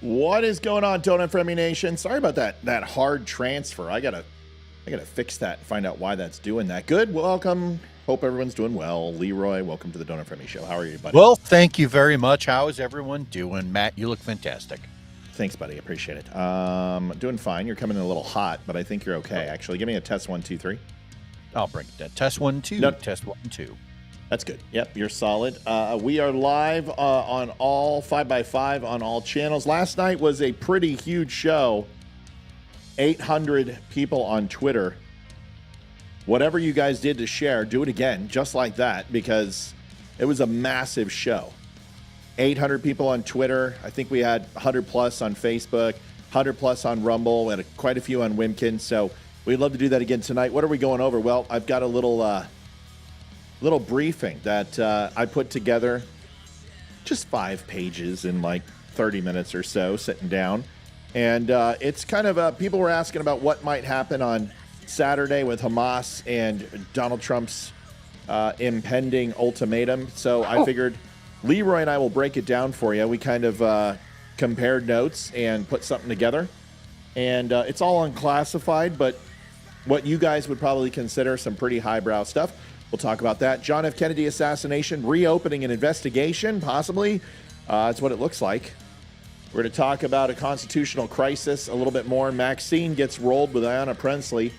What is going on, Don't Unfriend Me Nation? Sorry about that hard transfer. I gotta fix that and find out why that's doing that. Good, welcome. Hope everyone's doing well. Leroy, welcome to the Don't Unfriend Me Show. How are you, buddy? Well, thank you very much. How is everyone doing? Matt, you look fantastic. Thanks, buddy. Appreciate it. Doing fine. You're coming in a little hot, but I think you're okay. Actually, give me a test 1, 2, 3. I'll bring it down. Test 1, 2. Nope. Test 1, 2. That's good. Yep, you're solid. We are live on all 5x5 on all channels. Last night was a pretty huge show. 800 people on Twitter. Whatever you guys did to share, do it again, just like that, because it was a massive show. 800 people on Twitter. I think we had 100 plus on Facebook, 100 plus on Rumble, and quite a few on Wimkin. So we'd love to do that again tonight. What are we going over? Well, I've got a little briefing that I put together, just 5 pages in like 30 minutes or so, sitting down. And it's kind of, people were asking about what might happen on Saturday with Hamas and Donald Trump's impending ultimatum. So I figured Leroy and I will break it down for you. We kind of compared notes and put something together. And it's all unclassified, but what you guys would probably consider some pretty highbrow stuff. We'll talk about that. John F. Kennedy assassination, reopening an investigation, possibly. That's what it looks like. We're going to talk about a constitutional crisis a little bit more. Maxine gets rolled with Ayanna Pressley.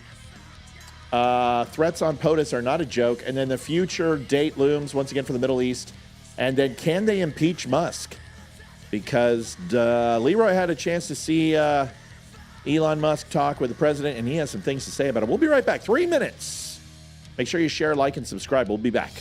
Threats on POTUS are not a joke. And then the future date looms once again for the Middle East. And then can they impeach Musk? Because Leroy had a chance to see Elon Musk talk with the president, and he has some things to say about it. We'll be right back. 3 minutes. Make sure you share, like, and subscribe. We'll be back.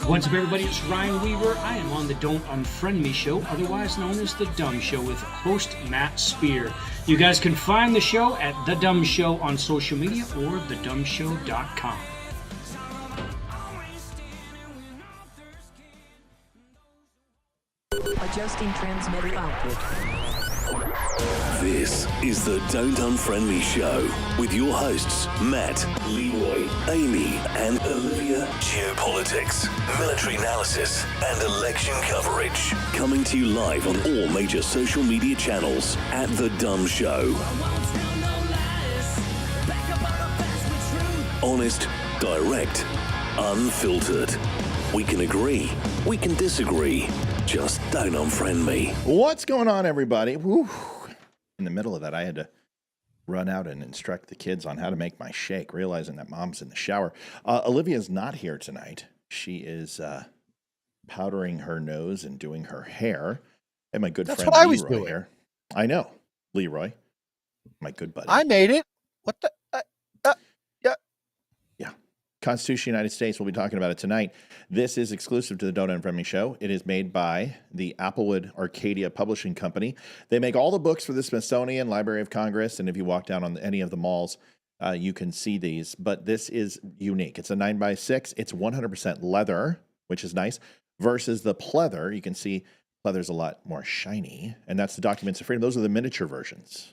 What's up, everybody? It's Ryan Weaver. I am on the Don't Unfriend Me Show, otherwise known as The Dumb Show, with host Matt Spear. You guys can find the show at The Dumb Show on social media or thedumbshow.com. Adjusting transmitter output. This is the Don't Unfriend Me Show with your hosts, Matt, Leroy, Amy, and Olivia. Geopolitics, military analysis, and election coverage. Coming to you live on all major social media channels at The Dumb Show. Honest, direct, unfiltered. We can agree, we can disagree. Just don't unfriend me. What's going on, everybody? Woo. In the middle of that, I had to run out and instruct the kids on how to make my shake, realizing that mom's in the shower. Olivia's not here tonight. She is powdering her nose and doing her hair. And my good That's friend what I was Leroy doing. here. I know. Leroy, my good buddy. I made it. What the? Yeah. Constitution of the United States. We'll be talking about it tonight. This is exclusive to the Don't Unfriend Me show. It is made by the Applewood Arcadia Publishing Company. They make all the books for the Smithsonian, Library of Congress, and if you walk down on any of the malls, you can see these. But this is unique. It's a 9x6. It's 100% leather, which is nice, versus the pleather. You can see pleather's a lot more shiny, and that's the Documents of Freedom. Those are the miniature versions.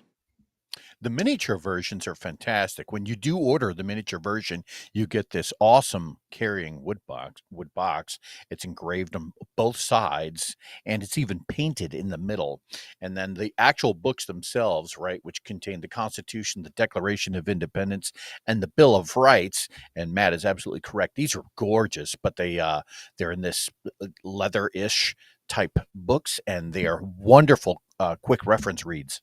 The miniature versions are fantastic. When you do order the miniature version, you get this awesome carrying wood box. It's engraved on both sides, and it's even painted in the middle. And then the actual books themselves, right, which contain the Constitution, the Declaration of Independence, and the Bill of Rights. And Matt is absolutely correct. These are gorgeous, but they're in this leather-ish type books, and they are wonderful, quick reference reads.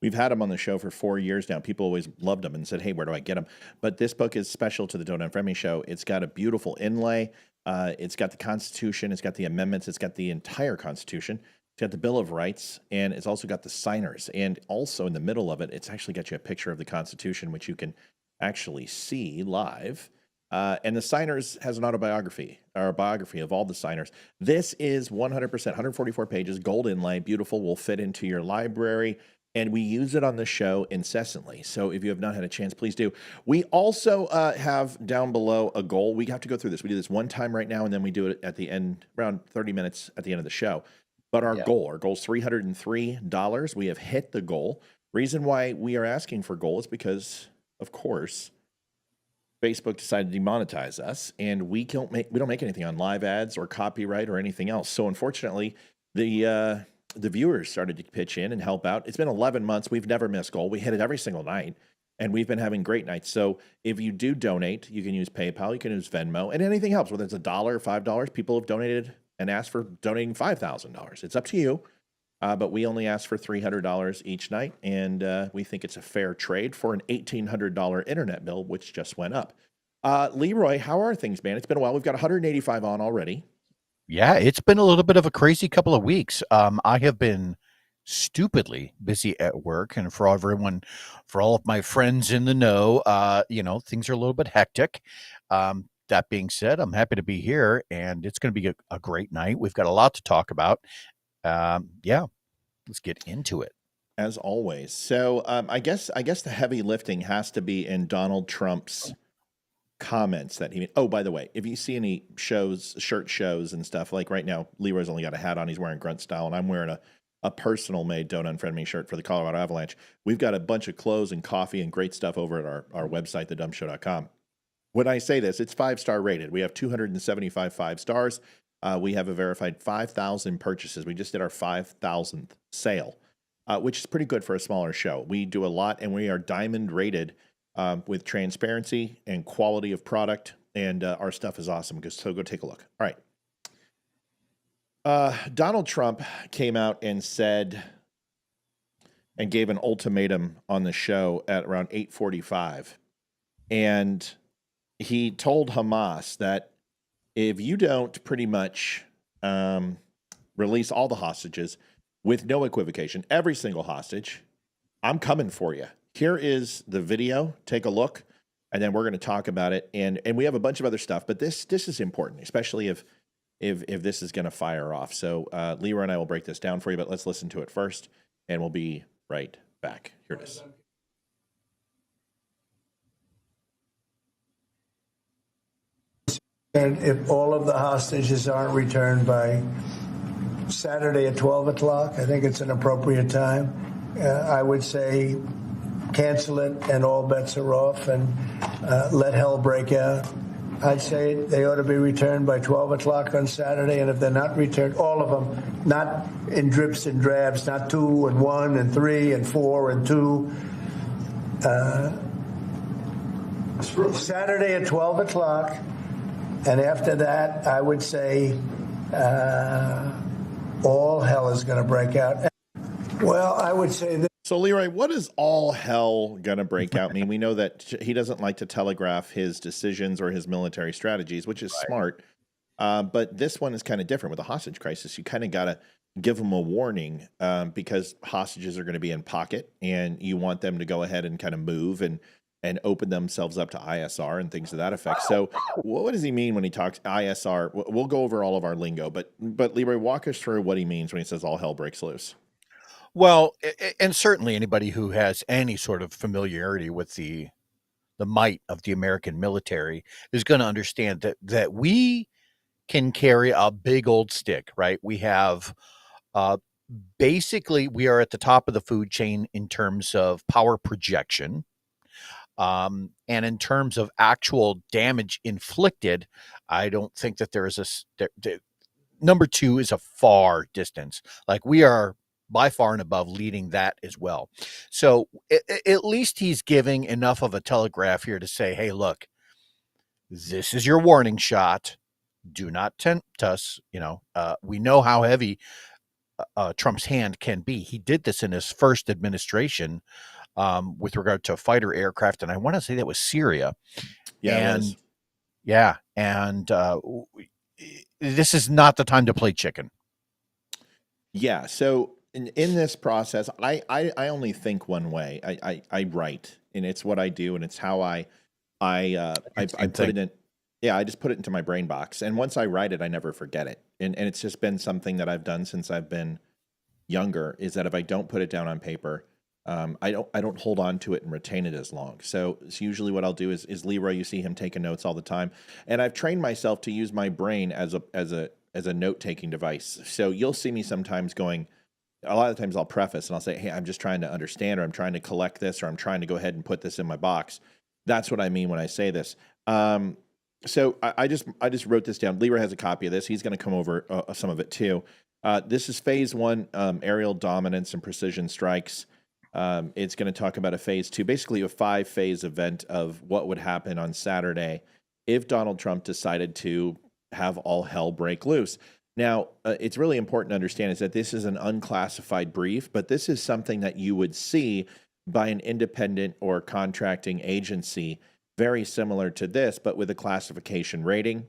We've had them on the show for 4 years now. People always loved them and said, hey, where do I get them? But this book is special to the Don't Unfriend Me show. It's got a beautiful inlay. It's got the Constitution. It's got the amendments. It's got the entire Constitution. It's got the Bill of Rights. And it's also got the signers. And also in the middle of it, it's actually got you a picture of the Constitution, which you can actually see live. And the signers has an autobiography, or a biography of all the signers. This is 100%, 144 pages, gold inlay, beautiful, will fit into your library. And we use it on the show incessantly. So if you have not had a chance, please do. We also have down below a goal. We have to go through this. We do this one time right now, and then we do it at the end, around 30 minutes at the end of the show. But our goal is $303. We have hit the goal. Reason why we are asking for goal is because, of course, Facebook decided to demonetize us, and we don't make anything on live ads or copyright or anything else. So unfortunately, the viewers started to pitch in and help out. It's been 11 months. We've never missed goal. We hit it every single night, and we've been having great nights. So if you do donate, you can use PayPal, you can use Venmo, and anything helps, whether it's $1 or $5. People have donated and asked for donating $5,000. It's up to you, but we only ask for $300 each night, and we think it's a fair trade for an $1,800 internet bill, which just went up. Leroy, how are things, man? It's been a while. We've got 185 on already. Yeah, it's been a little bit of a crazy couple of weeks. I have been stupidly busy at work, and for all of my friends in the know, things are a little bit hectic. That being said, I'm happy to be here, and it's going to be a great night. We've got a lot to talk about. Let's get into it. As always. So I guess the heavy lifting has to be in Donald Trump's comments that he made. Oh, by the way, if you see any shirt shows and stuff, like right now, Leroy's only got a hat on. He's wearing grunt style, and I'm wearing a personal made Don't Unfriend Me shirt for the Colorado Avalanche. We've got a bunch of clothes and coffee and great stuff over at our website, thedumbshow.com. When I say this, it's 5-star rated. We have 275 5 stars. We have a verified 5,000 purchases. We just did our 5,000th sale, which is pretty good for a smaller show. We do a lot, and we are diamond rated with transparency and quality of product, and our stuff is awesome. So go take a look. All right. Donald Trump came out and said, and gave an ultimatum on the show at around 8:45, and he told Hamas that if you don't pretty much release all the hostages with no equivocation, every single hostage, I'm coming for you. Here is the video. Take a look, and then we're going to talk about it. And we have a bunch of other stuff, but this is important, especially if this is going to fire off. So Leroy and I will break this down for you, but let's listen to it first, and we'll be right back. Here it is. And if all of the hostages aren't returned by Saturday at 12 o'clock, I think it's an appropriate time. I would say cancel it and all bets are off and let hell break out. I'd say they ought to be returned by 12 o'clock on Saturday, and if they're not returned, all of them, not in drips and drabs, not 2 and 1 and 3 and 4 and 2. Saturday at 12 o'clock, and after that, I would say all hell is going to break out. Well, I would say that. So, Leroy, what does all hell gonna break out mean? We know that he doesn't like to telegraph his decisions or his military strategies, which is smart. But this one is kind of different with a hostage crisis. You kind of got to give them a warning because hostages are going to be in pocket, and you want them to go ahead and kind of move and open themselves up to ISR and things to that effect. So what does he mean when he talks ISR? We'll go over all of our lingo, but Leroy, walk us through what he means when he says all hell breaks loose. Well, and certainly anybody who has any sort of familiarity with the might of the American military is going to understand that we can carry a big old stick, right? We have basically we are at the top of the food chain in terms of power projection. And in terms of actual damage inflicted, I don't think that there is number two is a far distance. Like we are by far and above leading that as well. So at least he's giving enough of a telegraph here to say, hey, look, this is your warning shot. Do not tempt us. We know how heavy Trump's hand can be. He did this in his first administration with regard to fighter aircraft, and I want to say that was Syria. Yeah, and this is not the time to play chicken. Yeah. So in this process, I only think one way. I write, and it's what I do, and it's how I put it in. Yeah, I just put it into my brain box, and once I write it, I never forget it. And it's just been something that I've done since I've been younger. Is that if I don't put it down on paper, I don't hold on to it and retain it as long. So it's usually what I'll do is Leroy, you see him taking notes all the time, and I've trained myself to use my brain as a note taking device. So you'll see me sometimes going. A lot of times I'll preface and I'll say, "Hey, I'm just trying to understand, or I'm trying to collect this, or I'm trying to go ahead and put this in my box." That's what I mean when I say this. So I just wrote this down. Leroy has a copy of this. He's going to come over some of it too. This is phase one, aerial dominance and precision strikes. It's going to talk about a phase two, basically a 5-phase event of what would happen on Saturday if Donald Trump decided to have all hell break loose. Now, it's really important to understand is that this is an unclassified brief, but this is something that you would see by an independent or contracting agency, very similar to this, but with a classification rating.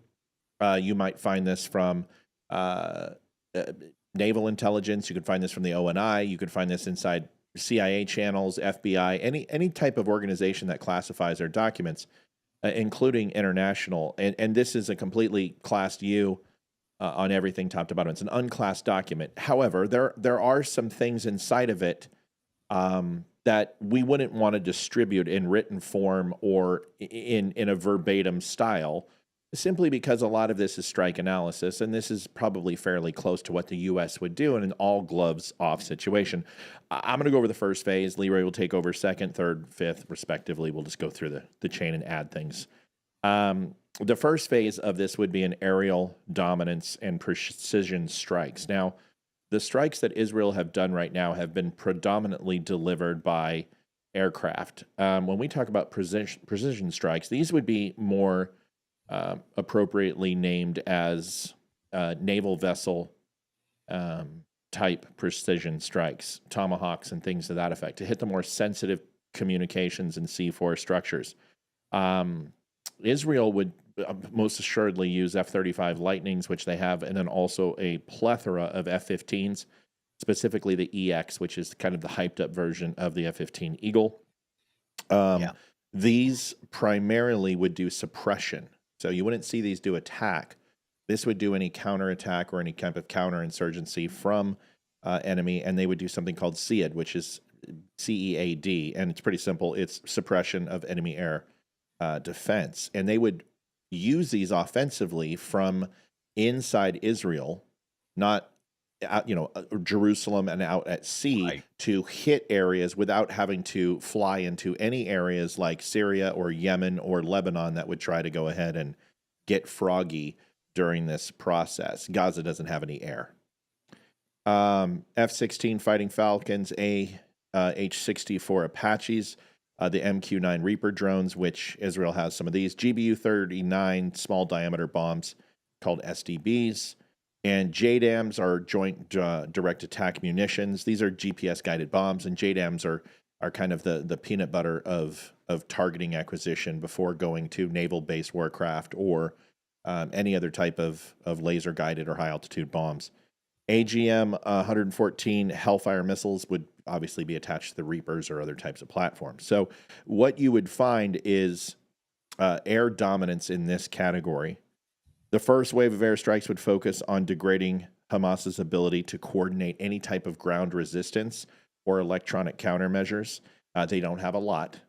You might find this from naval intelligence. You could find this from the ONI. You could find this inside CIA channels, FBI, any type of organization that classifies their documents, including international. And this is a completely classed U on everything top to bottom. It's an unclassed document. However, there are some things inside of it that we wouldn't want to distribute in written form or in a verbatim style, simply because a lot of this is strike analysis, and this is probably fairly close to what the U.S. would do in an all gloves off situation. I'm going to go over the first phase. Leroy will take over second, third, fifth, respectively. We'll just go through the chain and add things. The first phase of this would be an aerial dominance and precision strikes. Now, the strikes that Israel have done right now have been predominantly delivered by aircraft. When we talk about precision strikes, these would be more appropriately named as naval vessel type precision strikes, tomahawks and things to that effect, to hit the more sensitive communications and C4 structures. Israel would most assuredly use F-35 Lightnings, which they have, and then also a plethora of F-15s, specifically the EX, which is kind of the hyped up version of the F-15 Eagle. These primarily would do suppression. So you wouldn't see these do attack. This would do any counterattack or any kind of counterinsurgency from enemy, and they would do something called SEAD, which is CEAD, and it's pretty simple. It's suppression of enemy air defense. And they would use these offensively from inside Israel, not out, Jerusalem and out at sea, right, to hit areas without having to fly into any areas like Syria or Yemen or Lebanon that would try to go ahead and get froggy during this process. Gaza doesn't have any air. F-16 Fighting Falcons, H-64 Apaches, the MQ-9 Reaper drones, which Israel has some of these, GBU-39 small diameter bombs called SDBs, and JDAMs are joint direct attack munitions. These are GPS guided bombs, and JDAMs are kind of the peanut butter of targeting acquisition before going to naval based warcraft or any other type of laser guided or high altitude bombs. AGM 114 Hellfire missiles would obviously be attached to the Reapers or other types of platforms. So what you would find is air dominance in this category. The first wave of airstrikes would focus on degrading Hamas's ability to coordinate any type of ground resistance or electronic countermeasures. They don't have a lot.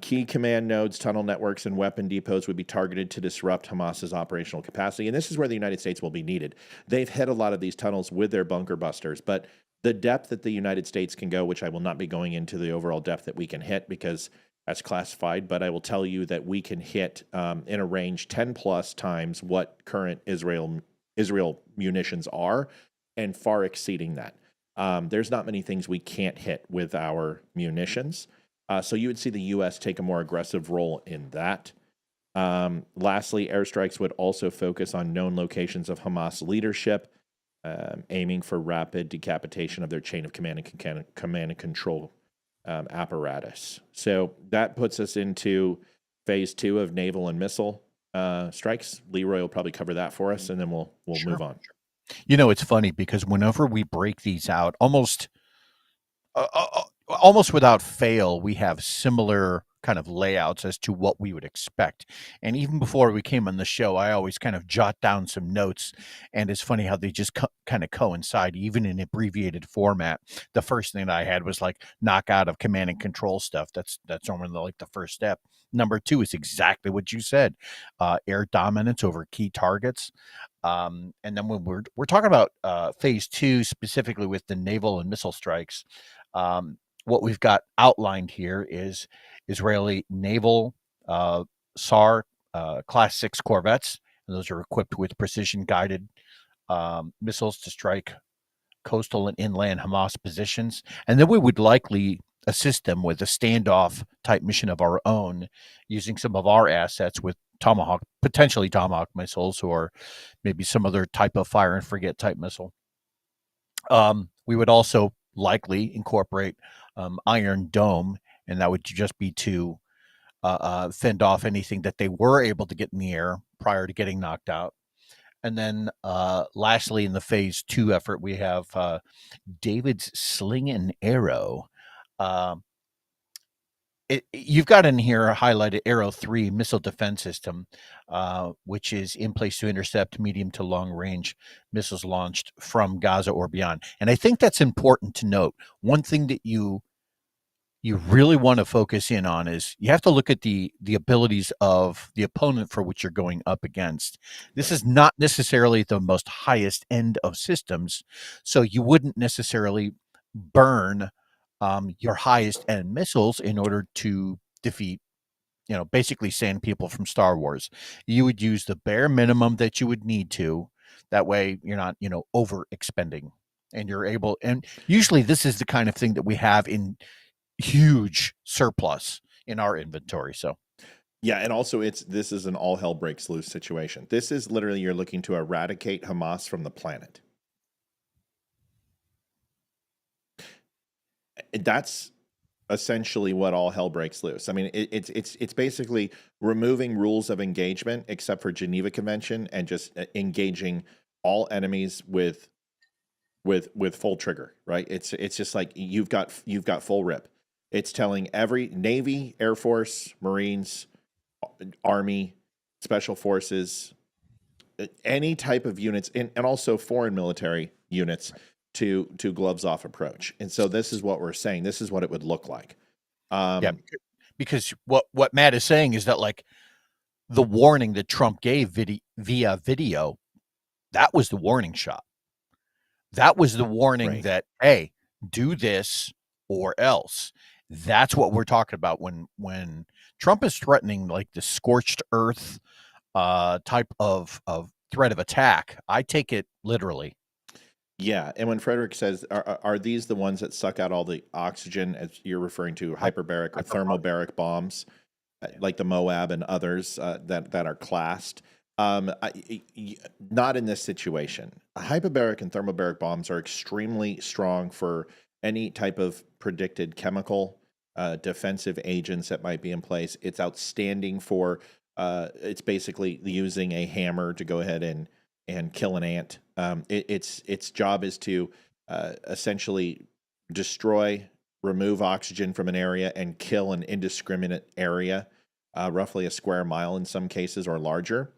Key command nodes, tunnel networks, and weapon depots would be targeted to disrupt Hamas's operational capacity. And this is where the United States will be needed. They've hit a lot of these tunnels with their bunker busters, but the depth that the United States can go, which I will not be going into the overall depth that we can hit because that's classified, but I will tell you that we can hit in a range 10 plus times what current Israel munitions are, and far exceeding that. There's not many things we can't hit with our munitions. So you would see the U.S. take a more aggressive role in that. Lastly, airstrikes would also focus on known locations of Hamas leadership, aiming for rapid decapitation of their chain of command and control apparatus. So that puts us into phase 2 of naval and missile strikes. Leroy will probably cover that for us, and then we'll move on. You know, it's funny because whenever we break these out, almost without fail, we have similar kind of layouts as to what we would expect. And even before we came on the show, I always kind of jot down some notes. And it's funny how they just kind of coincide, even in abbreviated format. The first thing that I had was like knockout of command and control stuff. That's normally like the first step. Number 2 is exactly what you said, air dominance over key targets. And then when we're talking about phase 2, specifically with the naval and missile strikes, what we've got outlined here is Israeli naval SAR Class 6 corvettes, and those are equipped with precision-guided missiles to strike coastal and inland Hamas positions. And then we would likely assist them with a standoff-type mission of our own, using some of our assets with potentially Tomahawk missiles, or maybe some other type of fire and forget type missile. We would also likely incorporate Iron Dome, and that would just be to fend off anything that they were able to get in the air prior to getting knocked out. And then lastly, in the phase 2 effort, we have David's Sling and Arrow. You've got in here highlighted Arrow 3 missile defense system, which is in place to intercept medium to long range missiles launched from Gaza or beyond. And I think that's important to note. One thing that you really want to focus in on is you have to look at the abilities of the opponent for which you're going up against. This is not necessarily the most highest end of systems, so you wouldn't necessarily burn your highest end missiles in order to defeat, basically sand people from Star Wars. You would use the bare minimum that you would need to. That way you're not, over expending, and you're able, and usually this is the kind of thing that we have in huge surplus in our inventory. So yeah, and also this is an all hell breaks loose situation. This is literally, you're looking to eradicate Hamas from the planet. That's essentially what all hell breaks loose. I mean, it's basically removing rules of engagement except for Geneva Convention, and just engaging all enemies with full trigger, right? It's just like you've got full rip. It's telling every Navy, Air Force, Marines, Army, Special Forces, any type of units, and also foreign military units, to gloves off approach. And so this is what we're saying. This is what it would look like. Yeah, because what Matt is saying is that, like, the warning that Trump gave via video, that was the warning shot. That was the warning that, hey, do this or else. That's what we're talking about when Trump is threatening like the scorched earth type of threat of attack. I take it literally. Yeah, and when Frederick says, are these the ones that suck out all the oxygen, as you're referring to, hyperbaric or thermobaric bombs, like the Moab and others that are classed? Not in this situation. Hyperbaric and thermobaric bombs are extremely strong for any type of predicted chemical defensive agents that might be in place. It's outstanding for It's basically using a hammer to go ahead and kill an ant. Its job is to essentially destroy, remove oxygen from an area, and kill an indiscriminate area, roughly a square mile in some cases or larger.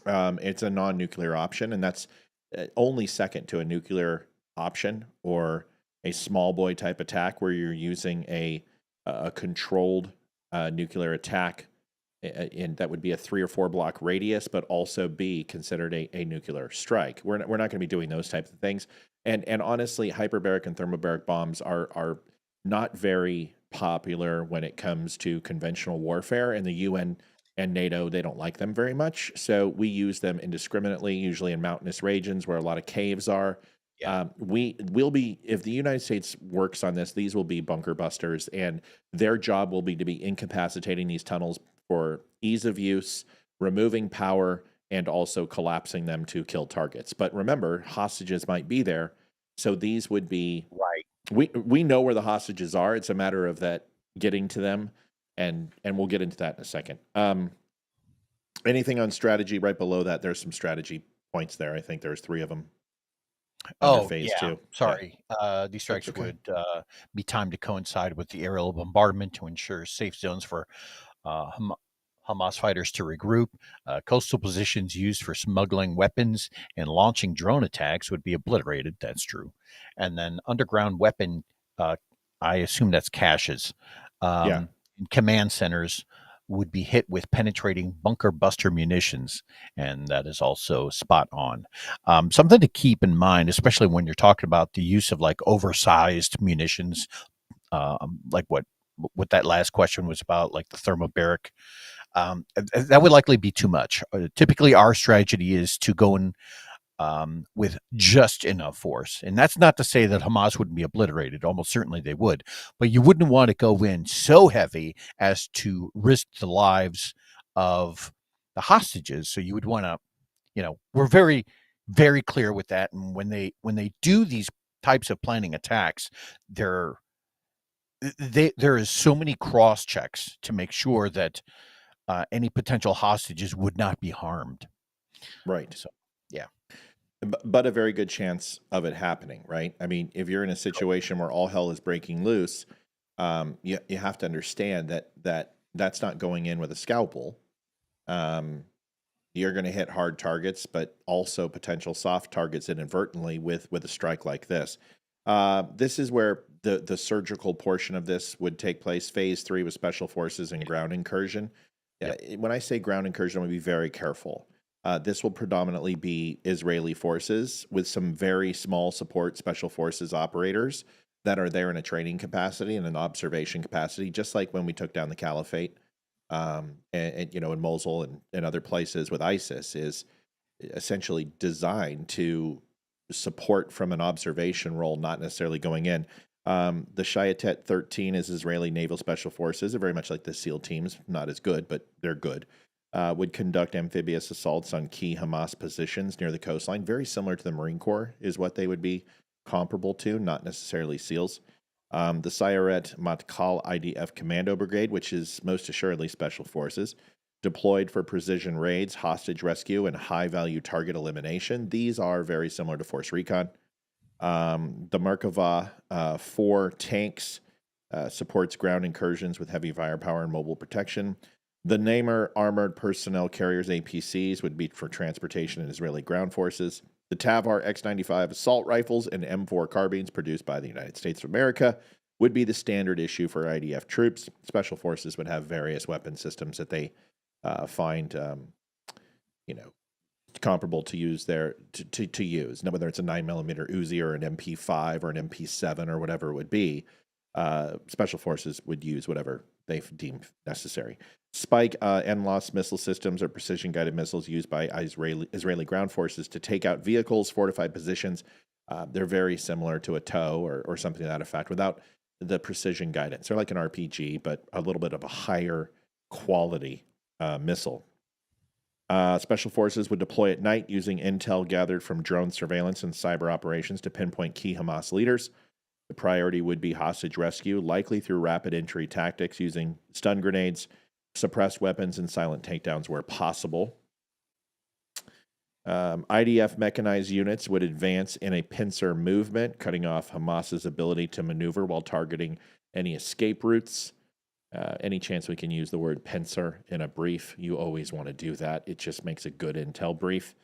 It's a non-nuclear option, and that's only second to a nuclear option or a small boy type attack where you're using a controlled nuclear attack, and that would be a 3 or 4 block radius, but also be considered a nuclear strike. We're not going to be doing those types of things. And honestly, hyperbaric and thermobaric bombs are not very popular when it comes to conventional warfare, and the UN and NATO, they don't like them very much. So we use them indiscriminately, usually in mountainous regions where a lot of caves are. Yeah. We will be, if the United States works on this, these will be bunker busters, and their job will be to be incapacitating these tunnels for ease of use, removing power, and also collapsing them to kill targets. But remember, hostages might be there, so these would be Right. we know where the hostages are. It's a matter of that getting to them, and we'll get into that in a second. Anything on strategy right below that? There's some strategy points there. I think there's 3 of them. Oh, phase yeah. 2. Sorry. These strikes okay. would be timed to coincide with the aerial bombardment to ensure safe zones for Hamas fighters to regroup. Coastal positions used for smuggling weapons and launching drone attacks would be obliterated. That's true. And then underground weapon, I assume that's caches. Yeah. Command centers would be hit with penetrating bunker buster munitions, and that is also spot on. Something to keep in mind, especially when you're talking about the use of like oversized munitions, like what that last question was about, like the thermobaric. That would likely be too much. Typically, our strategy is to go in with just enough force. And that's not to say that Hamas wouldn't be obliterated. Almost certainly they would. But you wouldn't want to go in so heavy as to risk the lives of the hostages. So you would want to, we're very, very clear with that. And when they do these types of planning attacks, there is so many cross checks to make sure that any potential hostages would not be harmed. Right. So, yeah. But a very good chance of it happening, right? I mean, if you're in a situation where all hell is breaking loose, you have to understand that's not going in with a scalpel. You're going to hit hard targets, but also potential soft targets inadvertently with a strike like this. This is where the surgical portion of this would take place. Phase 3 with special forces and ground incursion. Yep. When I say ground incursion, I'm going to be very careful. This will predominantly be Israeli forces with some very small support special forces operators that are there in a training capacity and an observation capacity, just like when we took down the caliphate, and in Mosul and other places with ISIS, is essentially designed to support from an observation role, not necessarily going in. The Shayatet 13 is Israeli Naval Special Forces. They're very much like the SEAL teams, not as good, but they're good. Would conduct amphibious assaults on key Hamas positions near the coastline. Very similar to the Marine Corps is what they would be comparable to, not necessarily SEALs. The Sayeret Matkal IDF Commando Brigade, which is most assuredly Special Forces, deployed for precision raids, hostage rescue, and high-value target elimination. These are very similar to Force Recon. The Merkava 4 tanks supports ground incursions with heavy firepower and mobile protection. The Namer Armored Personnel Carriers, APCs, would be for transportation and Israeli ground forces. The Tavar X-95 assault rifles and M4 carbines produced by the United States of America would be the standard issue for IDF troops. Special forces would have various weapon systems that they find, comparable to use to use. Now, whether it's a 9mm Uzi or an MP5 or an MP7 or whatever it would be, special forces would use whatever they deem necessary. Spike NLOS missile systems are precision-guided missiles used by Israeli ground forces to take out vehicles, fortified positions. They're very similar to a TOW or something to that effect without the precision guidance. They're like an RPG, but a little bit of a higher quality missile. Special forces would deploy at night using intel gathered from drone surveillance and cyber operations to pinpoint key Hamas leaders. The priority would be hostage rescue, likely through rapid entry tactics using stun grenades, suppress weapons and silent takedowns where possible. IDF mechanized units would advance in a pincer movement, cutting off Hamas's ability to maneuver while targeting any escape routes. Any chance we can use the word pincer in a brief, you always want to do that. It just makes a good intel brief.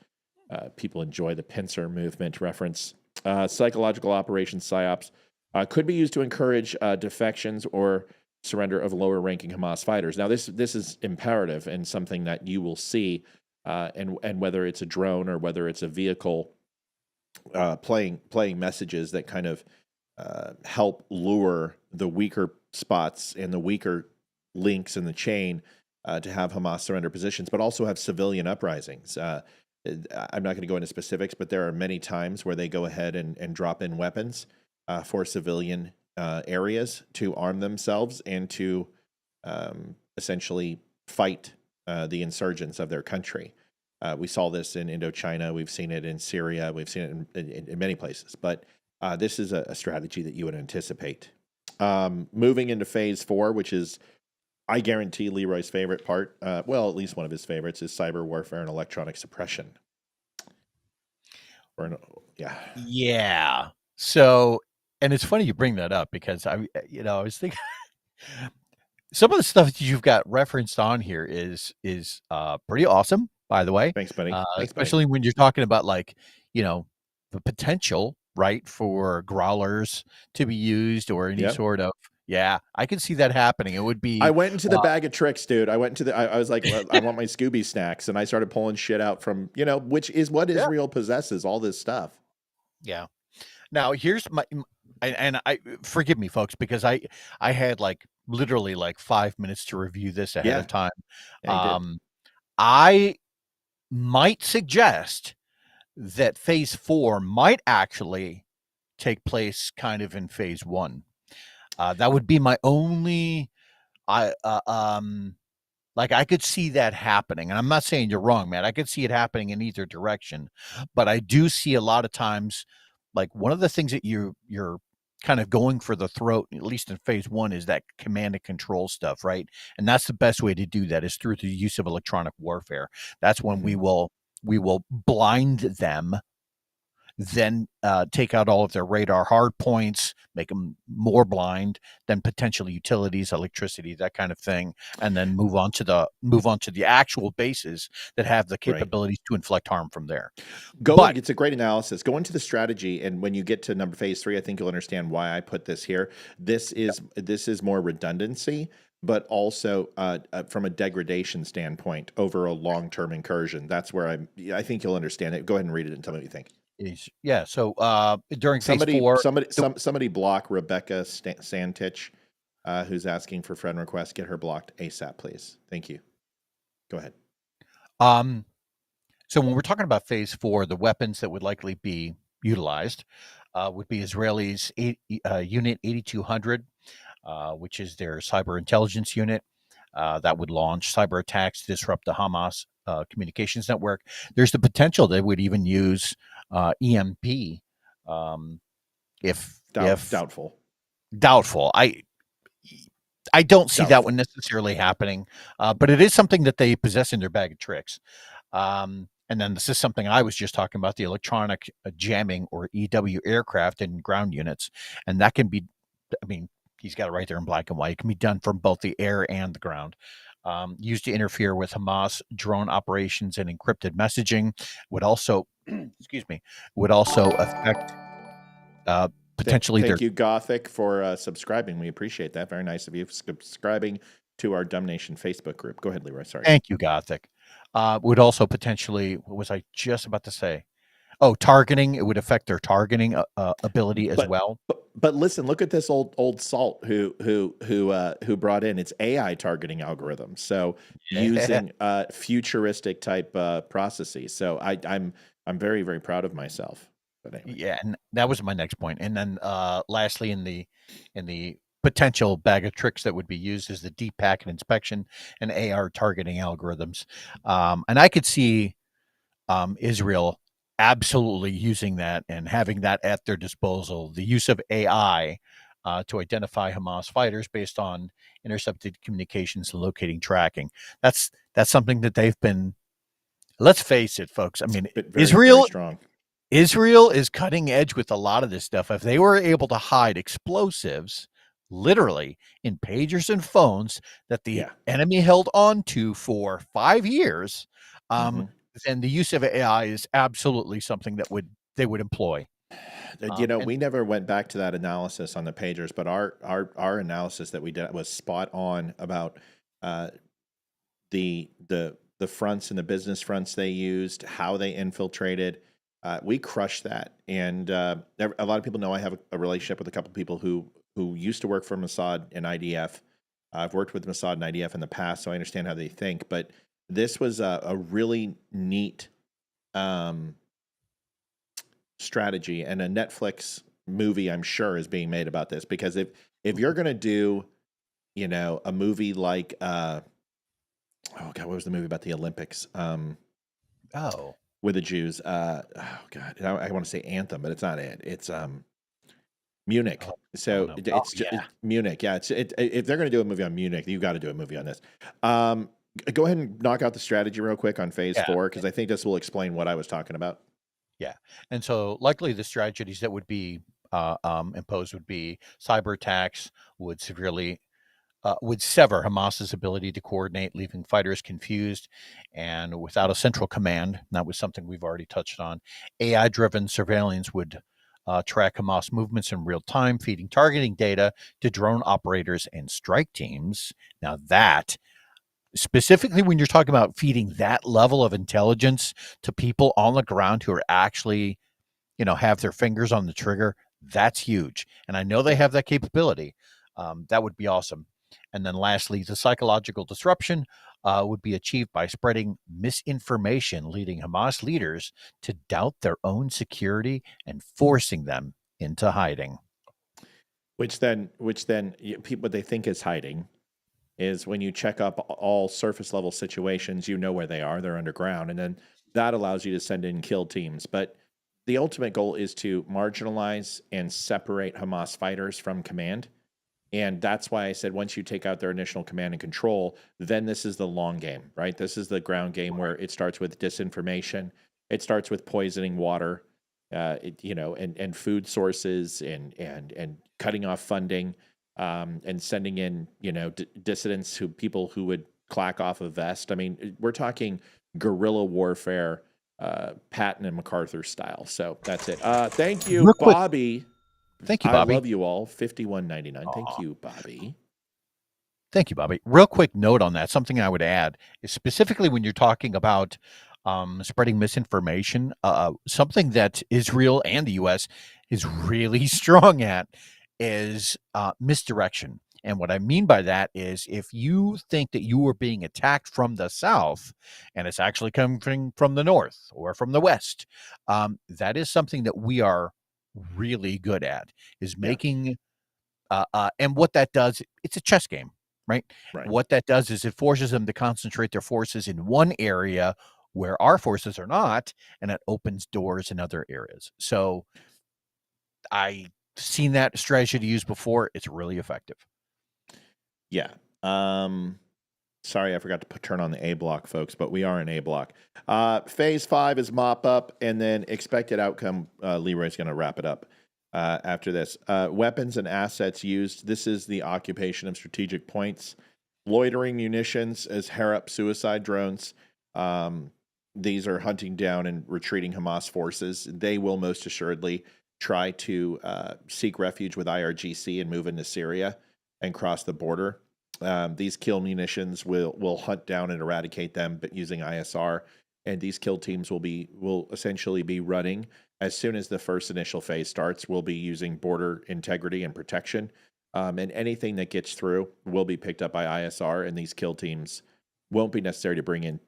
People enjoy the pincer movement reference. Psychological operations, PSYOPs, could be used to encourage defections or surrender of lower-ranking Hamas fighters. Now, this is imperative and something that you will see, and whether it's a drone or whether it's a vehicle playing messages that kind of help lure the weaker spots and the weaker links in the chain to have Hamas surrender positions, but also have civilian uprisings. I'm not going to go into specifics, but there are many times where they go ahead and drop in weapons for civilian areas to arm themselves and to essentially fight the insurgents of their country. We saw this in Indochina. We've seen it in Syria. We've seen it in many places. But this is a strategy that you would anticipate. Moving into phase 4, which is, I guarantee, Leroy's favorite part, well, at least one of his favorites, is cyber warfare and electronic suppression. Yeah. So, and it's funny you bring that up because I was thinking some of the stuff that you've got referenced on here is pretty awesome, by the way. Thanks, buddy. Especially when you're talking about the potential, right, for growlers to be used or any sort of. Yeah, I can see that happening. It would be. I went into the bag of tricks, dude. I went into I was like, I want my Scooby snacks, and I started pulling shit out from which is what Israel possesses, all this stuff. Yeah. Now here's and I forgive me, folks, because I had literally 5 minutes to review this ahead of time. Yeah, I might suggest that phase 4 might actually take place kind of in phase 1. That would be my only. I could see that happening, and I'm not saying you're wrong, man. I could see it happening in either direction, but I do see a lot of times, one of the things that you're kind of going for the throat, at least in phase 1, is that command and control stuff, right? And that's the best way to do that is through the use of electronic warfare. That's when we will blind them. Then take out all of their radar hard points, make them more blind, then potentially utilities, electricity, that kind of thing, and then move on to the actual bases that have the capabilities to inflict harm from there. It's a great analysis. Go into the strategy, and when you get to phase 3, I think you'll understand why I put this here. This is more redundancy, but also from a degradation standpoint over a long-term incursion. That's where I think you'll understand it. Go ahead and read it and tell me what you think. So during phase 4, somebody block Rebecca Santich, who's asking for friend request. Get her blocked ASAP, please. Thank you. Go ahead. So when we're talking about phase 4, the weapons that would likely be utilized would be Israelis' Unit 8200, which is their cyber intelligence unit that would launch cyber attacks to disrupt the Hamas communications network. There's the potential they would even use EMP. If doubtful. I don't see that one necessarily happening, but it is something that they possess in their bag of tricks. And then this is something I was just talking about, the electronic jamming or EW aircraft and ground units. And that can be, he's got it right there in black and white. It can be done from both the air and the ground. Used to interfere with Hamas drone operations and encrypted messaging. Would also affect potentially. Thank you, Gothic, for subscribing. We appreciate that. Very nice of you subscribing to our Dumb Nation Facebook group. Go ahead, Leroy. Sorry. Thank you, Gothic. Would also potentially. What was I just about to say? Oh, targeting. It would affect their targeting ability as well. But listen, look at this old salt who brought in its AI targeting algorithms. So using futuristic type processes. So I'm very, very proud of myself. But anyway. Yeah, and that was my next point. And then lastly, in the potential bag of tricks that would be used is the deep packet inspection and AR targeting algorithms. And I could see Israel absolutely using that and having that at their disposal. The use of AI to identify Hamas fighters based on intercepted communications, and locating tracking. That's something that they've been. Let's face it, folks. I mean, But very strong. Israel is cutting edge with a lot of this stuff. If they were able to hide explosives, literally in pagers and phones that the enemy held on to for 5 years, then the use of AI is absolutely something that they would employ. We never went back to that analysis on the pagers, but our analysis that we did was spot on about the fronts and the business fronts they used, how they infiltrated. We crushed that, and a lot of people know I have a relationship with a couple of people who used to work for Mossad and IDF. I've worked with Mossad and IDF in the past, so I understand how they think. But this was a really neat strategy, and a Netflix movie, I'm sure, is being made about this, because if you're going to do, a movie like oh God, what was the movie about the Olympics? With the Jews. Oh God, I want to say Anthem, but it's not it. It's Munich. So it's Munich. Yeah, if they're going to do a movie on Munich, you got to do a movie on this. Go ahead and knock out the strategy real quick on phase 4, because I think this will explain what I was talking about. Yeah, and so likely the strategies that would be imposed would be cyber attacks would sever Hamas's ability to coordinate, leaving fighters confused and without a central command. And that was something we've already touched on. AI-driven surveillance would track Hamas movements in real time, feeding targeting data to drone operators and strike teams. Now that, specifically when you're talking about feeding that level of intelligence to people on the ground who are actually, have their fingers on the trigger, that's huge. And I know they have that capability. That would be awesome. And then lastly, the psychological disruption would be achieved by spreading misinformation, leading Hamas leaders to doubt their own security and forcing them into hiding. Which then people, what they think is hiding is when you check up all surface level situations, where they are, they're underground. And then that allows you to send in kill teams. But the ultimate goal is to marginalize and separate Hamas fighters from command. And that's why I said once you take out their initial command and control, then this is the long game, right? This is the ground game where it starts with disinformation. It starts with poisoning water, and food sources, and cutting off funding, and sending in, dissidents, people who would clack off a vest. I mean, we're talking guerrilla warfare, Patton and MacArthur style. So that's it. Thank you, Bobby. Thank you, Bobby. I love you all. $51.99. Thank you, Bobby. Thank you, Bobby. Real quick note on that. Something I would add is specifically when you're talking about spreading misinformation, something that Israel and the U.S. is really strong at is misdirection. And what I mean by that is if you think that you are being attacked from the south and it's actually coming from the north or from the west, that is something that we are really good at, is making and what that does, it's a chess game, right? What that does is it forces them to concentrate their forces in one area where our forces are not, and it opens doors in other areas. So I've seen that strategy used before. It's really effective. Yeah. Sorry, I forgot to turn on the A block, folks, but we are in A block. Phase 5 is mop up, and then expected outcome. Leroy's going to wrap it up after this. Weapons and assets used. This is the occupation of strategic points. Loitering munitions as Harap suicide drones. These are hunting down and retreating Hamas forces. They will most assuredly try to seek refuge with IRGC and move into Syria and cross the border. These kill munitions will hunt down and eradicate them, but using ISR. And these kill teams will essentially be running as soon as the first initial phase starts. We'll be using border integrity and protection, and anything that gets through will be picked up by ISR. And these kill teams won't be necessary to bring in,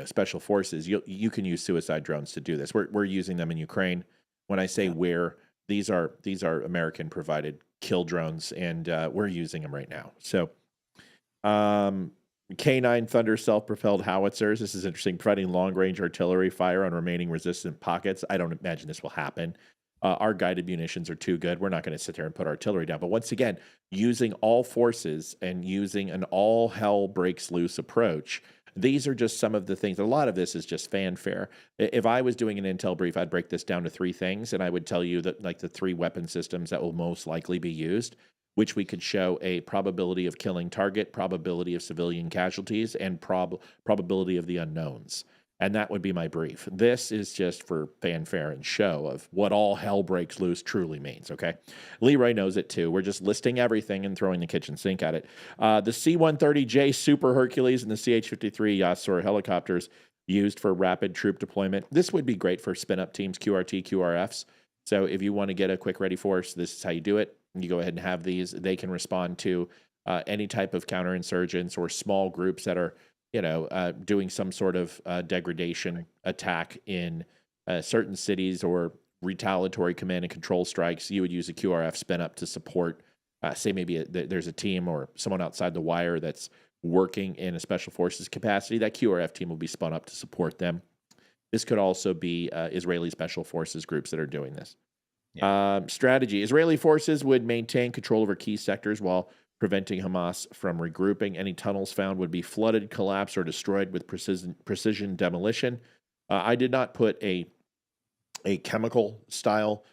special forces. You can use suicide drones to do this. We're using them in Ukraine. When I say these are American provided kill drones, and we're using them right now. So. K9 Thunder self-propelled howitzers. This is interesting. Providing long-range artillery fire on remaining resistant pockets. I don't imagine this will happen. our guided munitions are too good. We're not going to sit there and put artillery down. But once again, using all forces and using an all hell breaks loose approach, these are just some of the things. A lot of this is just fanfare. If I was doing an intel brief, I'd break this down to 3 things, and I would tell you that like the 3 weapon systems that will most likely be used, which we could show a probability of killing target, probability of civilian casualties, and probability of the unknowns. And that would be my brief. This is just for fanfare and show of what all hell breaks loose truly means, okay? Leroy knows it too. We're just listing everything and throwing the kitchen sink at it. The C-130J Super Hercules and the CH-53 Yasur helicopters used for rapid troop deployment. This would be great for spin-up teams, QRT, QRFs. So if you want to get a quick ready force, this is how you do it. You go ahead and have these. They can respond to any type of counterinsurgents or small groups that are doing some sort of degradation attack in certain cities or retaliatory command and control strikes. You would use a QRF spin up to support, say maybe there's a team or someone outside the wire that's working in a special forces capacity. That QRF team will be spun up to support them. This could also be Israeli special forces groups that are doing this. Yeah. Strategy. Israeli forces would maintain control over key sectors while preventing Hamas from regrouping. Any tunnels found would be flooded, collapsed, or destroyed with precision demolition. I did not put a chemical style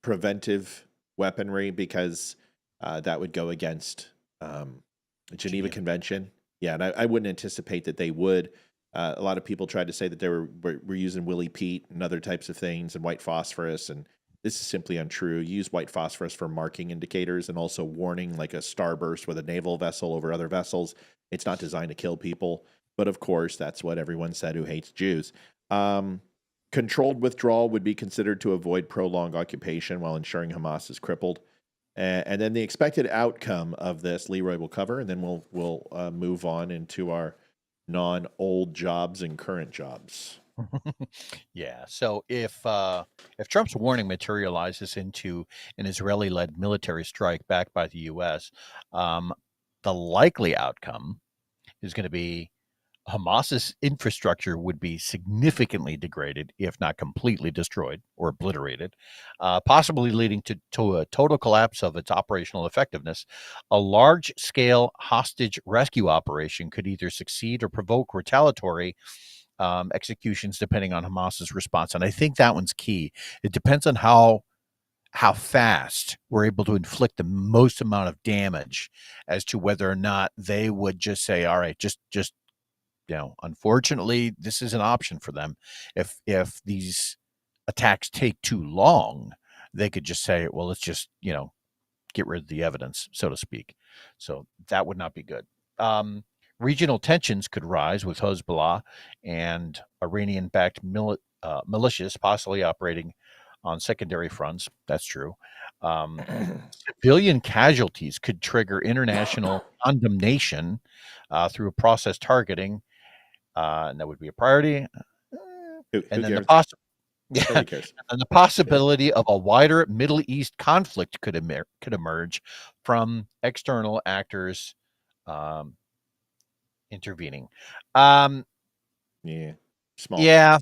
preventive weaponry because that would go against the Geneva Convention. Yeah, and I wouldn't anticipate that they would. A lot of people tried to say that they were using Willy Pete and other types of things and white phosphorus, and this is simply untrue. Use white phosphorus for marking indicators and also warning, like a starburst with a naval vessel over other vessels. It's not designed to kill people, but of course, that's what everyone said who hates Jews. Controlled withdrawal would be considered to avoid prolonged occupation while ensuring Hamas is crippled. And then the expected outcome of this, Leroy will cover, and then we'll move on into our non-old jobs and current jobs. Yeah. So if Trump's warning materializes into an Israeli-led military strike backed by the U.S., the likely outcome is going to be Hamas's infrastructure would be significantly degraded, if not completely destroyed or obliterated, possibly leading to a total collapse of its operational effectiveness. A large-scale hostage rescue operation could either succeed or provoke retaliatory executions, depending on Hamas's response. And I think that one's key. It depends on how fast we're able to inflict the most amount of damage as to whether or not they would just say, all right, just unfortunately, this is an option for them. If these attacks take too long, they could just say, well, let's just, get rid of the evidence, so to speak. So that would not be good. Regional tensions could rise with Hezbollah and Iranian-backed militias possibly operating on secondary fronts. That's true. Civilian casualties could trigger international condemnation through a process targeting, and that would be a priority. And then the possibility of a wider Middle East conflict could emerge from external actors intervening. Small. Yeah,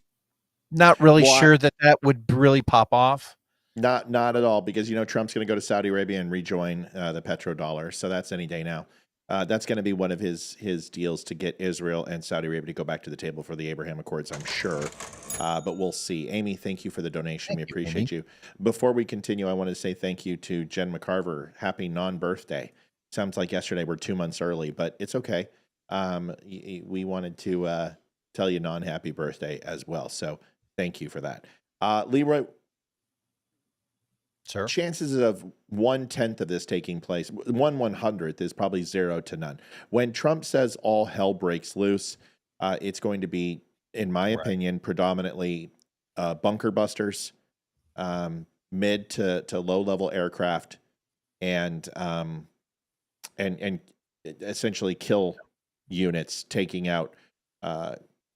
not really sure that would really pop off. Not at all, because Trump's going to go to Saudi Arabia and rejoin the petrodollar, so that's any day now. That's going to be one of his deals to get Israel and Saudi Arabia to go back to the table for the Abraham Accords, I'm sure. But we'll see. Amy, thank you for the donation. We appreciate you. Before we continue, I want to say thank you to Jen McCarver. Happy non-birthday. Sounds like yesterday we're 2 months early, but it's okay. We wanted to tell you non-happy birthday as well. So thank you for that. Leroy, sir, chances of 1/10 of this taking place, 1/100th is probably 0 to none. When Trump says all hell breaks loose, it's going to be, in my opinion, predominantly bunker busters, mid to low level aircraft, and essentially kill units taking out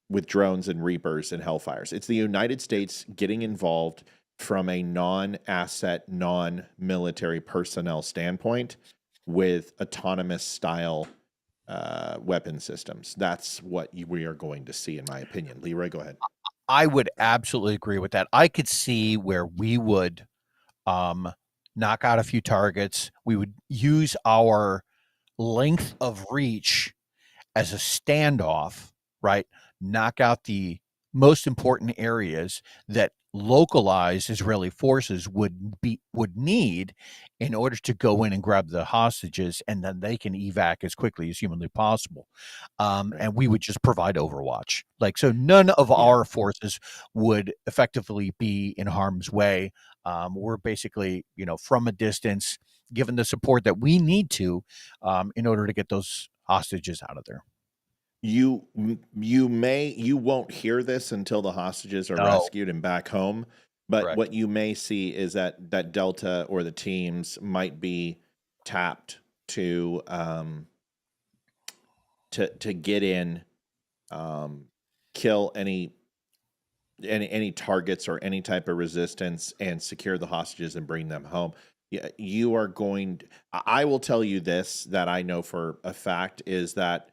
with drones and Reapers and Hellfires. It's the United States getting involved from a non-asset, non-military personnel standpoint with autonomous style weapon systems. That's what we are going to see, in my opinion. Leroy, go ahead. I would absolutely agree with that. I could see where we would knock out a few targets. We would use our length of reach as a standoff, right? Knock out the most important areas that localized Israeli forces would need in order to go in and grab the hostages, and then they can evac as quickly as humanly possible. And we would just provide overwatch. Like, so none of our forces would effectively be in harm's way. We're basically, from a distance, given the support that we need to in order to get those hostages out of there. You won't hear this until the hostages are rescued and back home. But Correct. what you may see is that Delta or the teams might be tapped to get in, kill any targets or any type of resistance, and secure the hostages and bring them home. Yeah, you are going. I will tell you this that I know for a fact is that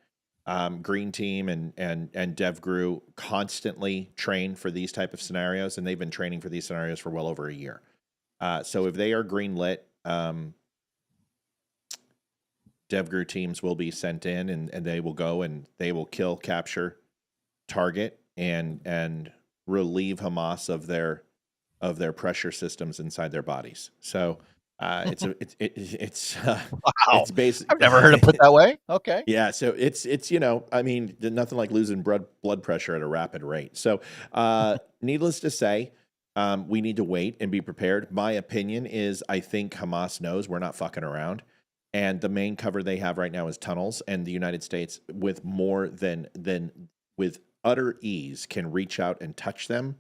Green Team and DevGru constantly train for these type of scenarios, and they've been training for these scenarios for well over a year. So if they are green lit, DevGru teams will be sent in, and they will go and they will kill, capture, target, and relieve Hamas of their pressure systems inside their bodies. So it's wow. it's basically, I've never heard it put that way. Okay. Yeah, so it's I mean, nothing like losing blood pressure at a rapid rate. So needless to say, we need to wait and be prepared. My opinion is I think Hamas knows we're not fucking around. And the main cover they have right now is tunnels, and the United States, with with utter ease, can reach out and touch them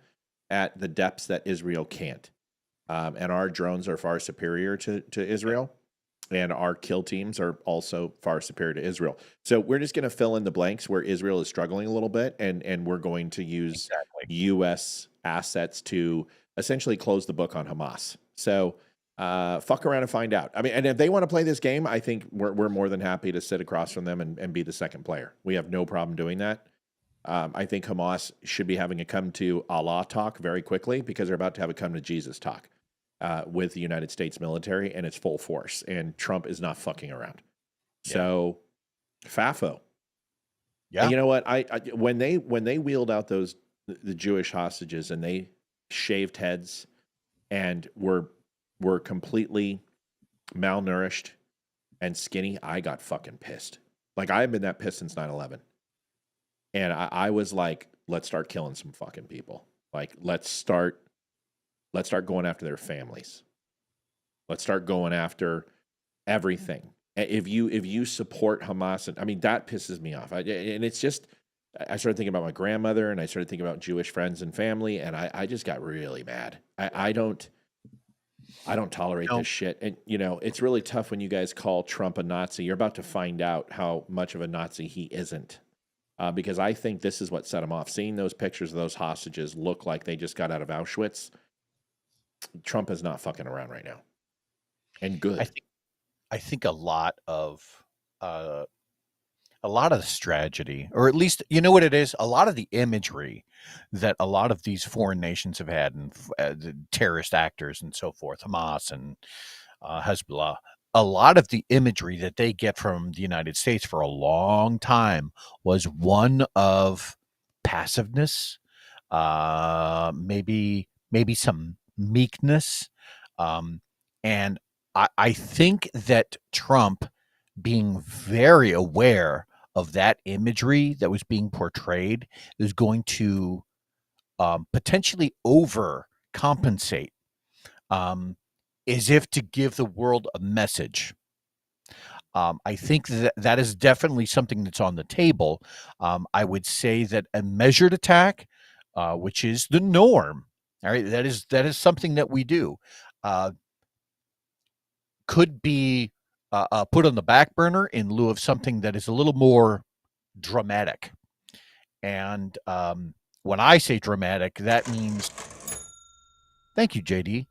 at the depths that Israel can't. And our drones are far superior to Israel, and our kill teams are also far superior to Israel. So we're just going to fill in the blanks where Israel is struggling a little bit, and we're going to use U.S. assets to essentially close the book on Hamas. So fuck around and find out. I mean, and if they want to play this game, I think we're more than happy to sit across from them and be the second player. We have no problem doing that. I think Hamas should be having a come to Allah talk very quickly, because they're about to have a come to Jesus talk with the United States military, and it's full force, and Trump is not fucking around. Yeah. So FAFO. Yeah. And you know what? I when they wheeled out the Jewish hostages and they shaved heads and were completely malnourished and skinny, I got fucking pissed. Like, I haven't been that pissed since 9/11. And I was like, let's start killing some fucking people. Like, let's start going after their families. Let's start going after everything. If you support Hamas, and I mean, that pisses me off. And it's just, I started thinking about my grandmother, and I started thinking about Jewish friends and family, and I just got really mad. I don't tolerate this shit. And, it's really tough when you guys call Trump a Nazi. You're about to find out how much of a Nazi he isn't. Because I think this is what set him off. Seeing those pictures of those hostages look like they just got out of Auschwitz. Trump is not fucking around right now. And good. I think a lot of the strategy, or at least, you know what it is? A lot of the imagery that a lot of these foreign nations have had, and the terrorist actors and so forth, Hamas and Hezbollah, a lot of the imagery that they get from the United States for a long time was one of passiveness, maybe some meekness. And I think that Trump, being very aware of that imagery that was being portrayed, is going to potentially overcompensate, as if to give the world a message. I think that is definitely something that's on the table. I would say that a measured attack, which is the norm, all right, that is something that we do, could be put on the back burner in lieu of something that is a little more dramatic. And when I say dramatic, that means, thank you, JD.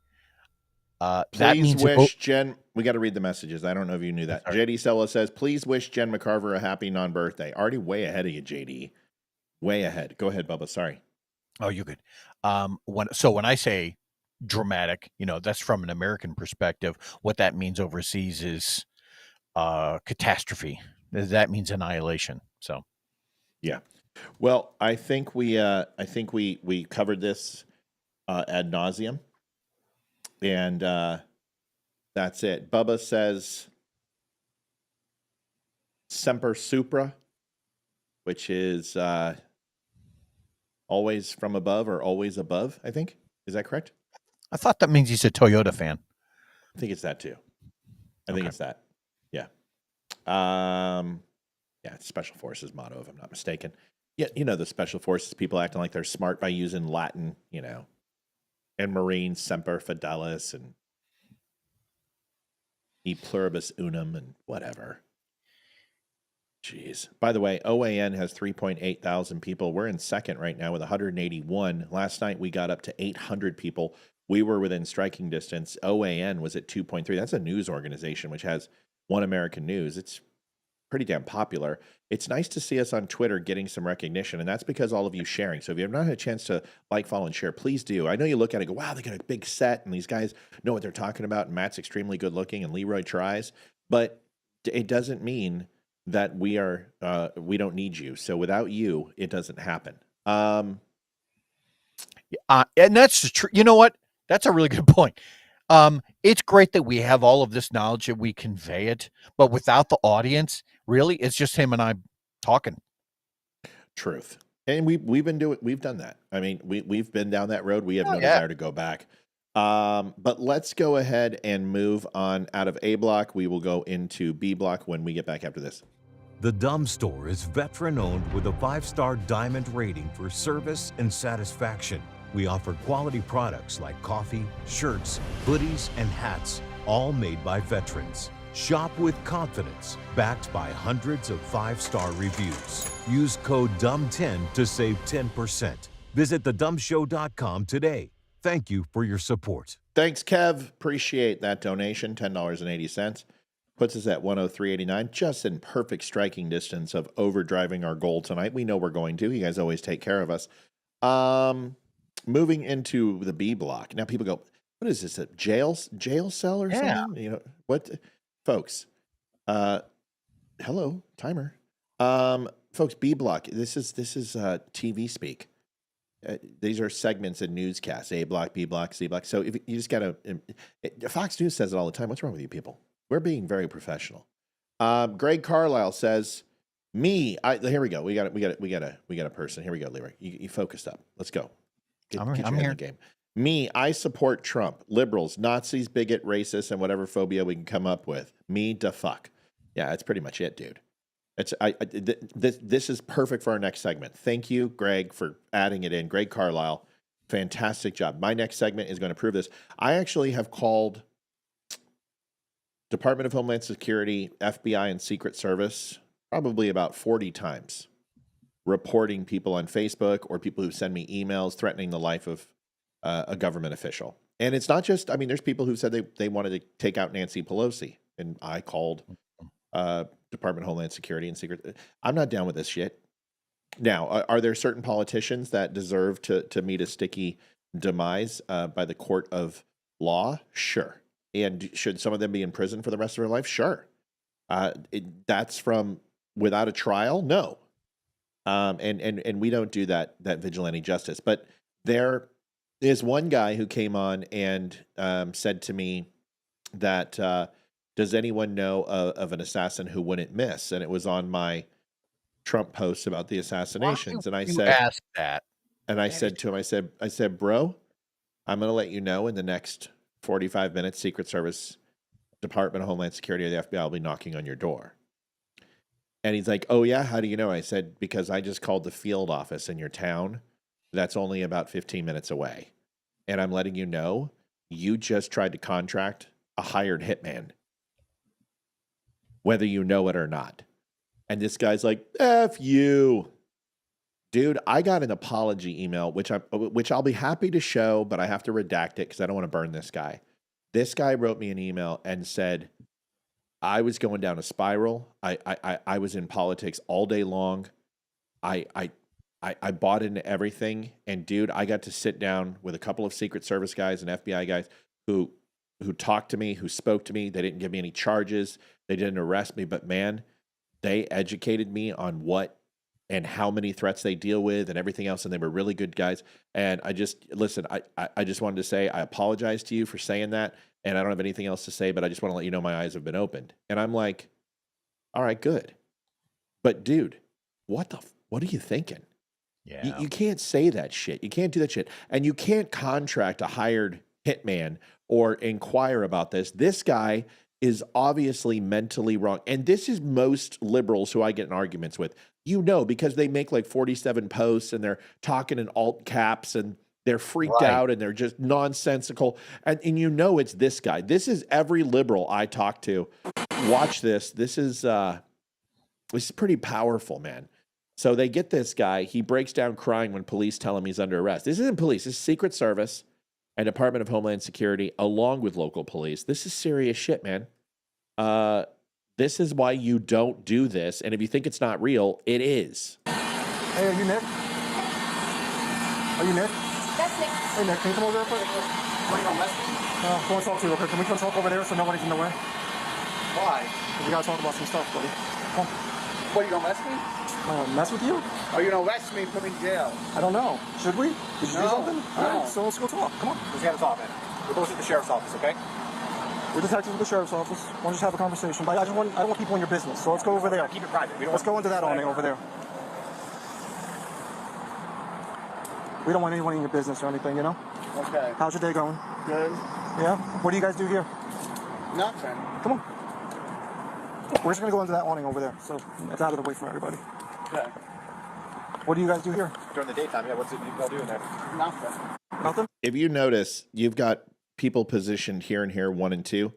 That means wish Jen. We got to read the messages. I don't know if you knew that. JD Sella says, please wish Jen McCarver a happy non-birthday. Already way ahead of you, JD. Way ahead. Go ahead, Bubba. Sorry. Oh, you could. When I say dramatic, that's from an American perspective. What that means overseas is catastrophe. That means annihilation. So Yeah. Well, I think we covered this ad nauseum, and that's it. Bubba says Semper Supra, which is always from above or always above, I think. Is that correct? I thought that means he's a Toyota fan. I think it's that too. I Okay. think it's that. Yeah. Yeah, it's Special Forces motto, if I'm not mistaken. Yeah, the Special Forces people acting like they're smart by using Latin, and Marines, Semper Fidelis, and E Pluribus Unum, and whatever. Jeez. By the way, OAN has 3.8 thousand people. We're in second right now with 181. Last night we got up to 800 people. We were within striking distance. OAN was at 2.3. That's a news organization which has One American News. It's pretty damn popular. It's nice to see us on Twitter getting some recognition, and that's because all of you sharing. So if you have not had a chance to like, follow, and share, please do. I know you look at it and go, wow, they got a big set, and these guys know what they're talking about, and Matt's extremely good looking, and Leroy tries, but it doesn't mean that we don't need you. So without you, it doesn't happen. And that's the truth. You know what? That's a really good point. It's great that we have all of this knowledge that we convey it, but without the audience, really, it's just him and I talking. Truth. And we've done that. I mean, we've been down that road. We have no desire to go back. But let's go ahead and move on out of A block. We will go into B block when we get back after this. The Dumb Store is veteran-owned with a 5-star diamond rating for service and satisfaction. We offer quality products like coffee, shirts, hoodies, and hats, all made by veterans. Shop with confidence, backed by hundreds of 5-star reviews. Use code DUMB10 to save 10%. Visit thedumbshow.com today. Thank you for your support. Thanks, Kev. Appreciate that donation. $10.80. Puts us at 103.89, just in perfect striking distance of overdriving our goal tonight. We know we're going to. You guys always take care of us. Moving into the B block. Now people go, what is this, a jail cell or something? What? Folks, hello, timer. Folks, B block, this is TV speak. These are segments in newscasts, A block, B block, C block. So if you just got to, Fox News says it all the time. What's wrong with you people? We're being very professional. Greg Carlisle says, here we go. We got a person. Here we go, Leroy. You focused up. Let's go. Get your head in the game. I support Trump, liberals, Nazis, bigot, racist, and whatever phobia we can come up with. Da fuck. Yeah, that's pretty much it, dude. This is perfect for our next segment. Thank you, Greg, for adding it in. Greg Carlisle, fantastic job. My next segment is going to prove this. I actually have called Department of Homeland Security, FBI, and Secret Service probably about 40 times, reporting people on Facebook or people who send me emails threatening the life of a government official. And it's not just, there's people who said they wanted to take out Nancy Pelosi, and I called Department of Homeland Security and Secret. I'm not down with this shit. Now, are there certain politicians that deserve to meet a sticky demise by the court of law? Sure. And should some of them be in prison for the rest of their life? Sure. That's from without a trial? No. And we don't do that vigilante justice. But there is one guy who came on and said to me that, does anyone know of an assassin who wouldn't miss? And it was on my Trump post about the assassinations. And I said, ask that. And I said to him, I said, bro, I'm going to let you know in the next 45 minutes, Secret Service, Department of Homeland Security, or the FBI will be knocking on your door. And he's like, oh, yeah? How do you know? I said, because I just called the field office in your town. That's only about 15 minutes away. And I'm letting you know, you just tried to contract a hired hitman, whether you know it or not. And this guy's like, F you. Dude, I got an apology email, which I'll be happy to show, but I have to redact it because I don't want to burn this guy. This guy wrote me an email and said, I was going down a spiral. I was in politics all day long. I I bought into everything, and dude, I got to sit down with a couple of Secret Service guys and FBI guys who talked to me, who spoke to me. They didn't give me any charges. They didn't arrest me, but man, they educated me on what and how many threats they deal with and everything else, and they were really good guys. And I just wanted to say I apologize to you for saying that, and I don't have anything else to say, but I just want to let you know my eyes have been opened. And I'm like, all right, good. But dude, what are you thinking? Yeah. You can't say that shit. You can't do that shit. And you can't contract a hired hitman or inquire about this. This guy is obviously mentally wrong. And this is most liberals who I get in arguments with, because they make like 47 posts and they're talking in alt caps and they're freaked out and they're just nonsensical. And it's this guy. This is every liberal I talk to. Watch this. This is pretty powerful, man. So they get this guy. He breaks down crying when police tell him he's under arrest. This isn't police. This is Secret Service and Department of Homeland Security, along with local police. This is serious shit, man. This is why you don't do this. And if you think it's not real, it is. Hey, are you Nick? Are you Nick? That's Nick. Hey, Nick, can you come over real quick? What, you gonna mess with me? I want to talk to you real quick. Can we come talk over there so nobody's in the way? Why? We gotta talk about some stuff, buddy. Come on. What, you gonna mess me? Mess with you? Are you gonna arrest me and put me in jail? I don't know. Should we? Did you do something? No. All right, so let's go talk. Come on. Let's have a talk, man. We're both at the sheriff's office, okay? We're detectives at the sheriff's office. We'll just have a conversation. But I don't want people in your business, so let's go over there. Keep it private. Let's go into that awning over there. We don't want anyone in your business or anything, Okay. How's your day going? Good. Yeah? What do you guys do here? Nothing. Come on. We're just going to go into that awning over there, so it's out of the way for everybody. Okay. What do you guys do here? During the daytime, yeah, what's it you all do in there? Nothing. Nothing? If you notice, you've got people positioned here and here, 1 and 2,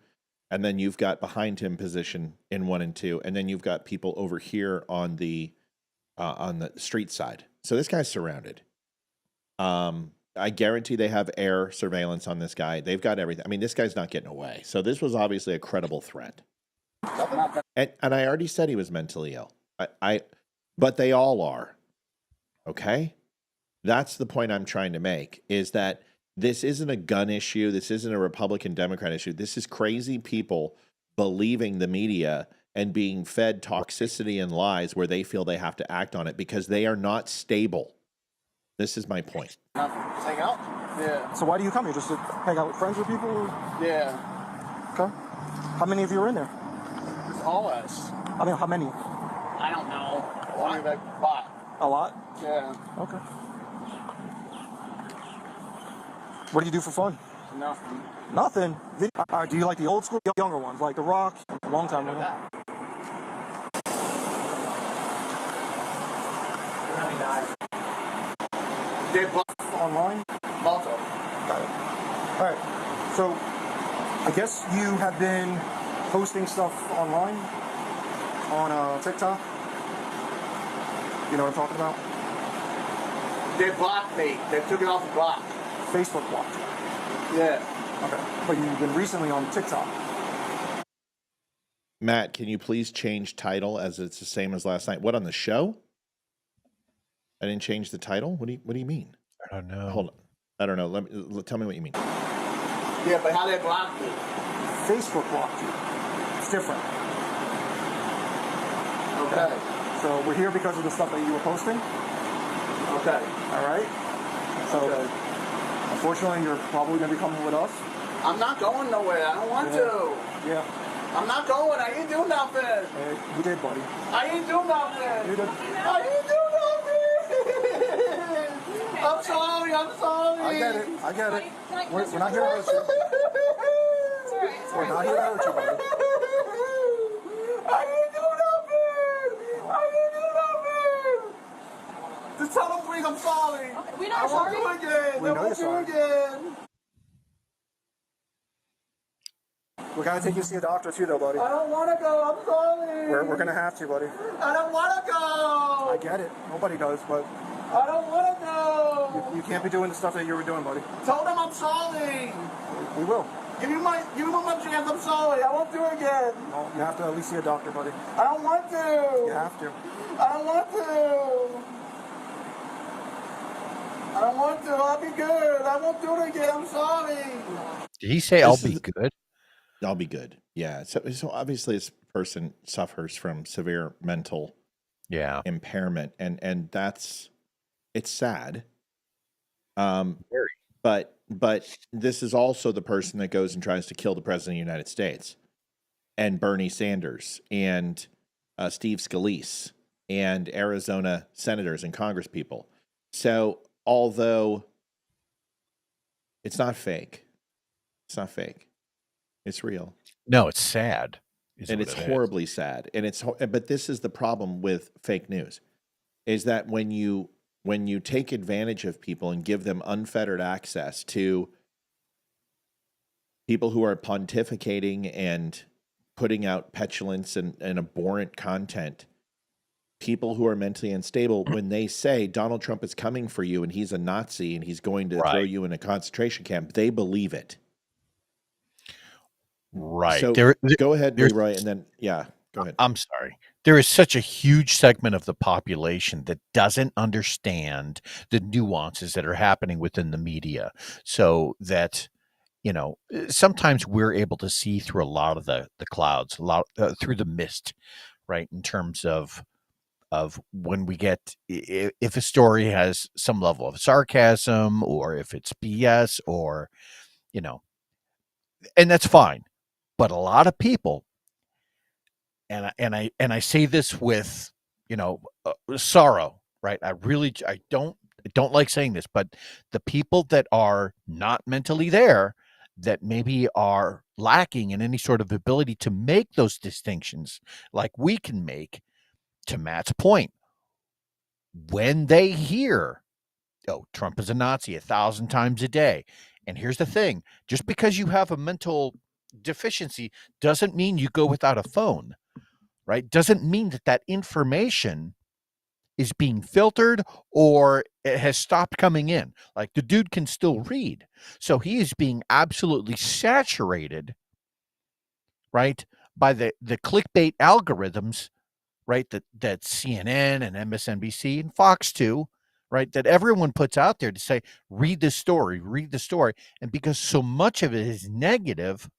and then you've got behind him position in 1 and 2, and then you've got people over here on the street side. So this guy's surrounded. I guarantee they have air surveillance on this guy. They've got everything. I mean, this guy's not getting away. So this was obviously a credible threat. And I already said he was mentally ill. But they all are. Okay? That's the point I'm trying to make, is that this isn't a gun issue. This isn't a Republican-Democrat issue. This is crazy people believing the media and being fed toxicity and lies where they feel they have to act on it because they are not stable. This is my point. Nothing. Just hang out? Yeah. So why do you come here? Just to hang out with friends or people? Or? Yeah. Okay. How many of you are in there? It's all us. I mean, how many? I don't know. Only like a lot. A lot? Yeah. Okay. What do you do for fun? Nothing. Nothing? Do you like the old school, younger ones, like The Rock, a long time ago? They bought Online? Malta. Got it. All right. So, I guess you have been posting stuff online on TikTok. You know what I'm talking about? They blocked me. They took it off the block. Facebook blocked. Yeah. Okay. But you've been recently on TikTok. Matt, can you please change title as it's the same as last night? What, on the show? I didn't change the title? What do you mean? I don't know. Hold on. I don't know. Tell me what you mean. Yeah, but how they blocked me? Facebook blocked you. It's different. Okay. So we're here because of the stuff that you were posting. Okay. All right. So unfortunately, you're probably going to be coming with us. I'm not going nowhere. I don't want to. Yeah. I'm not going. I ain't do nothing. You did, buddy. I ain't do nothing. You did. I ain't do nothing. I'm sorry. I'm sorry. I get it. I get it. We're not here to hurt you. We're not here to hurt you, buddy. I didn't do nothing. I didn't do nothing. Just tell them, please, I'm sorry. We're not sorry. I won't do it again. We know I won't you're do it again. We gotta take you to see a doctor too, though, buddy. I don't want to go. I'm sorry. We're gonna have to, buddy. I don't want to go. I get it. Nobody does, but I don't want to go. you can't be doing the stuff that you were doing, buddy. Tell them I'm sorry. We will. Give me my chance. I'm sorry. I won't do it again. No, you have to at least see a doctor, buddy. I don't want to. You have to. I don't want to. I don't want to. I'll be good. I won't do it again. I'm sorry. Did he say I'll be good? I'll be good. Yeah. So obviously this person suffers from severe mental impairment, and it's sad. Very. But this is also the person that goes and tries to kill the president of the United States, and Bernie Sanders, and Steve Scalise, and Arizona senators and congresspeople. So although it's not fake, it's real. No, it's sad. And it's horribly sad. And but this is the problem with fake news, is that when you take advantage of people and give them unfettered access to people who are pontificating and putting out petulance and abhorrent content, people who are mentally unstable, when they say Donald Trump is coming for you and he's a Nazi and he's going to throw you in a concentration camp, they believe it. Right. So go ahead, Leroy, and then, go ahead. I'm sorry. There is such a huge segment of the population that doesn't understand the nuances that are happening within the media. So that, sometimes we're able to see through a lot of the clouds, through the mist, right? In terms of when we get, if a story has some level of sarcasm or if it's BS or, and that's fine. But a lot of people, and I say this with, sorrow, right? I don't like saying this, but the people that are not mentally there, that maybe are lacking in any sort of ability to make those distinctions like we can make, to Matt's point, when they hear, oh, Trump is a Nazi 1,000 times a day. And here's the thing, just because you have a mental deficiency doesn't mean you go without a phone, right? Doesn't mean that information is being filtered or it has stopped coming in. Like, the dude can still read. So he is being absolutely saturated, right, by the clickbait algorithms, right, that CNN and MSNBC and Fox 2, right, that everyone puts out there to say, read the story. And because so much of it is negative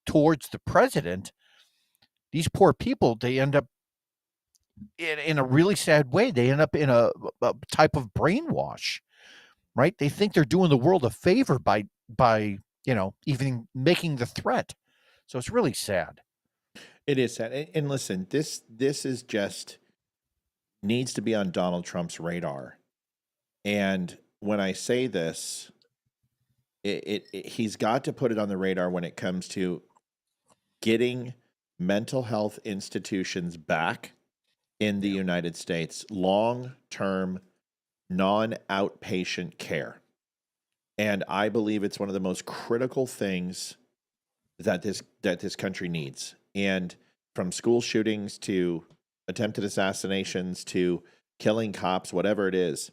towards the president, these poor people, they end up in a really sad way. They end up in a type of brainwash, right? They think they're doing the world a favor by even making the threat. So it's really sad. It is sad. And listen, this is just needs to be on Donald Trump's radar. And when I say this, he's got to put it on the radar when it comes to getting mental health institutions back in the United States, long-term, non-outpatient care. And I believe it's one of the most critical things that this country needs. And from school shootings to attempted assassinations to killing cops, whatever it is.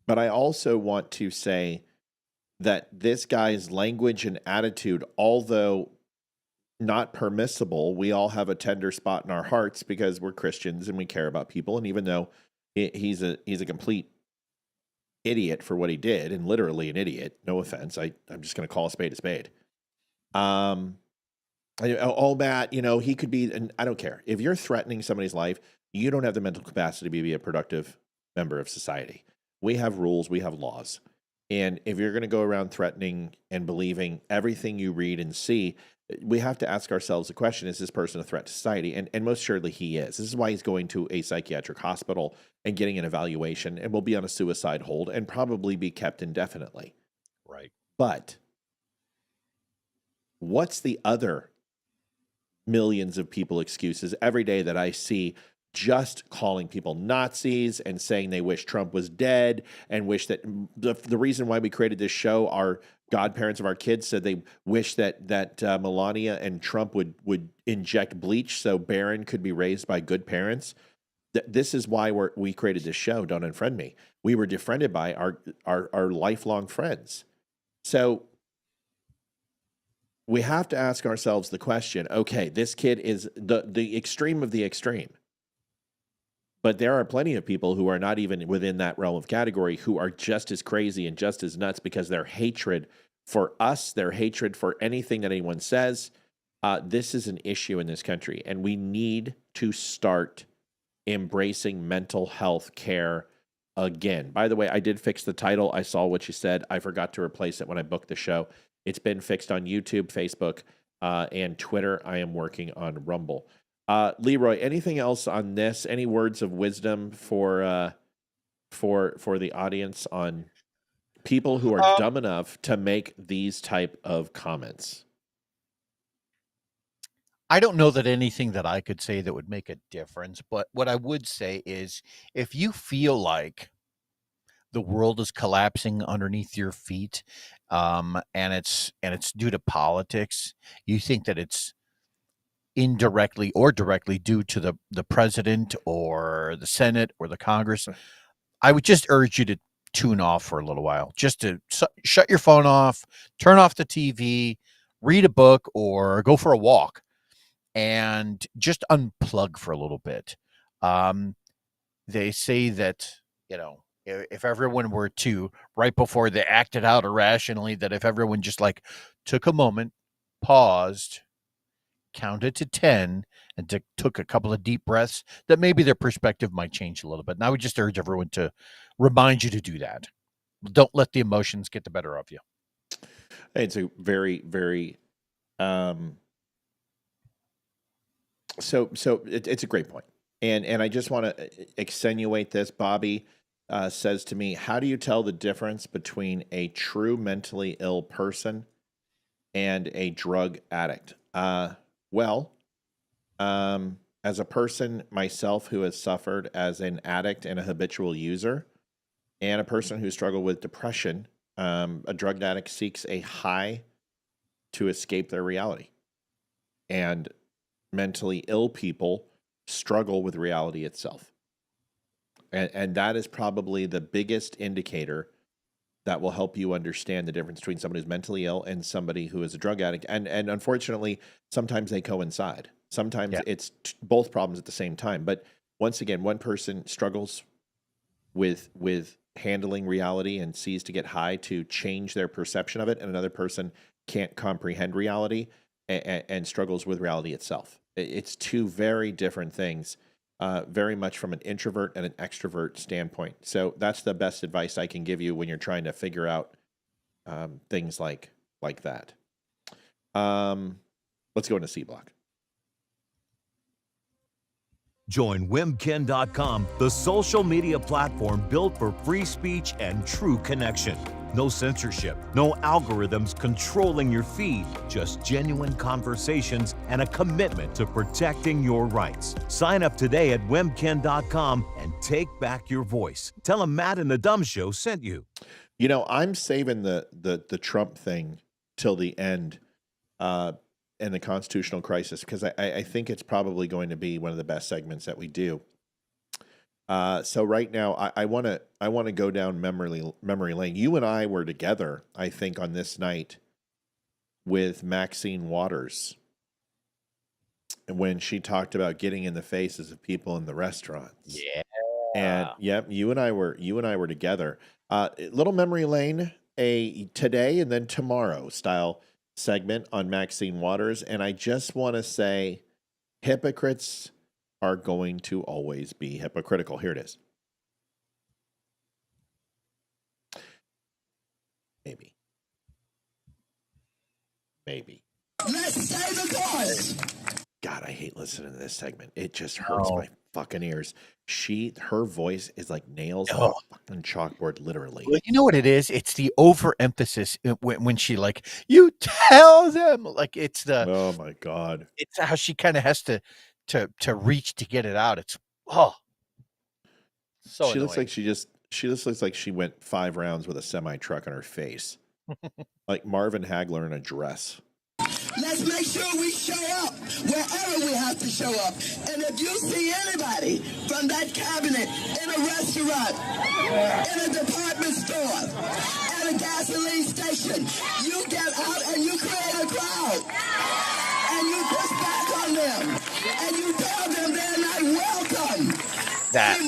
But I also want to say that this guy's language and attitude, although not permissible, we all have a tender spot in our hearts because we're Christians and we care about people. And even though he's a complete idiot for what he did, and literally an idiot, no offense, I'm just going to call a spade a spade. Matt, he could be, and I don't care. If you're threatening somebody's life, you don't have the mental capacity to be a productive member of society. We have rules, we have laws. And if you're going to go around threatening and believing everything you read and see, we have to ask ourselves the question, is this person a threat to society? And most surely he is. This is why he's going to a psychiatric hospital and getting an evaluation and will be on a suicide hold and probably be kept indefinitely. Right. But what's the other millions of people excuses every day that I see just calling people Nazis and saying they wish Trump was dead and wish that the reason why we created this show, our godparents of our kids said they wish that Melania and Trump would inject bleach so Barron could be raised by good parents. This is why we created this show, Don't Unfriend Me. We were defriended by our lifelong friends. So we have to ask ourselves the question, okay, this kid is the extreme of the extreme. But there are plenty of people who are not even within that realm of category who are just as crazy and just as nuts because their hatred for us, their hatred for anything that anyone says, this is an issue in this country. And we need to start embracing mental health care again. By the way, I did fix the title. I saw what you said. I forgot to replace it when I booked the show. It's been fixed on YouTube, Facebook, and Twitter. I am working on Rumble. Leroy, anything else on this? Any words of wisdom for the audience on people who are dumb enough to make these type of comments? I don't know that anything that I could say that would make a difference, but what I would say is if you feel like the world is collapsing underneath your feet, and it's due to politics, you think that it's indirectly or directly due to the president or the Senate or the Congress, I would just urge you to tune off for a little while, just to shut your phone off, turn off the TV, read a book, or go for a walk, and just unplug for a little bit. They say that, if everyone were to, right before they acted out irrationally, that if everyone just like took a moment, paused, counted to 10, and took a couple of deep breaths, that maybe their perspective might change a little bit. And I would just urge everyone to remind you to do that. Don't let the emotions get the better of you. It's a very, very, so it's a great point. And I just want to extenuate this. Bobby says to me, how do you tell the difference between a true mentally ill person and a drug addict? Well, as a person myself who has suffered as an addict and a habitual user, and a person who struggled with depression, a drug addict seeks a high to escape their reality. And mentally ill people struggle with reality itself. And that is probably the biggest indicator that will help you understand the difference between somebody who's mentally ill and somebody who is a drug addict. And unfortunately, sometimes they coincide. Sometimes it's both problems at the same time. But once again, one person struggles with handling reality and sees to get high to change their perception of it, and another person can't comprehend reality and struggles with reality itself. It's two very different things. Very much from an introvert and an extrovert standpoint. So that's the best advice I can give you when you're trying to figure out things like that. Let's go into C Block. Join Wimkin.com, the social media platform built for free speech and true connection. No censorship, no algorithms controlling your feed, just genuine conversations and a commitment to protecting your rights. Sign up today at Wimkin.com and take back your voice. Tell them Matt and the Dumb Show sent you. I'm saving the Trump thing till the end and the constitutional crisis, because I think it's probably going to be one of the best segments that we do. So right now, I want to go down memory lane. You and I were together, I think, on this night with Maxine Waters when she talked about getting in the faces of people in the restaurants. Yeah. And you and I were together. Little memory lane, a today and then tomorrow style segment on Maxine Waters, and I just want to say, hypocrites are going to always be hypocritical. Here it is. Maybe. Let's stay the course. God, I hate listening to this segment. It just hurts my fucking ears. Her voice is like nails on a fucking chalkboard, literally. Well, you know what it is? It's the overemphasis when she you tell them, it's the. Oh my God. It's how she kind of has to reach to get it out. It's so she annoying. looks like she just looks like she went 5 rounds with a semi truck on her face. Like Marvin Hagler in a dress. Let's make sure we show up wherever we have to show up. And if you see anybody from that cabinet in a restaurant, in a department store, at a gasoline station, you get out and you create a crowd. And you push back on them. And you tell them they're not welcome. that.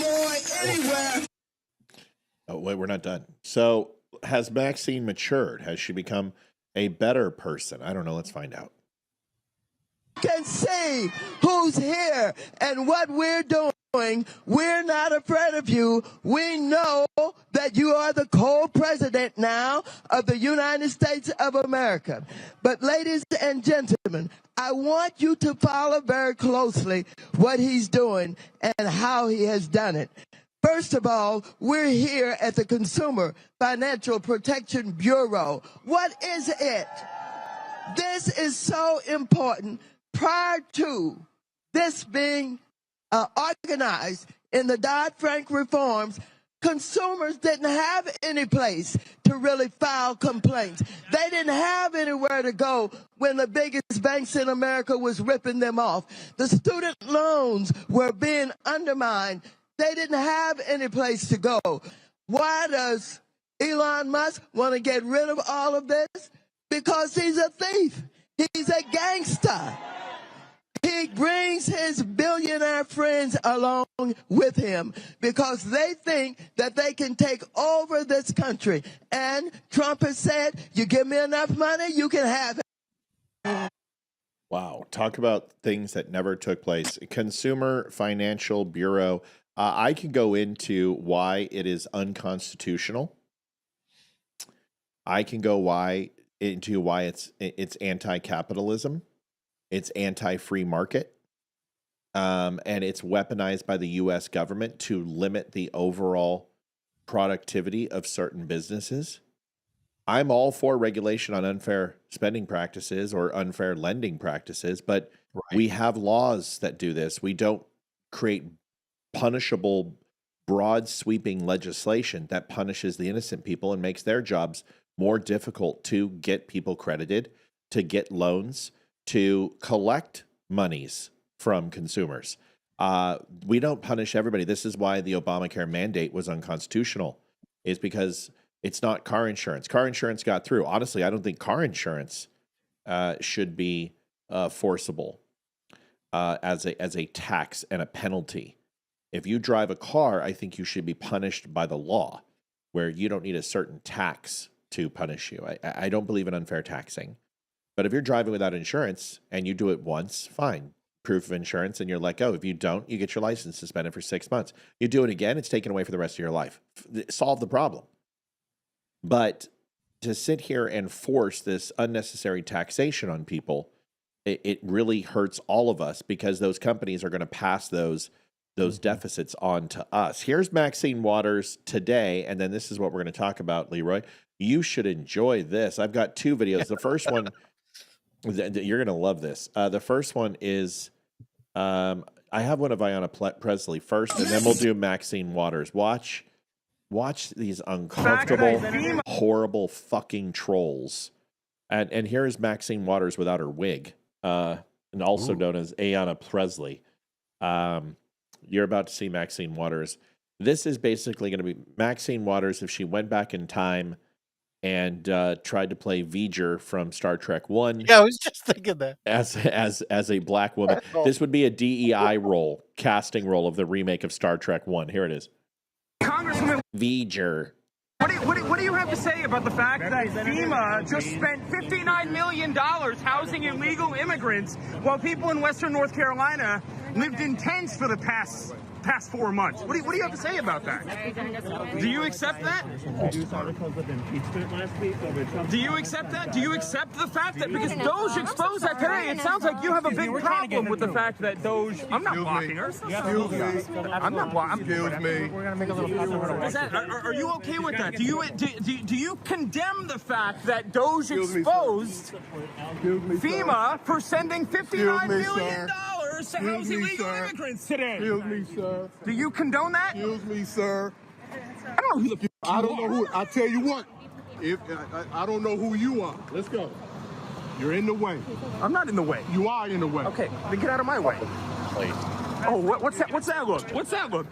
Anywhere. Oh, wait, we're not done. So has Maxine matured? Has she become a better person? I don't know. Let's find out. Can see who's here and what we're doing. We're not afraid of you. We know that you are the co-president now of the United States of America. But ladies and gentlemen, I want you to follow very closely what he's doing and how he has done it. First of all, we're here at the Consumer Financial Protection Bureau. What is it? This is so important. Prior to this being organized in the Dodd-Frank reforms, consumers didn't have any place to really file complaints. They didn't have anywhere to go when the biggest banks in America was ripping them off. The student loans were being undermined. They didn't have any place to go. Why does Elon Musk want to get rid of all of this? Because he's a thief. He's a gangster. He brings his billionaire friends along with him because they think that they can take over this country. And Trump has said, you give me enough money, you can have it. Wow. Talk about things that never took place. Consumer Financial Bureau. I can go into why it is unconstitutional. I can go into why it's anti-capitalism. It's anti-free market, and it's weaponized by the U.S. government to limit the overall productivity of certain businesses. I'm all for regulation on unfair spending practices or unfair lending practices, but we have laws that do this. We don't create punishable, broad sweeping legislation that punishes the innocent people and makes their jobs more difficult to get people credited, to get loans, to collect monies from consumers. We don't punish everybody. This is why the Obamacare mandate was unconstitutional, is because it's not car insurance. Car insurance got through. Honestly, I don't think car insurance should be forcible as a tax and a penalty. If you drive a car, I think you should be punished by the law, where you don't need a certain tax to punish you. I don't believe in unfair taxing. But if you're driving without insurance and you do it once, fine. Proof of insurance, and you're let go. If you don't, you get your license suspended for 6 months. You do it again, it's taken away for the rest of your life. Solve the problem. But to sit here and force this unnecessary taxation on people, it really hurts all of us because those companies are going to pass those deficits on to us. Here's Maxine Waters today, and then this is what we're going to talk about, Leroy. You should enjoy this. I've got two videos. The first one... You're going to love this. The first one is, I have one of Ayanna Presley first, and then we'll do Maxine Waters. Watch these uncomfortable, horrible fucking trolls. And here is Maxine Waters without her wig, and also known as Ayanna Presley. You're about to see Maxine Waters. This is basically going to be Maxine Waters if she went back in time and tried to play V'ger from Star Trek 1. Yeah, I was just thinking that. As a black woman. This would be a DEI role, casting role of the remake of Star Trek 1. Here it is. Congresswoman V'ger. What do you have to say about the fact that FEMA just spent $59 million housing illegal immigrants while people in Western North Carolina lived in tents for the past 4 months? What do you have to say about that? Do you accept that? Do you accept that? Do you accept the fact that because Doge exposed that today, it sounds like you have a big problem with the fact that Doge. I'm not blocking her. I'm not blocking. Excuse me. We're gonna make a little. Is that? Are you okay with that? Do you condemn the fact that Doge exposed FEMA for sending $59 million to house illegal immigrants today? Excuse me, sir. Do you condone that? Excuse me, sir. I don't know who the I don't know who. I tell you what. If I don't know who you are. Let's go. You're in the way. I'm not in the way. You are in the way. Okay, then get out of my way. Please. Oh, what's that? What's that look? What's that look?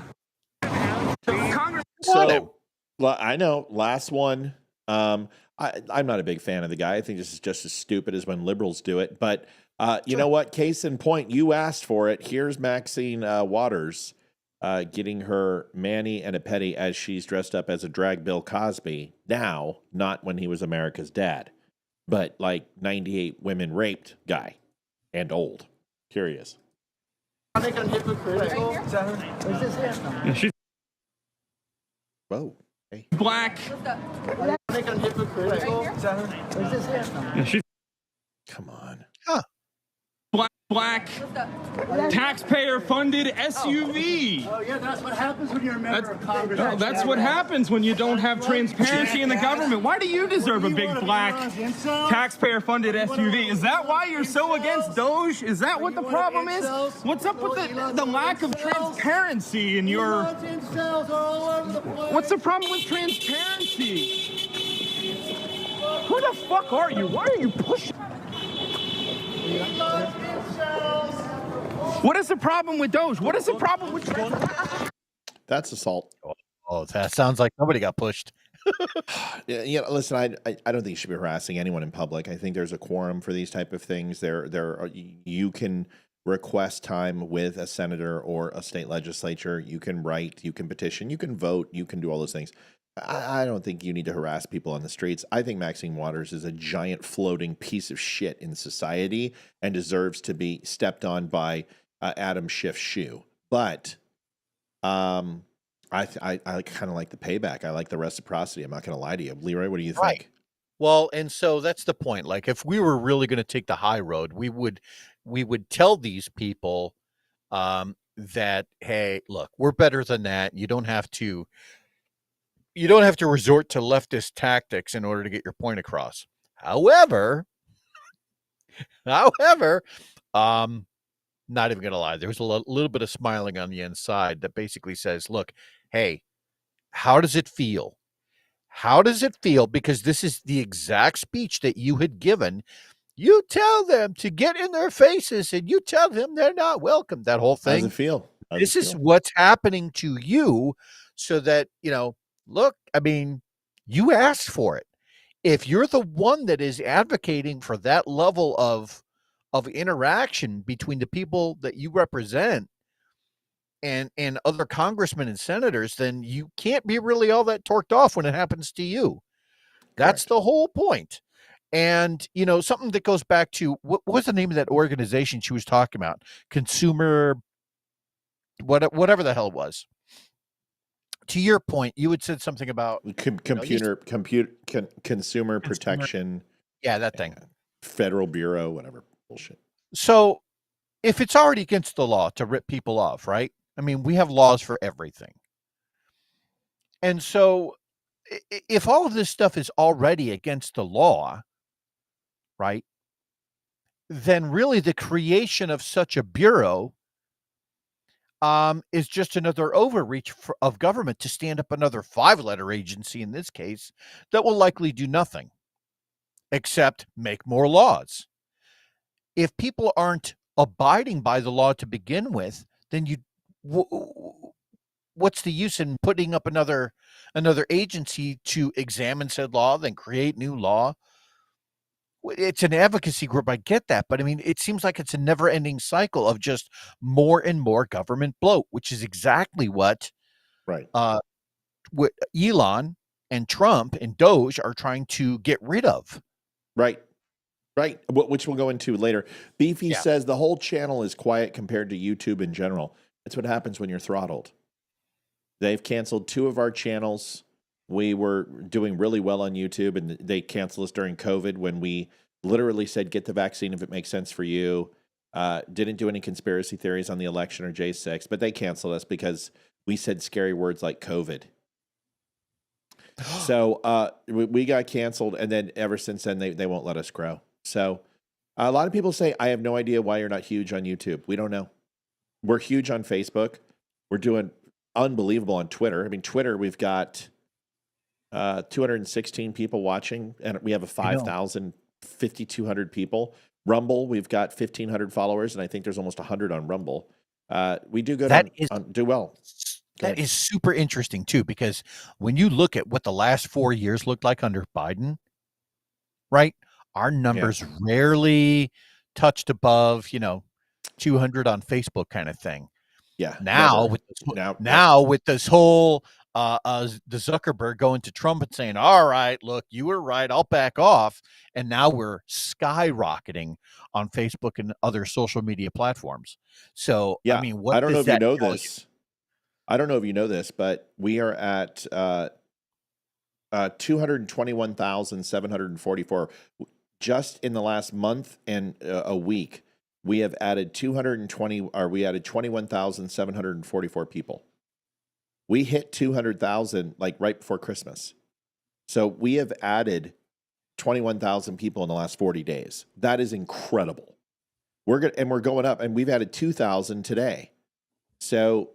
Congress. So, I know. Last one. I'm not a big fan of the guy. I think this is just as stupid as when liberals do it. But you know what? Case in point, you asked for it. Here's Maxine Waters getting her Manny and a Petty as she's dressed up as a drag Bill Cosby now, not when he was America's dad, but like 98 women raped guy and old. Curious. I think I'm hypocritical. Whoa. Hey. Black. I think I'm hypocritical. Come on. Huh. Black taxpayer-funded SUV. Oh yeah, that's what happens when you're a member of Congress. No, that's what happens when you don't have transparency in the government. Why do you deserve a big black taxpayer-funded SUV? Is that why you're so against Doge? Is that what the problem is? What's up with the lack of transparency in your... What's the problem with transparency? Who the fuck are you? Why are you pushing? What is the problem with Doge? What is the problem with... That's assault. Oh, that sounds like somebody got pushed. Yeah, listen, I don't think you should be harassing anyone in public. I think there's a quorum for these type of things. You can request time with a senator or a state legislature. You can write, you can petition, you can vote, you can do all those things. I don't think you need to harass people on the streets. I think Maxine Waters is a giant floating piece of shit in society and deserves to be stepped on by Adam Schiff's shoe. But I kind of like the payback. I like the reciprocity. I'm not going to lie to you. Leroy, what do you think? Right. Well, and so that's the point. Like, if we were really going to take the high road, we would tell these people that, hey, look, we're better than that. You don't have to resort to leftist tactics in order to get your point across. However, not even going to lie, there was a little bit of smiling on the inside that basically says, look, hey, how does it feel? How does it feel? Because this is the exact speech that you had given. You tell them to get in their faces and you tell them they're not welcome. That whole thing. How does it feel? This is what's happening to you so that, look, I mean, you asked for it. If you're the one that is advocating for that level of interaction between the people that you represent and other congressmen and senators, then you can't be really all that torqued off when it happens to you. That's the whole point. And, something that goes back to, what was the name of that organization she was talking about? Consumer, whatever the hell it was. To your point, you had said something about consumer protection. Yeah, that thing. Federal Bureau, whatever bullshit. So if it's already against the law to rip people off, right? I mean, we have laws for everything. And so if all of this stuff is already against the law, right, then really the creation of such a bureau is just another overreach of government to stand up another 5-letter agency in this case that will likely do nothing except make more laws. If people aren't abiding by the law to begin with, then what's the use in putting up another agency to examine said law, then create new law? It's an advocacy group. I get that. But I mean, it seems like it's a never ending cycle of just more and more government bloat, which is exactly what Elon and Trump and Doge are trying to get rid of. Right. Which we'll go into later. Beefy says the whole channel is quiet compared to YouTube in general. That's what happens when you're throttled. They've canceled 2 of our channels. We were doing really well on YouTube, and they canceled us during COVID when we literally said, get the vaccine if it makes sense for you. Didn't do any conspiracy theories on the election or J6, but they canceled us because we said scary words like COVID. So we got canceled, and then ever since then, they won't let us grow. So a lot of people say, I have no idea why you're not huge on YouTube. We don't know. We're huge on Facebook. We're doing unbelievable on Twitter. I mean, Twitter, we've got 216 people watching, and we have a 5,200 people. Rumble, we've got 1,500 followers, and I think there's almost 100 on Rumble. We do good do well. That is super interesting, too, because when you look at what the last 4 years looked like under Biden, right, our numbers rarely touched above, 200 on Facebook kind of thing. Yeah. Now never. with this, Now now with this whole the Zuckerberg going to Trump and saying, "All right, look, you were right, I'll back off," and now we're skyrocketing on Facebook and other social media platforms. So, yeah. I mean, what I don't know does if you that know tell you? this. I don't know if you know this, but we are at 221,744 just in the last month and a week. We have added 21,744 people. We hit 200,000 like right before Christmas. So we have added 21,000 people in the last 40 days. That is incredible. We're going up, and we've added 2,000 today. So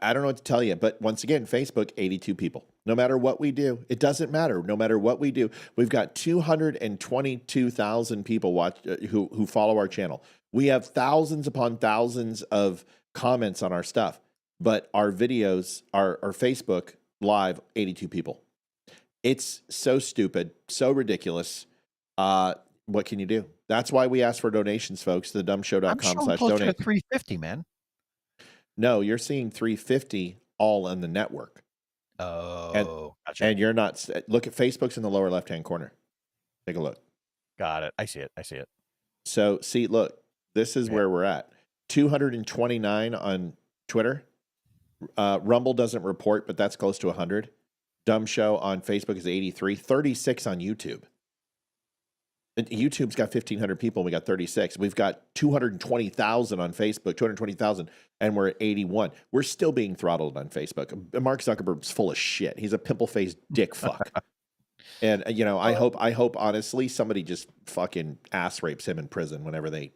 I don't know what to tell you, but once again, Facebook, 82 people. No matter what we do, it doesn't matter. No matter what we do, we've got 222,000 people watch who follow our channel. We have thousands upon thousands of comments on our stuff, but our videos, our Facebook live, 82 people. It's so stupid, so ridiculous. What can you do? That's why we ask for donations, folks. thedumbshow.com/donate. 350, man. No, you're seeing 350 all on the network. Oh, gotcha. And you're not. Look at Facebook's in the lower left-hand corner. Take a look. Got it. I see it. So, see, look, this is where we're at. 229 on Twitter. Rumble doesn't report, but that's close to 100. Dumb Show on Facebook is 83. 36 on YouTube. YouTube's got 1,500 people, and we got 36. We've got 220,000 on Facebook, 220,000, and we're at 81. We're still being throttled on Facebook. Mark Zuckerberg's full of shit. He's a pimple-faced dick fuck. And I hope honestly somebody just fucking ass rapes him in prison whenever they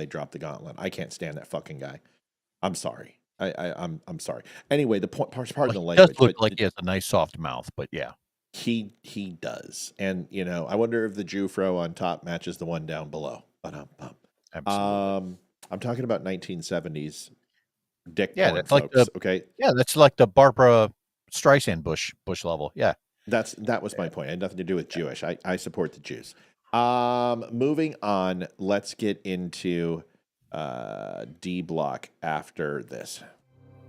drop the gauntlet. I can't stand that fucking guy. I'm sorry. I'm sorry. Anyway, the point part of the language. It does look like he has a nice soft mouth, but yeah. He does. And, I wonder if the Jew fro on top matches the one down below. Absolutely. I'm talking about 1970s dick Yeah, porn, that's folks, like okay? Yeah, that's like the Barbara Streisand Bush level. Yeah. That was my point. It had nothing to do with Jewish. I support the Jews. Moving on, let's get into D Block after this.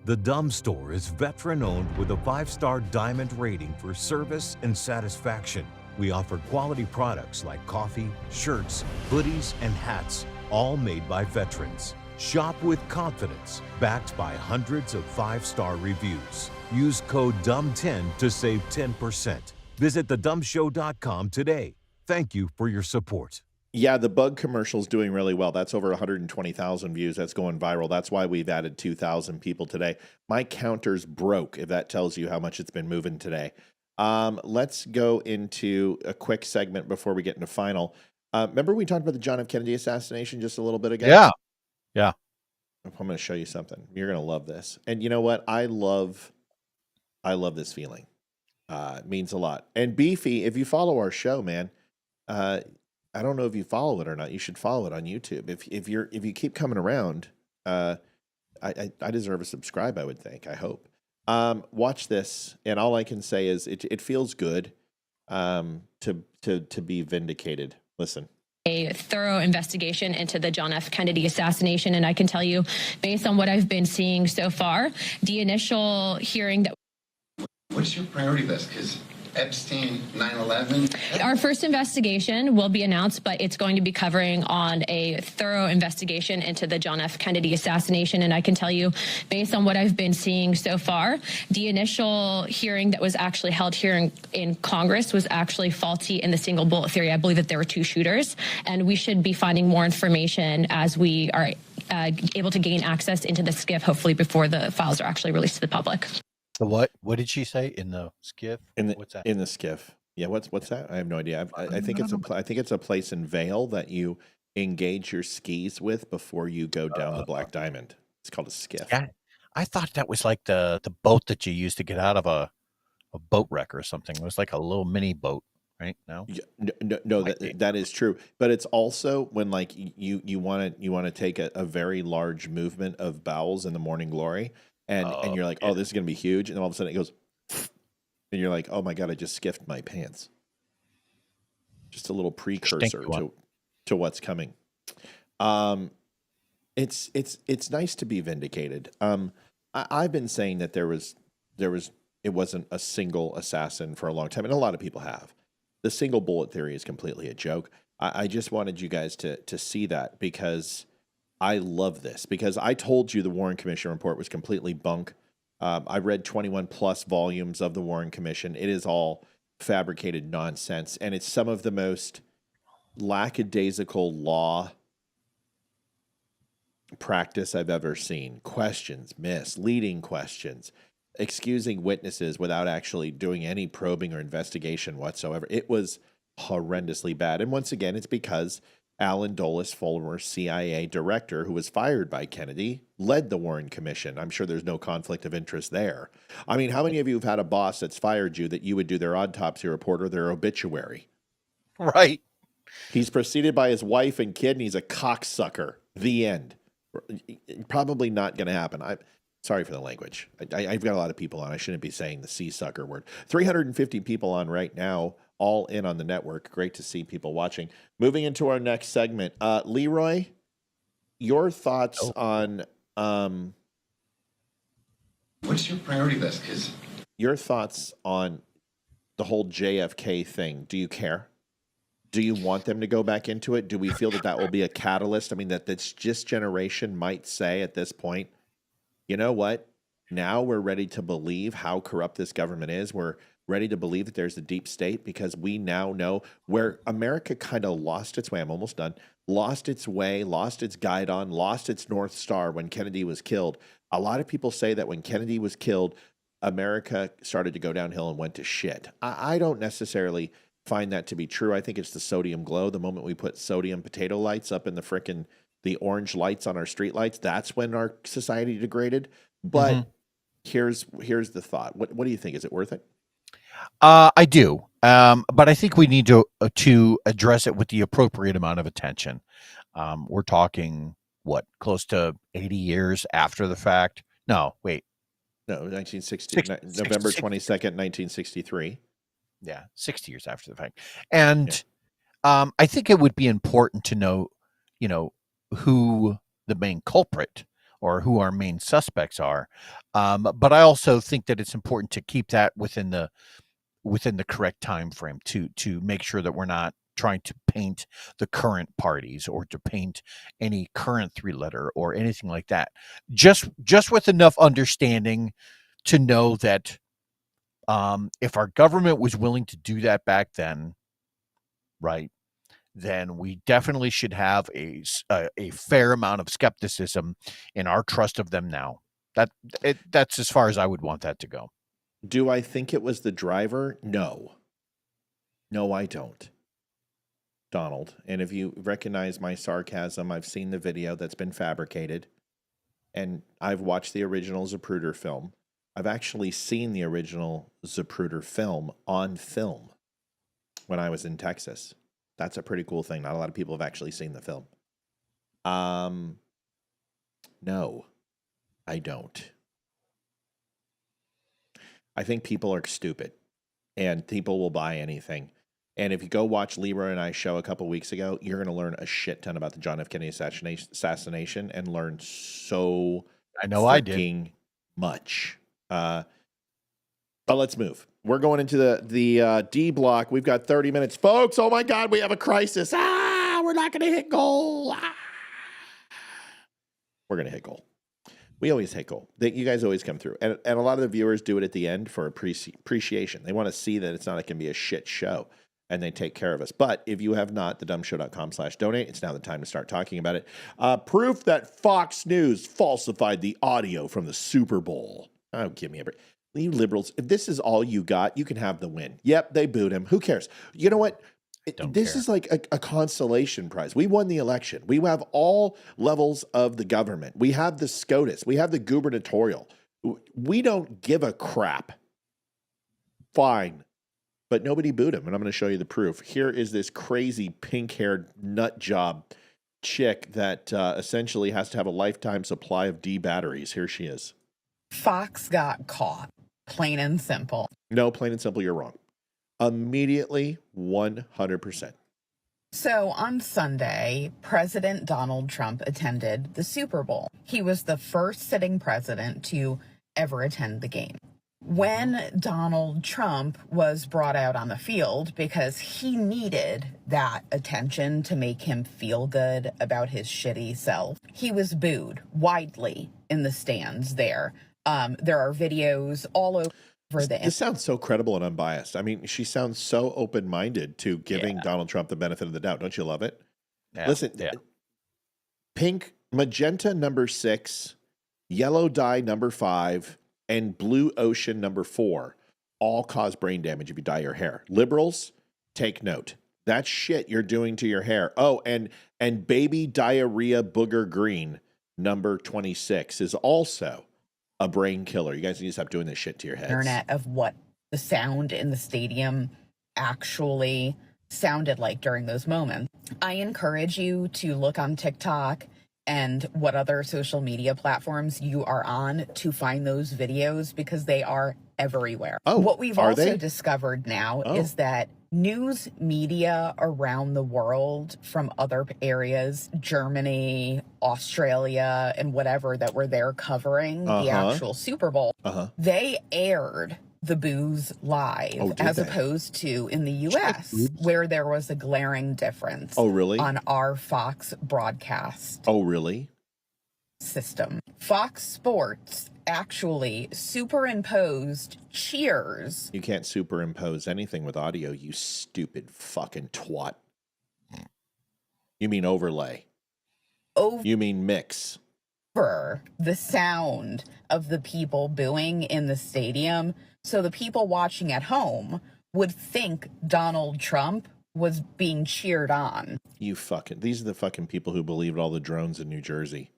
The Dumb Store is veteran-owned with a 5-star diamond rating for service and satisfaction. We offer quality products like coffee, shirts, hoodies, and hats, all made by veterans. Shop with confidence, backed by hundreds of 5-star reviews. Use code DUMB10 to save 10%. Visit thedumbshow.com today. Thank you for your support. Yeah, the bug commercial's doing really well. That's over 120,000 views. That's going viral. That's why we've added 2,000 people today. My counter's broke, if that tells you how much it's been moving today. Let's go into a quick segment before we get into final. Remember we talked about the John F. Kennedy assassination just a little bit ago? Yeah. Yeah. I'm going to show you something. You're going to love this. And you know what? I love this feeling. It means a lot. And Beefy, if you follow our show, man, I don't know if you follow it or not. You should follow it on YouTube. If you keep coming around, I deserve a subscribe, I would think. I hope. Watch this, and all I can say is it feels good to be vindicated. Listen. A thorough investigation into the John F. Kennedy assassination, and I can tell you, based on what I've been seeing so far, the initial hearing that. What's your priority list? Because Epstein, 9/11. Our first investigation will be announced, but it's going to be covering on a thorough investigation into the John F. Kennedy assassination. And I can tell you, based on what I've been seeing so far, the initial hearing that was actually held here in Congress was actually faulty in the single bullet theory. I believe that there were 2 shooters, and we should be finding more information as we are able to gain access into the SCIF, hopefully before the files are actually released to the public. The what? What did she say in the SCIF? What's that? In the SCIF. Yeah, what's that? I have no idea. I think it's a place in Vail that you engage your skis with before you go down the Black Diamond. It's called a SCIF. Yeah, I thought that was like the boat that you used to get out of a boat wreck or something. It was like a little mini boat, right? No, no, that is true. But it's also when like you want to take a very large movement of bowels in the morning glory. And you're like, oh, this is going to be huge. And then all of a sudden it goes, and you're like, oh my God, I just skiffed my pants. Just a little precursor to what's coming. It's nice to be vindicated. I've been saying that it wasn't a single assassin for a long time, and a lot of people have. The single bullet theory is completely a joke. I just wanted you guys to see that because I love this, because I told you the Warren Commission report was completely bunk. I read 21 plus volumes of the Warren Commission. It is all fabricated nonsense, and it's some of the most lackadaisical law practice I've ever seen. Questions, misleading questions, excusing witnesses without actually doing any probing or investigation whatsoever. It was horrendously bad. And once again, it's because Alan Dulles, former CIA director who was fired by Kennedy, led the Warren Commission. I'm sure there's no conflict of interest there. I mean, how many of you have had a boss that's fired you that you would do their autopsy report or their obituary? Right. He's preceded by his wife and kid, and he's a cocksucker. The end. Probably not going to happen. I'm sorry for the language. I've got a lot of people on. I shouldn't be saying the C-sucker word. 350 people on right now, all in on the network. Great to see people watching. Moving into our next segment. Leroy, your thoughts on... What's your priority list? Because your thoughts on the whole JFK thing. Do you care? Do you want them to go back into it? Do we feel that will be a catalyst? I mean, that this generation might say at this point, you know what? Now we're ready to believe how corrupt this government is. We're ready to believe that there's a deep state because we now know where America kind of lost its way. I'm almost done. Lost its way, lost its guide on, lost its North Star when Kennedy was killed. A lot of people say that when Kennedy was killed, America started to go downhill and went to shit. I don't necessarily find that to be true. I think it's the sodium glow. The moment we put sodium potato lights up in the orange lights on our street lights, that's when our society degraded. But here's the thought. What do you think? Is it worth it? I do. But I think we need to address it with the appropriate amount of attention. We're talking close to 80 years after the fact. No, wait. No, 1960, November 22nd, 1963. Yeah, 60 years after the fact. And I think it would be important to know, who the main culprit or who our main suspects are. But I also think that it's important to keep that within the correct time frame to make sure that we're not trying to paint the current parties or to paint any current three-letter or anything like that. Just with enough understanding to know that if our government was willing to do that back then, right, then we definitely should have a fair amount of skepticism in our trust of them now. That's as far as I would want that to go. Do I think it was the driver? No. No, I don't, Donald. And if you recognize my sarcasm, I've seen the video that's been fabricated, and I've watched the original Zapruder film. I've actually seen the original Zapruder film on film when I was in Texas. That's a pretty cool thing. Not a lot of people have actually seen the film. No, I don't. I think people are stupid, and people will buy anything. And if you go watch Leroy and I show a couple weeks ago, you're going to learn a shit ton about the John F. Kennedy assassination and learn so I did much. But let's move. We're going into the D block. We've got 30 minutes. Folks, oh my God, we have a crisis. We're not going to hit goal. We're going to hit goal. We always hit goal. You guys always come through. And a lot of the viewers do it at the end for appreciation. They want to see that it's not going to be a shit show, and they take care of us. But if you have not, thedumbshow.com/donate, it's now the time to start talking about it. Proof that Fox News falsified the audio from the Super Bowl. Oh, give me a break. You liberals, if this is all you got, you can have the win. Yep, they booed him. Who cares? You know what? This is like a consolation prize. We won the election. We have all levels of the government. We have the SCOTUS. We have the gubernatorial. We don't give a crap. Fine. But nobody booed him, and I'm going to show you the proof. Here is this crazy pink-haired nut job chick that essentially has to have a lifetime supply of D batteries. Here she is. Fox got caught. Plain and simple. No, plain and simple, you're wrong. Immediately, 100%. So on Sunday, President Donald Trump attended the Super Bowl. He was the first sitting president to ever attend the game. When Donald Trump was brought out on the field because he needed that attention to make him feel good about his shitty self, he was booed widely in the stands there. There are videos all over. This sounds so credible and unbiased. I mean, she sounds so open-minded to giving Donald Trump the benefit of the doubt. Don't you love it? Yeah. Listen, pink, magenta number 6, yellow dye number 5, and blue ocean number 4 all cause brain damage if you dye your hair. Liberals, take note. That's shit you're doing to your hair. Oh, and baby diarrhea booger green number 26 is also a brain killer. You guys need to stop doing this shit to your heads. Internet of what the sound in the stadium actually sounded like during those moments. I encourage you to look on TikTok and what other social media platforms you are on to find those videos because they are everywhere. Oh, what we've are also they? discovered now is that news media around the world from other areas, Germany, Australia, and whatever that were there covering the actual Super Bowl, they aired the boos live as opposed to in the U.S. where there was a glaring difference on our Fox broadcast system. Fox Sports actually superimposed cheers. You can't superimpose anything with audio, you stupid fucking twat. You mean overlay. You mean mix. For the sound of the people booing in the stadium, so the people watching at home would think Donald Trump was being cheered on. These are the fucking people who believed all the drones in New Jersey.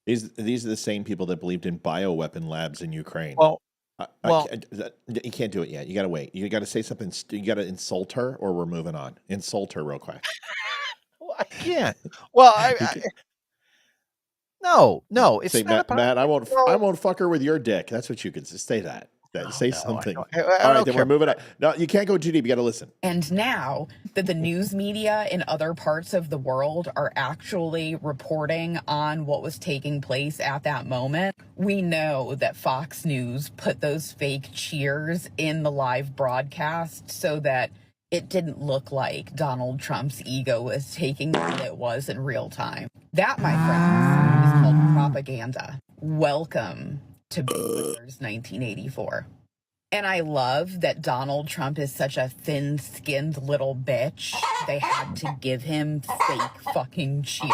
These are the same people that believed in bioweapon labs in Ukraine. You can't do it yet. You got to wait. You got to say something. You got to insult her, or we're moving on. Insult her real quick. Well, I can't. Well, no. It's say, not Matt, I won't fuck her with your dick. That's what you could say. Say something. All right, then we're moving on. No, you can't go too deep. You got to listen. And now that the news media in other parts of the world are actually reporting on what was taking place at that moment, we know that Fox News put those fake cheers in the live broadcast so that it didn't look like Donald Trump's ego was taking what it was in real time. That, my friends, is called propaganda. Welcome to Big Brother's 1984. And I love that Donald Trump is such a thin-skinned little bitch. They had to give him fake fucking cheers.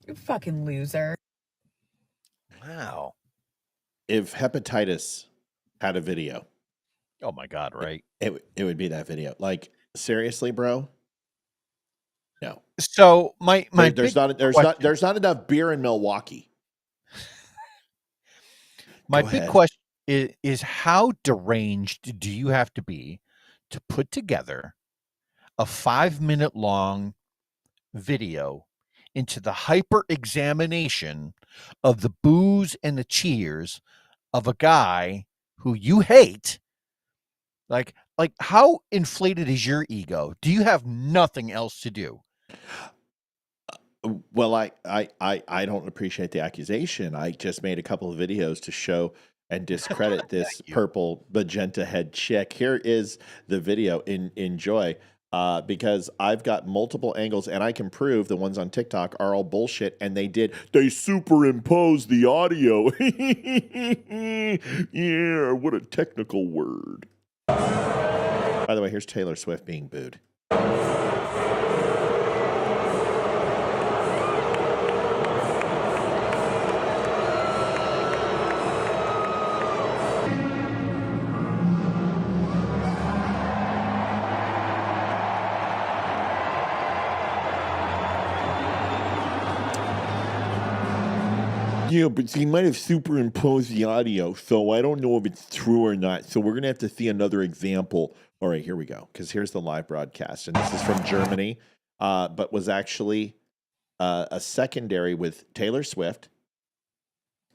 You fucking loser. Wow. If hepatitis had a video. Oh my God, right? It would be that video. Like, seriously, bro? No. So there's not enough beer in Milwaukee. My big question is how deranged do you have to be to put together a 5-minute long video into the hyper examination of the boos and the cheers of a guy who you hate? Like how inflated is your ego? Do you have nothing else to do? Well, I don't appreciate the accusation. I just made a couple of videos to show and discredit this purple magenta head chick. Here is the video. Enjoy. Because I've got multiple angles and I can prove the ones on TikTok are all bullshit, and they superimposed the audio. Yeah, what a technical word. By the way, here's Taylor Swift being booed. Yeah, but he might have superimposed the audio, so I don't know if it's true or not. So we're going to have to see another example. All right, here we go, because here's the live broadcast. And this is from Germany, but was actually a secondary with Taylor Swift.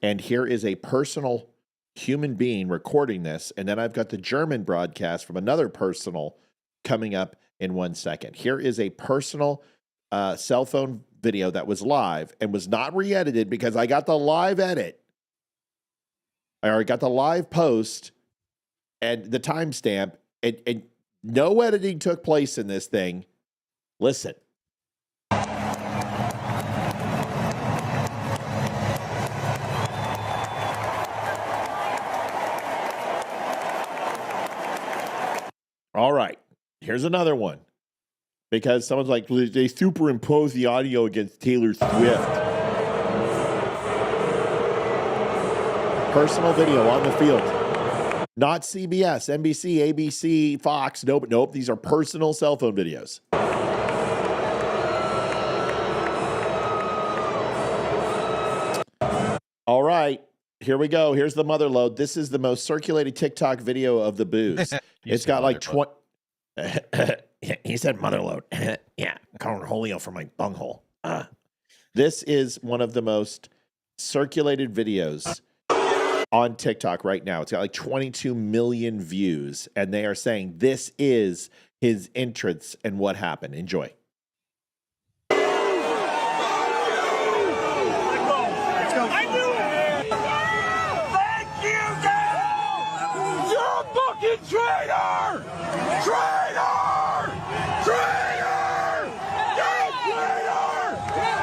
And here is a personal human being recording this. And then I've got the German broadcast from another personal coming up in 1 second. Here is a personal cell phone video that was live and was not re-edited because I got the live edit. I already got the live post and the timestamp, and no editing took place in this thing. Listen. All right, here's another one. Because someone's like, they superimpose the audio against Taylor Swift. Personal video on the field. Not CBS, NBC, ABC, Fox. Nope. These are personal cell phone videos. All right, here we go. Here's the mother load. This is the most circulated TikTok video of the booze. It's got like 20. He said mother load. Yeah, I'm calling Julio for my bunghole. This is one of the most circulated videos on TikTok right now. It's got like 22 million views, and they are saying this is his entrance and what happened. Enjoy. I knew it! Thank you, guys! You're a fucking traitor! Traitor! Traitor! You're a traitor!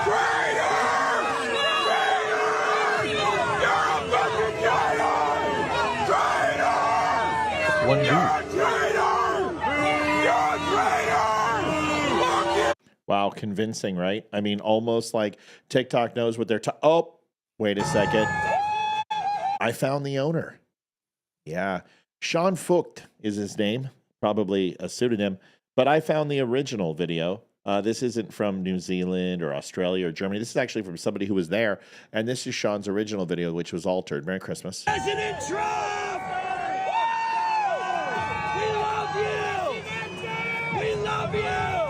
Traitor! Traitor! You're a fucking traitor! Traitor! One You're a traitor! You're a traitor! Fuck you! Wow, convincing, right? I mean, almost like TikTok knows what they're oh, wait a second. I found the owner. Yeah. Sean Fucht is his name, probably a pseudonym, but I found the original video. This isn't from New Zealand or Australia or Germany. This is actually from somebody who was there, and this is Sean's original video, which was altered. Merry Christmas. President Trump! We love you! We love you!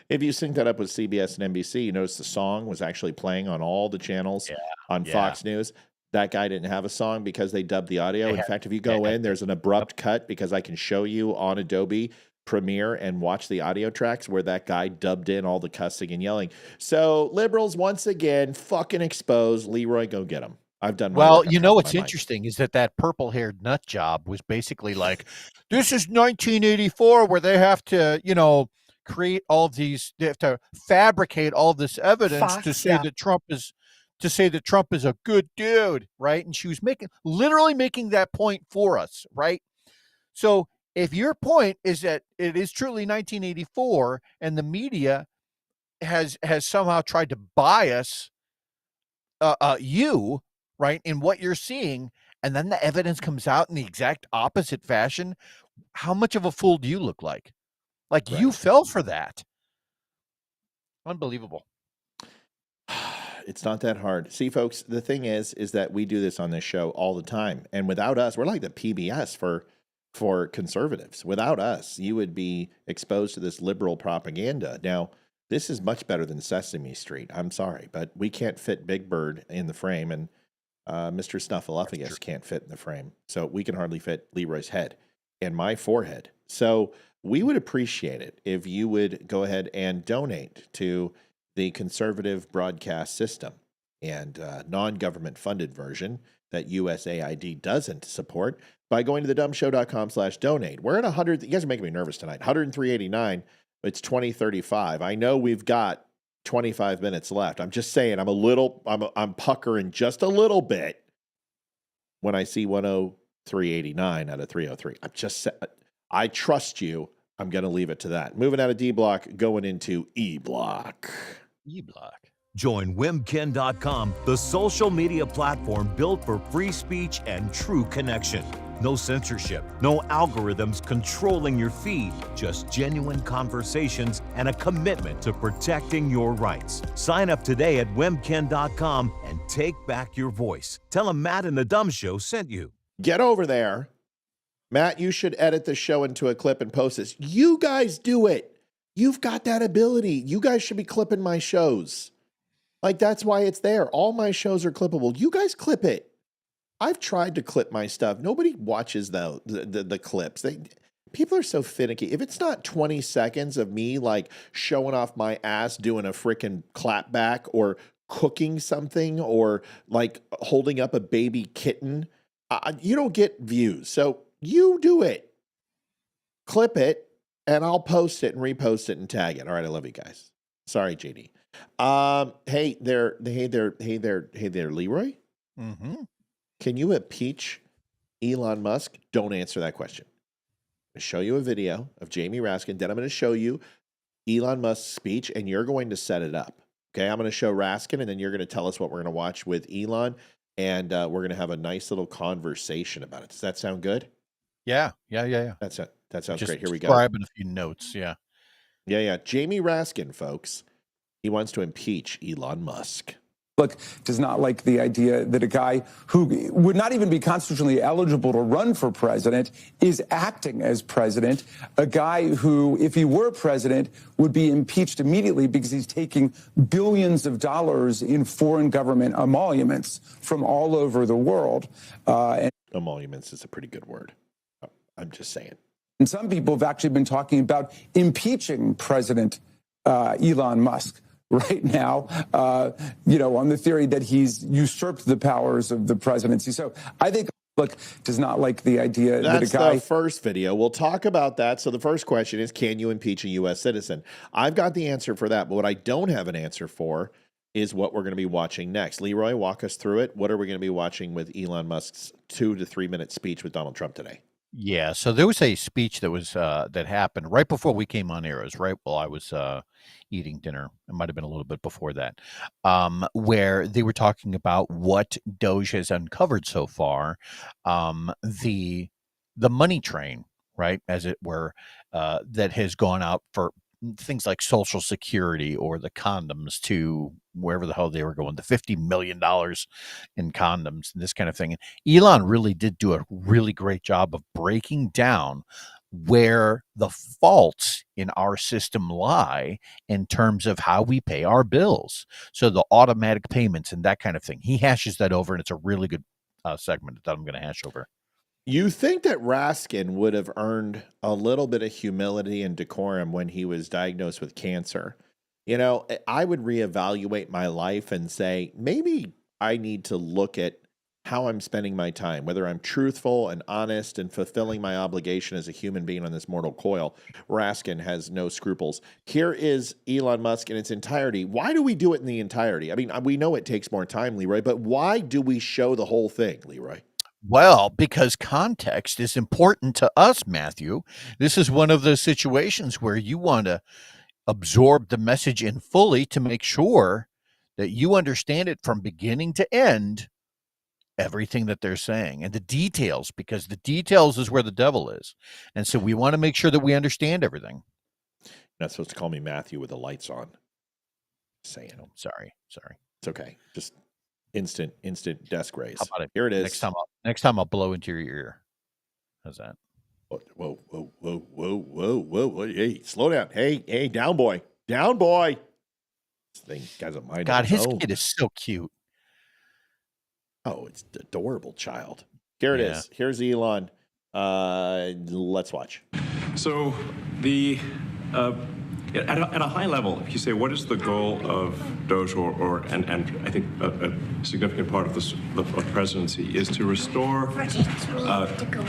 If you sync that up with CBS and NBC, you notice the song was actually playing on all the channels on Fox News. That guy didn't have a song because they dubbed the audio. In fact, if you go in, there's an abrupt cut because I can show you on Adobe Premiere and watch the audio tracks where that guy dubbed in all the cussing and yelling. So liberals, once again, fucking exposed. Leroy, go get them. I've done my Well, work. you know what's interesting is that purple-haired nut job was basically like, this is 1984 where they have to, create all of these, they have to fabricate all this evidence to say that Trump is a good dude, right? And she was literally making that point for us, right? So if your point is that it is truly 1984 and the media has somehow tried to bias you, right, in what you're seeing, and then the evidence comes out in the exact opposite fashion, how much of a fool do you look like? Like you fell for that. Unbelievable. It's not that hard. See, folks, the thing is that we do this on this show all the time. And without us, we're like the PBS for conservatives. Without us, you would be exposed to this liberal propaganda. Now, this is much better than Sesame Street. I'm sorry, but we can't fit Big Bird in the frame, and Mr. Snuffleupagus can't fit in the frame. So we can hardly fit Leroy's head and my forehead. So we would appreciate it if you would go ahead and donate to the conservative broadcast system and non-government funded version that USAID doesn't support by going to thedumbshow.com/donate. We're at 100. You guys are making me nervous tonight. 103.89. It's 20:35. I know we've got 25 minutes left. I'm just saying I'm puckering just a little bit when I see 103.89 out of 303. I trust you. I'm going to leave it to that. Moving out of D block, going into E block. E block. Join WimKen.com, the social media platform built for free speech and true connection. No censorship, no algorithms controlling your feed, just genuine conversations and a commitment to protecting your rights. Sign up today at webkin.com and take back your voice. Tell them Matt and the Dumb Show sent you. Get over there. Matt, you should edit the show into a clip and post this. You guys do it. You've got that ability. You guys should be clipping my shows. Like, that's why it's there. All my shows are clippable. You guys clip it. I've tried to clip my stuff. Nobody watches the clips. People are so finicky. If it's not 20 seconds of me like showing off my ass doing a freaking clap back or cooking something or like holding up a baby kitten, you don't get views. So you do it. Clip it, and I'll post it and repost it and tag it. All right, I love you guys. Sorry, JD. Hey there, Leroy. Mm-hmm. Can you impeach Elon Musk? Don't answer that question. I'm going to show you a video of Jamie Raskin. Then I'm going to show you Elon Musk's speech, and you're going to set it up. Okay, I'm going to show Raskin, and then you're going to tell us what we're going to watch with Elon, and we're going to have a nice little conversation about it. Does that sound good? Yeah. That sounds great. Here we go. Describing a few notes, yeah. Jamie Raskin, folks. He wants to impeach Elon Musk. Does not like the idea that a guy who would not even be constitutionally eligible to run for president is acting as president. A guy who, if he were president, would be impeached immediately because he's taking billions of dollars in foreign government emoluments from all over the world. And emoluments is a pretty good word. I'm just saying. And some people have actually been talking about impeaching President Elon Musk right now, on the theory that he's usurped the powers of the presidency. So I think, does not like the idea that a guy... That's the first video. We'll talk about that. So the first question is, can you impeach a U.S. citizen? I've got the answer for that, but what I don't have an answer for is what we're going to be watching next. Leroy, walk us through it. What are we going to be watching with Elon Musk's 2 to 3 minute speech with Donald Trump today? Yeah, so there was a speech that was that happened right before we came on air. It was right while I was eating dinner. It might have been a little bit before that, where they were talking about what Doge has uncovered so far, the money train, right, as it were, that has gone out for things like Social Security or the condoms to wherever the hell they were going, the $50 million in condoms and this kind of thing. And Elon really did do a really great job of breaking down where the faults in our system lie in terms of how we pay our bills. So the automatic payments and that kind of thing. He hashes that over, and it's a really good segment that I'm going to hash over. You think that Raskin would have earned a little bit of humility and decorum when he was diagnosed with cancer? You know, I would reevaluate my life and say, maybe I need to look at how I'm spending my time, whether I'm truthful and honest and fulfilling my obligation as a human being on this mortal coil. Raskin has no scruples. Here is Elon Musk in its entirety. Why do we do it in the entirety? I mean, we know it takes more time, Leroy, but why do we show the whole thing, Leroy? Well, because context is important to us, Matthew. This is one of those situations where you want to absorb the message in fully to make sure that you understand it from beginning to end, everything that they're saying, and the details, because the details is where the devil is. And so we want to make sure that we understand everything. You're not supposed to call me Matthew with the lights on. Saying. Oh, sorry. It's okay. Just instant desk raise. How about it? Here it is. Next time I'll blow into your ear. How's that? Whoa. Hey, slow down. Hey, down boy. This thing has a mind. God, his kid is so cute. Oh, it's an adorable child. Here it is. Here's Elon. Let's watch. So the at a high level, if you say what is the goal of Doge and I think a significant part of the presidency is to restore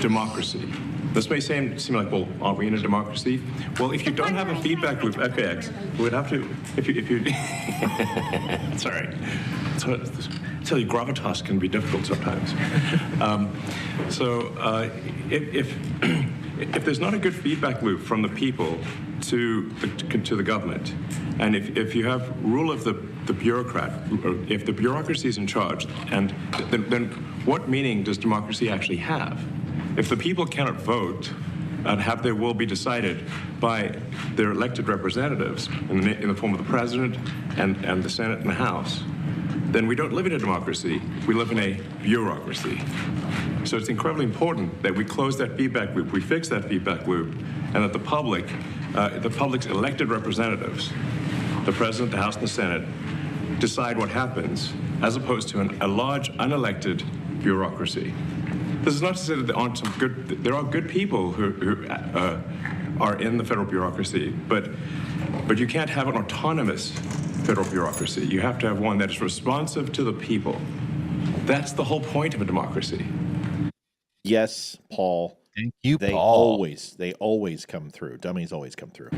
democracy. This may seem like, well, are we in a democracy? Well, if you don't have a feedback loop, FAX, we would have to, if you sorry. So, I tell you, gravitas can be difficult sometimes. If there's not a good feedback loop from the people to the government, and if you have rule of the bureaucrat, or if the bureaucracy is in charge, and then what meaning does democracy actually have? If the people cannot vote and have their will be decided by their elected representatives in the form of the president and the Senate and the House, then we don't live in a democracy. We live in a bureaucracy. So it's incredibly important that we close that feedback loop, we fix that feedback loop, and that the public's elected representatives, the president, the House, and the Senate, decide what happens, as opposed to a large unelected bureaucracy. This is not to say that there are good people who are in the federal bureaucracy, but you can't have an autonomous federal bureaucracy. You have to have one that is responsive to the people. That's the whole point of a democracy. Yes, Paul. Thank you, they Paul. They always come through. Dummies always come through.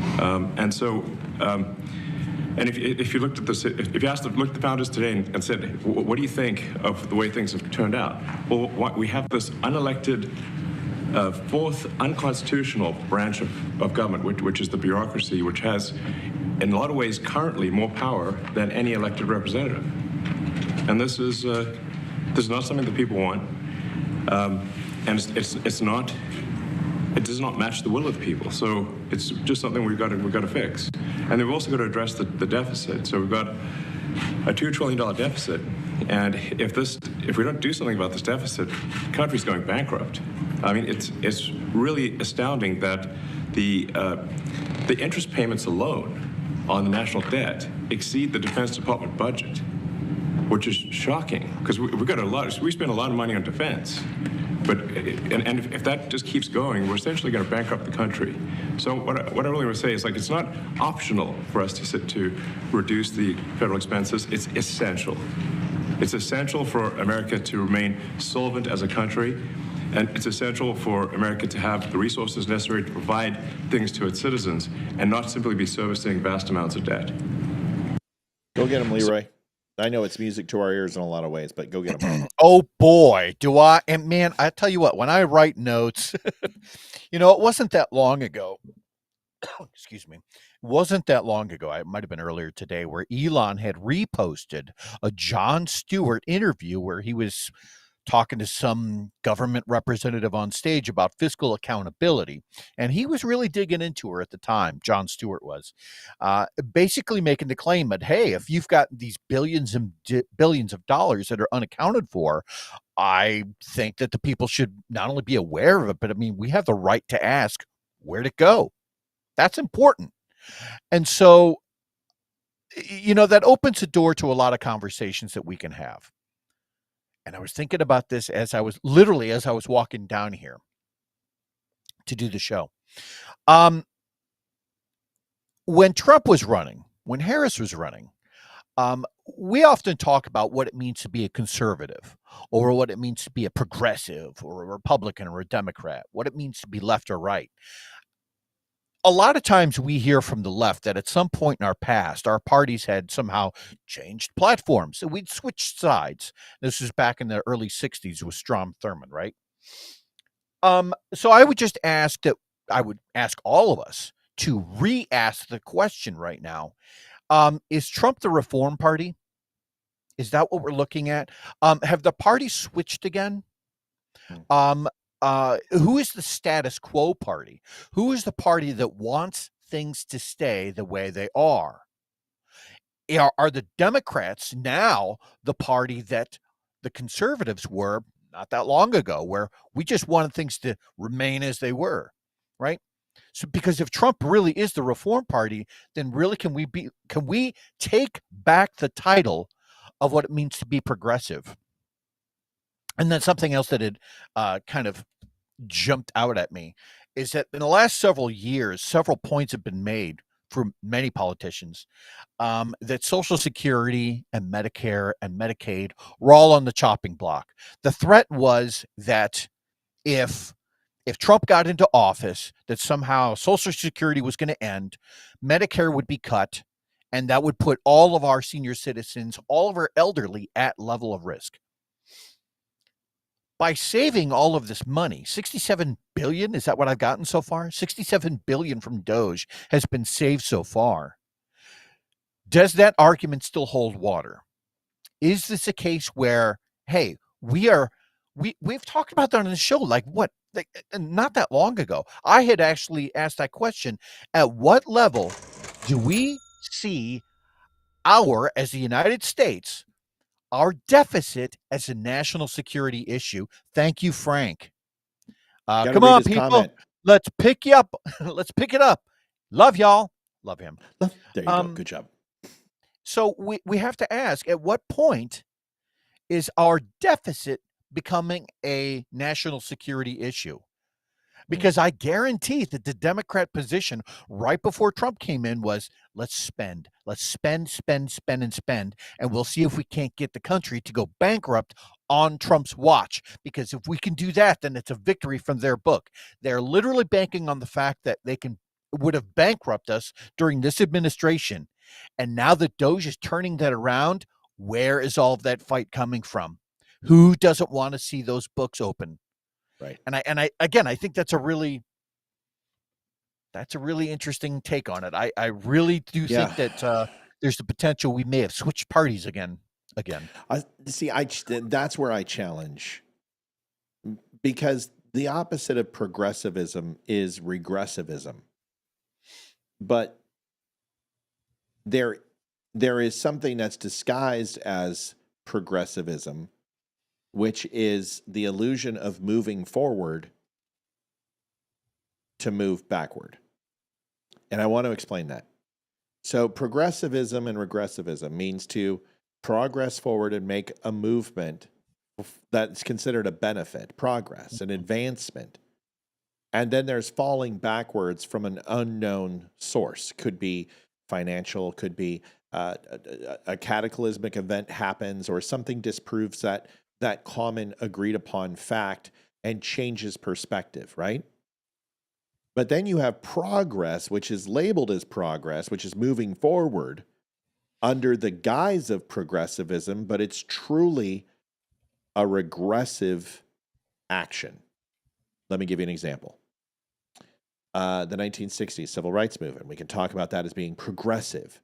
And if you looked at this, if you looked at the founders today and said, what do you think of the way things have turned out? Well, we have this unelected, fourth unconstitutional branch of government, which is the bureaucracy, which has, in a lot of ways, currently more power than any elected representative. And this is not something that people want. And it does not match the will of the people. So it's just something we've got to fix. And we've also got to address the deficit. So we've got a $2 trillion deficit. And if we don't do something about this deficit, the country's going bankrupt. I mean, it's really astounding that the interest payments alone on the national debt exceed the Defense Department budget, which is shocking because we spend a lot of money on defense. But if that just keeps going, we're essentially going to bankrupt the country. So what I really want to say is, like, it's not optional for us to reduce the federal expenses. It's essential. It's essential for America to remain solvent as a country, and it's essential for America to have the resources necessary to provide things to its citizens and not simply be servicing vast amounts of debt. Go get him, Leroy. I know it's music to our ears in a lot of ways, but go get them. Oh boy, do I! And man, I tell you what, when I write notes, it wasn't that long ago. Excuse me. It wasn't that long ago. It might have been earlier today, where Elon had reposted a Jon Stewart interview where he was talking to some government representative on stage about fiscal accountability. And he was really digging into her at the time, Jon Stewart was, basically making the claim that, hey, if you've got these billions and billions of dollars that are unaccounted for, I think that the people should not only be aware of it, but I mean, we have the right to ask, where'd it go? That's important. And so, that opens the door to a lot of conversations that we can have. And I was thinking about this as I was walking down here to do the show. When Trump was running, when Harris was running, we often talk about what it means to be a conservative, or what it means to be a progressive, or a Republican, or a Democrat, what it means to be left or right. A lot of times we hear from the left that at some point in our past, our parties had somehow changed platforms. So we'd switched sides. This was back in the early 60s with Strom Thurmond, right? So I would ask all of us to re-ask the question right now. Is Trump the Reform Party? Is that what we're looking at? Have the parties switched again? Who is the status quo party? Who is the party that wants things to stay the way they are? Are the Democrats now the party that the conservatives were not that long ago, where we just wanted things to remain as they were, right? So, because if Trump really is the Reform Party, then really can we take back the title of what it means to be progressive? And then something else that had kind of jumped out at me is that in the last several years, several points have been made from many politicians that Social Security and Medicare and Medicaid were all on the chopping block. The threat was that if Trump got into office, that somehow Social Security was going to end, Medicare would be cut, and that would put all of our senior citizens, all of our elderly at level of risk. By saving all of this money, $67 billion, is that what I've gotten so far? $67 billion from Doge has been saved so far. Does that argument still hold water? Is this a case where, hey, we are we've talked about that on the show, like not that long ago. I had actually asked that question: at what level do we see as the United States, our deficit as a national security issue? Thank you, Frank. Gotta Come read on, his people. comment. Let's pick you up. Let's pick it up. Love y'all. Love him. There you go. Good job. So we have to ask, at what point is our deficit becoming a national security issue? Because I guarantee that the Democrat position right before Trump came in was, let's spend, and we'll see if we can't get the country to go bankrupt on Trump's watch. Because if we can do that, then it's a victory from their book. They're literally banking on the fact that they would have bankrupted us during this administration. And now that Doge is turning that around, where is all of that fight coming from? Who doesn't want to see those books open? Right. And I think that's a really interesting take on it. I really do think that there's the potential we may have switched parties again. That's where I challenge, because the opposite of progressivism is regressivism. But there is something that's disguised as progressivism, which is the illusion of moving forward to move backward. And I want to explain that. So progressivism and regressivism means to progress forward and make a movement that's considered a benefit, progress, an advancement. And then there's falling backwards from an unknown source. Could be financial, could be a cataclysmic event happens, or something disproves that common agreed upon fact and changes perspective, right? But then you have progress, which is labeled as progress, which is moving forward under the guise of progressivism, but it's truly a regressive action. Let me give you an example. The 1960s civil rights movement. We can talk about that as being progressive.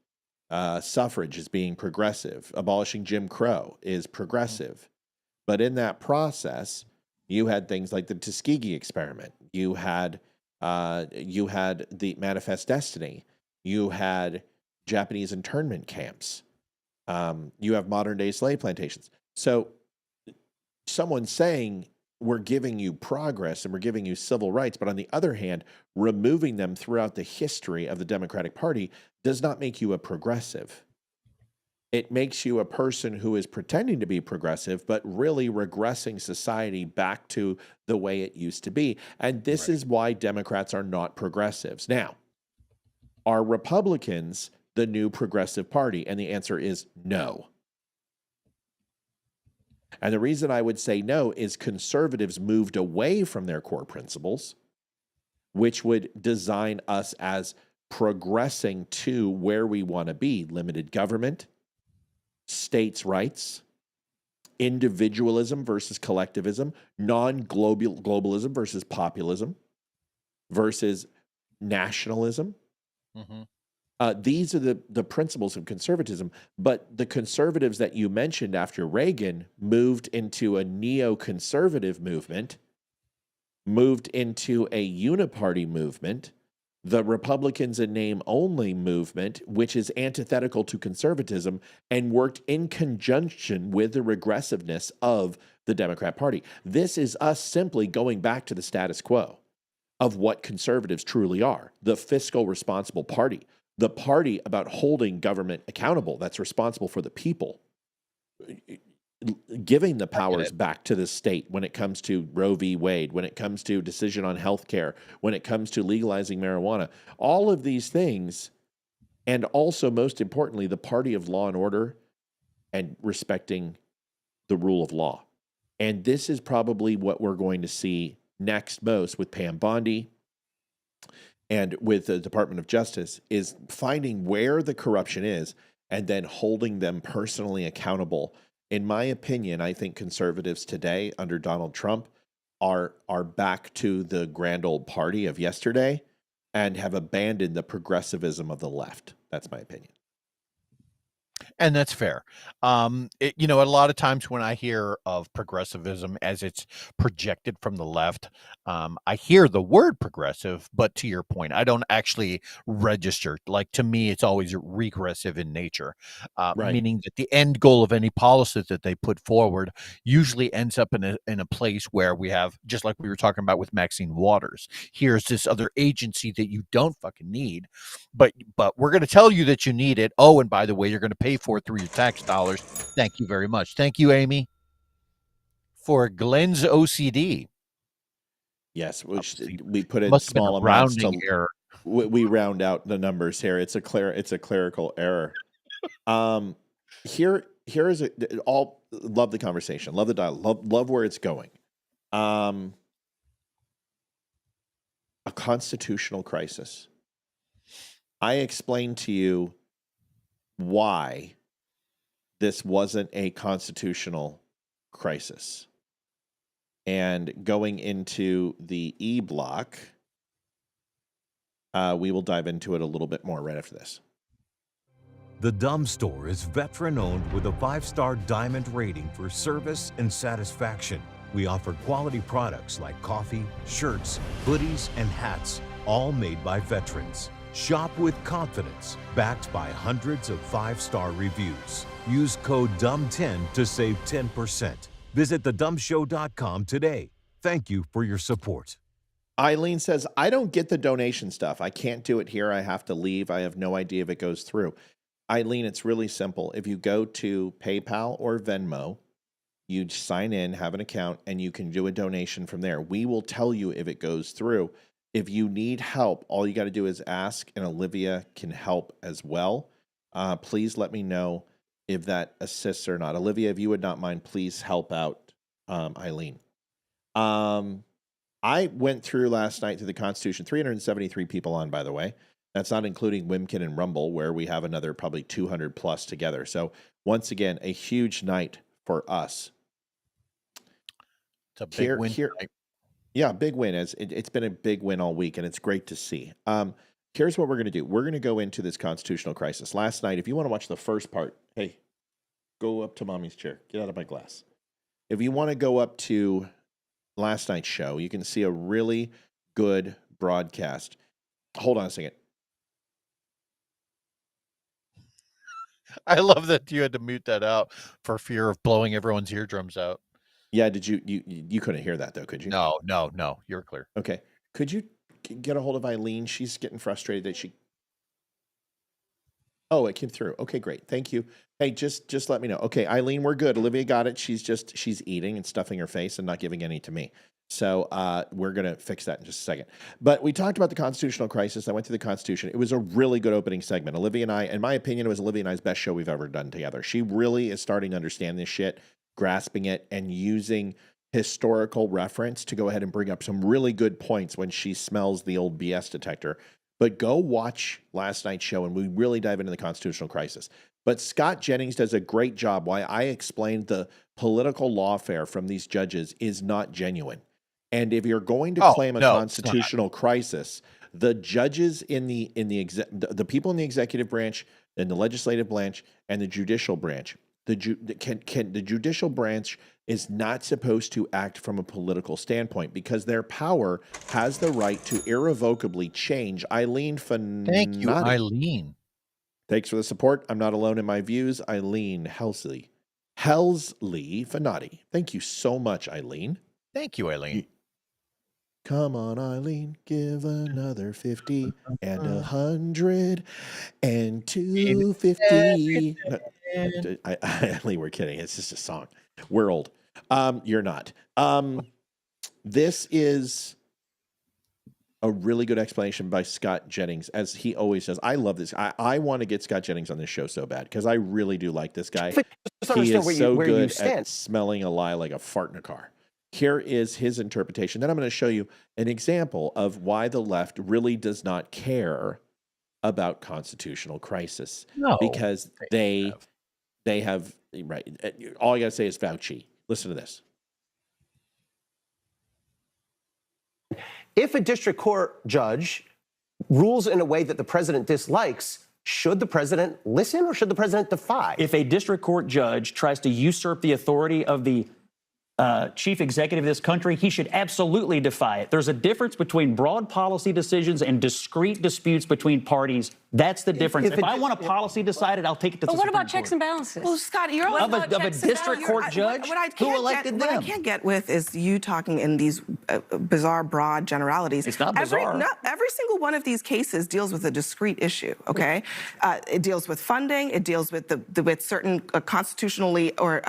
Suffrage as being progressive. Abolishing Jim Crow is progressive. But in that process, you had things like the Tuskegee experiment. You had the Manifest Destiny. You had Japanese internment camps. You have modern day slave plantations. So someone saying we're giving you progress and we're giving you civil rights, but on the other hand, removing them throughout the history of the Democratic Party does not make you a progressive. It makes you a person who is pretending to be progressive, but really regressing society back to the way it used to be. And this is why Democrats are not progressives. Now, are Republicans the new progressive party? And the answer is no. And the reason I would say no is conservatives moved away from their core principles, which would design us as progressing to where we want to be: limited government, states' rights, individualism versus collectivism, non-globalism versus populism versus nationalism. Mm-hmm. These are the principles of conservatism, but the conservatives that you mentioned after Reagan moved into a neoconservative movement, moved into a uniparty movement, the Republicans in name only movement, which is antithetical to conservatism, and worked in conjunction with the regressiveness of the Democrat Party. This is us simply going back to the status quo of what conservatives truly are: the fiscal responsible party. The party about holding government accountable, that's responsible for the people, giving the powers back to the state when it comes to Roe v. Wade, when it comes to decision on health care, when it comes to legalizing marijuana, all of these things, and also, most importantly, the party of law and order and respecting the rule of law. And this is probably what we're going to see next most with Pam Bondi and with the Department of Justice, is finding where the corruption is and then holding them personally accountable. In my opinion, I think conservatives today under Donald Trump are back to the grand old party of yesterday and have abandoned the progressivism of the left. That's my opinion. And that's fair. You know, a lot of times when I hear of progressivism as it's projected from the left, I hear the word progressive, but to your point, I don't actually register. Like, to me, it's always regressive in nature, Right. meaning that the end goal of any policy that they put forward usually ends up in a place where we have, just like we were talking about with Maxine Waters, here's this other agency that you don't fucking need, but we're going to tell you that you need it. Oh, and by the way, you're going to pay for it through your tax dollars. Thank you very much. Thank you, Amy, for Glenn's OCD. Yes, which we put in Must have been small a amounts rounding to error. we round out the numbers here. It's a clerical error. Here is all love the conversation, love the dialogue, love where it's going. A constitutional crisis. I explained to you why this wasn't a constitutional crisis. And going into the E block, we will dive into it a little bit more right after this. The Dumb Store is veteran-owned with a 5-star diamond rating for service and satisfaction. We offer quality products like coffee, shirts, hoodies, and hats, all made by veterans. Shop with confidence, backed by hundreds of 5-star reviews. Use code DUMB10 to save 10%. Visit thedumbshow.com today. Thank you for your support. Eileen says, I don't get the donation stuff. I can't do it here. I have to leave. I have no idea if it goes through. Eileen, it's really simple. If you go to PayPal or Venmo, you sign in, have an account, and you can do a donation from there. We will tell you if it goes through. If you need help, all you got to do is ask, and Olivia can help as well. Please let me know if that assists or not. Olivia, if you would not mind, please help out Eileen. I went through last night to the Constitution, 373 people on, by the way. That's not including Wimkin and Rumble, where we have another probably 200 plus together. So once again, a huge night for us. It's a big win. Yeah, big win. It's been a big win all week, and it's great to see. Here's what we're going to do. We're going to go into this constitutional crisis. Last night, if you want to watch the first part, hey, go up to mommy's chair. Get out of my glass. If you want to go up to last night's show, you can see a really good broadcast. Hold on a second. I love that you had to mute that out for fear of blowing everyone's eardrums out. Yeah, did you couldn't hear that though, could you? No, you're clear. Okay. Could you get a hold of Eileen? She's getting frustrated that she... Oh, it came through. Okay, great. Thank you. Hey, just let me know. Okay, Eileen, we're good. Olivia got it. She's eating and stuffing her face and not giving any to me. So we're going to fix that in just a second. But we talked about the constitutional crisis. I went through the Constitution. It was a really good opening segment. Olivia and I, in my opinion, it was Olivia and I's best show we've ever done together. She really is starting to understand this shit, grasping it, and using historical reference to go ahead and bring up some really good points when she smells the old BS detector. But go watch last night's show, and we really dive into the constitutional crisis. But Scott Jennings does a great job. Why I explained the political lawfare from these judges is not genuine. And if you're going to claim a constitutional crisis, the judges in the people in the executive branch, and the legislative branch, and the judicial branch, the judicial branch is not supposed to act from a political standpoint because their power has the right to irrevocably change. Eileen Fanati. Thank you, Eileen. Thanks for the support. I'm not alone in my views. Eileen Helsley Fanati. Thank you so much, Eileen. Thank you, Eileen. Come on, Eileen, give another 50 and 100 and 250. Eileen, we're kidding. It's just a song. We're old. You're not. This is a really good explanation by Scott Jennings, as he always does. I love this. I want to get Scott Jennings on this show so bad because I really do like this guy. He is so good at smelling a lie like a fart in a car. Here is his interpretation. Then I'm going to show you an example of why the left really does not care about constitutional crisis. No, because they have, right. All I got to say is Fauci. Listen to this. If a district court judge rules in a way that the president dislikes, Should the president listen or should the president defy? If a district court judge tries to usurp the authority of the chief executive of this country, he should absolutely defy it. There's a difference between broad policy decisions and discrete disputes between parties. That's the difference. If I want a policy decided, I'll take it to the Supreme Court. But what about checks and balances? Well, Scott, you're of a district court judge who elected them. What I can't get with is you talking in these bizarre, broad generalities. It's not bizarre. Every single one of these cases deals with a discrete issue. Okay, it deals with funding. It deals with with certain constitutionally or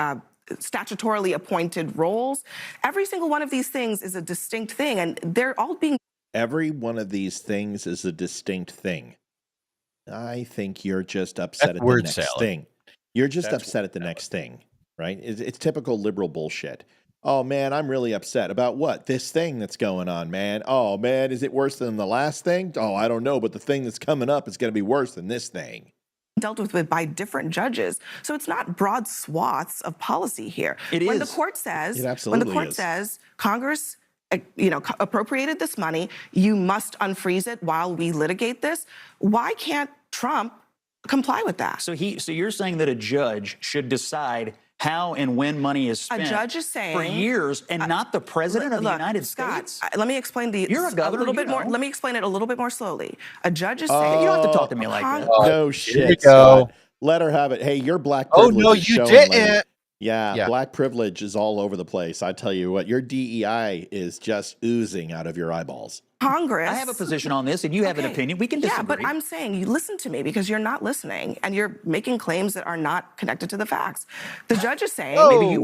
statutorily appointed roles. Every single one of these things is a distinct thing, and they're all being. Every one of these things is a distinct thing. I think you're just upset at the next thing. You're just upset at the next thing, right? It's typical liberal bullshit. Oh, man, I'm really upset. About what? This thing that's going on, man. Oh, man, is it worse than the last thing? Oh, I don't know, but the thing that's coming up is going to be worse than this thing. Dealt with by different judges. So it's not broad swaths of policy here. When the court says, says Congress appropriated this money, you must unfreeze it while we litigate this. Why can't Trump comply with that? So you're saying that a judge should decide how and when money is spent a judge is saying, for years and not the president of the United States? Let me explain You're a governor, a little bit more. Let me explain it a little bit more slowly. A judge is saying, you don't have to talk to me like that. No shit, Scott. Let her have it. Hey, your black privilege is showing, lady. Yeah, black privilege is all over the place. I tell you what, your DEI is just oozing out of your eyeballs. Congress. I have a position on this, and you have an opinion. We can disagree. Yeah, but I'm saying you listen to me because you're not listening, and you're making claims that are not connected to the facts. The judge is saying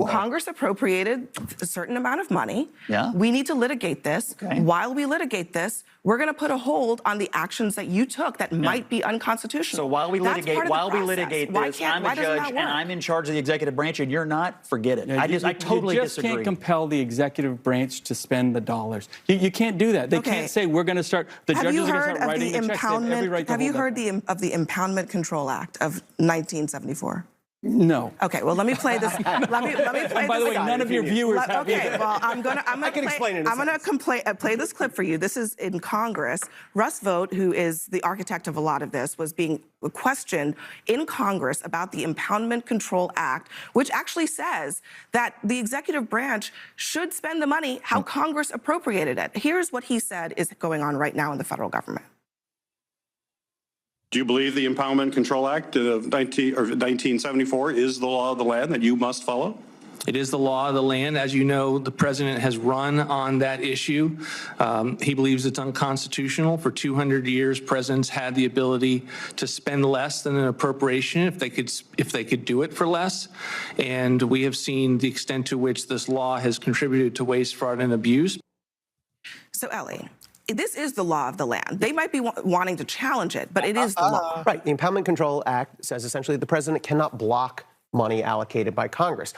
Congress appropriated a certain amount of money. Yeah. We need to litigate this. Okay. While we litigate this, we're going to put a hold on the actions that you took that might be unconstitutional. So while we litigate this, I'm a judge and I'm in charge of the executive branch, and you're not. Forget it. I totally disagree. You just can't compel the executive branch to spend the dollars. You can't do that. They can't say we're going to start. The judges are going to start writing the checks. Have you heard of the Impoundment Control Act of 1974? No. Okay, well, let me play this. Let me play. By the way, none of your viewers have. Okay, well, I'm gonna play this clip for you. This is in Congress. Russ Vought, who is the architect of a lot of this, was being questioned in Congress about the Impoundment Control Act, which actually says that the executive branch should spend the money how Congress appropriated it. Here's what he said is going on right now in the federal government. Do you believe the Impoundment Control Act of 1974 is the law of the land that you must follow? It is the law of the land. As you know, the president has run on that issue. He believes it's unconstitutional. For 200 years, presidents had the ability to spend less than an appropriation if they could do it for less. And we have seen the extent to which this law has contributed to waste, fraud, and abuse. So, Ellie, this is the law of the land. They might be wanting to challenge it, but it is the law. Right. The Impoundment Control Act says essentially the president cannot block money allocated by Congress.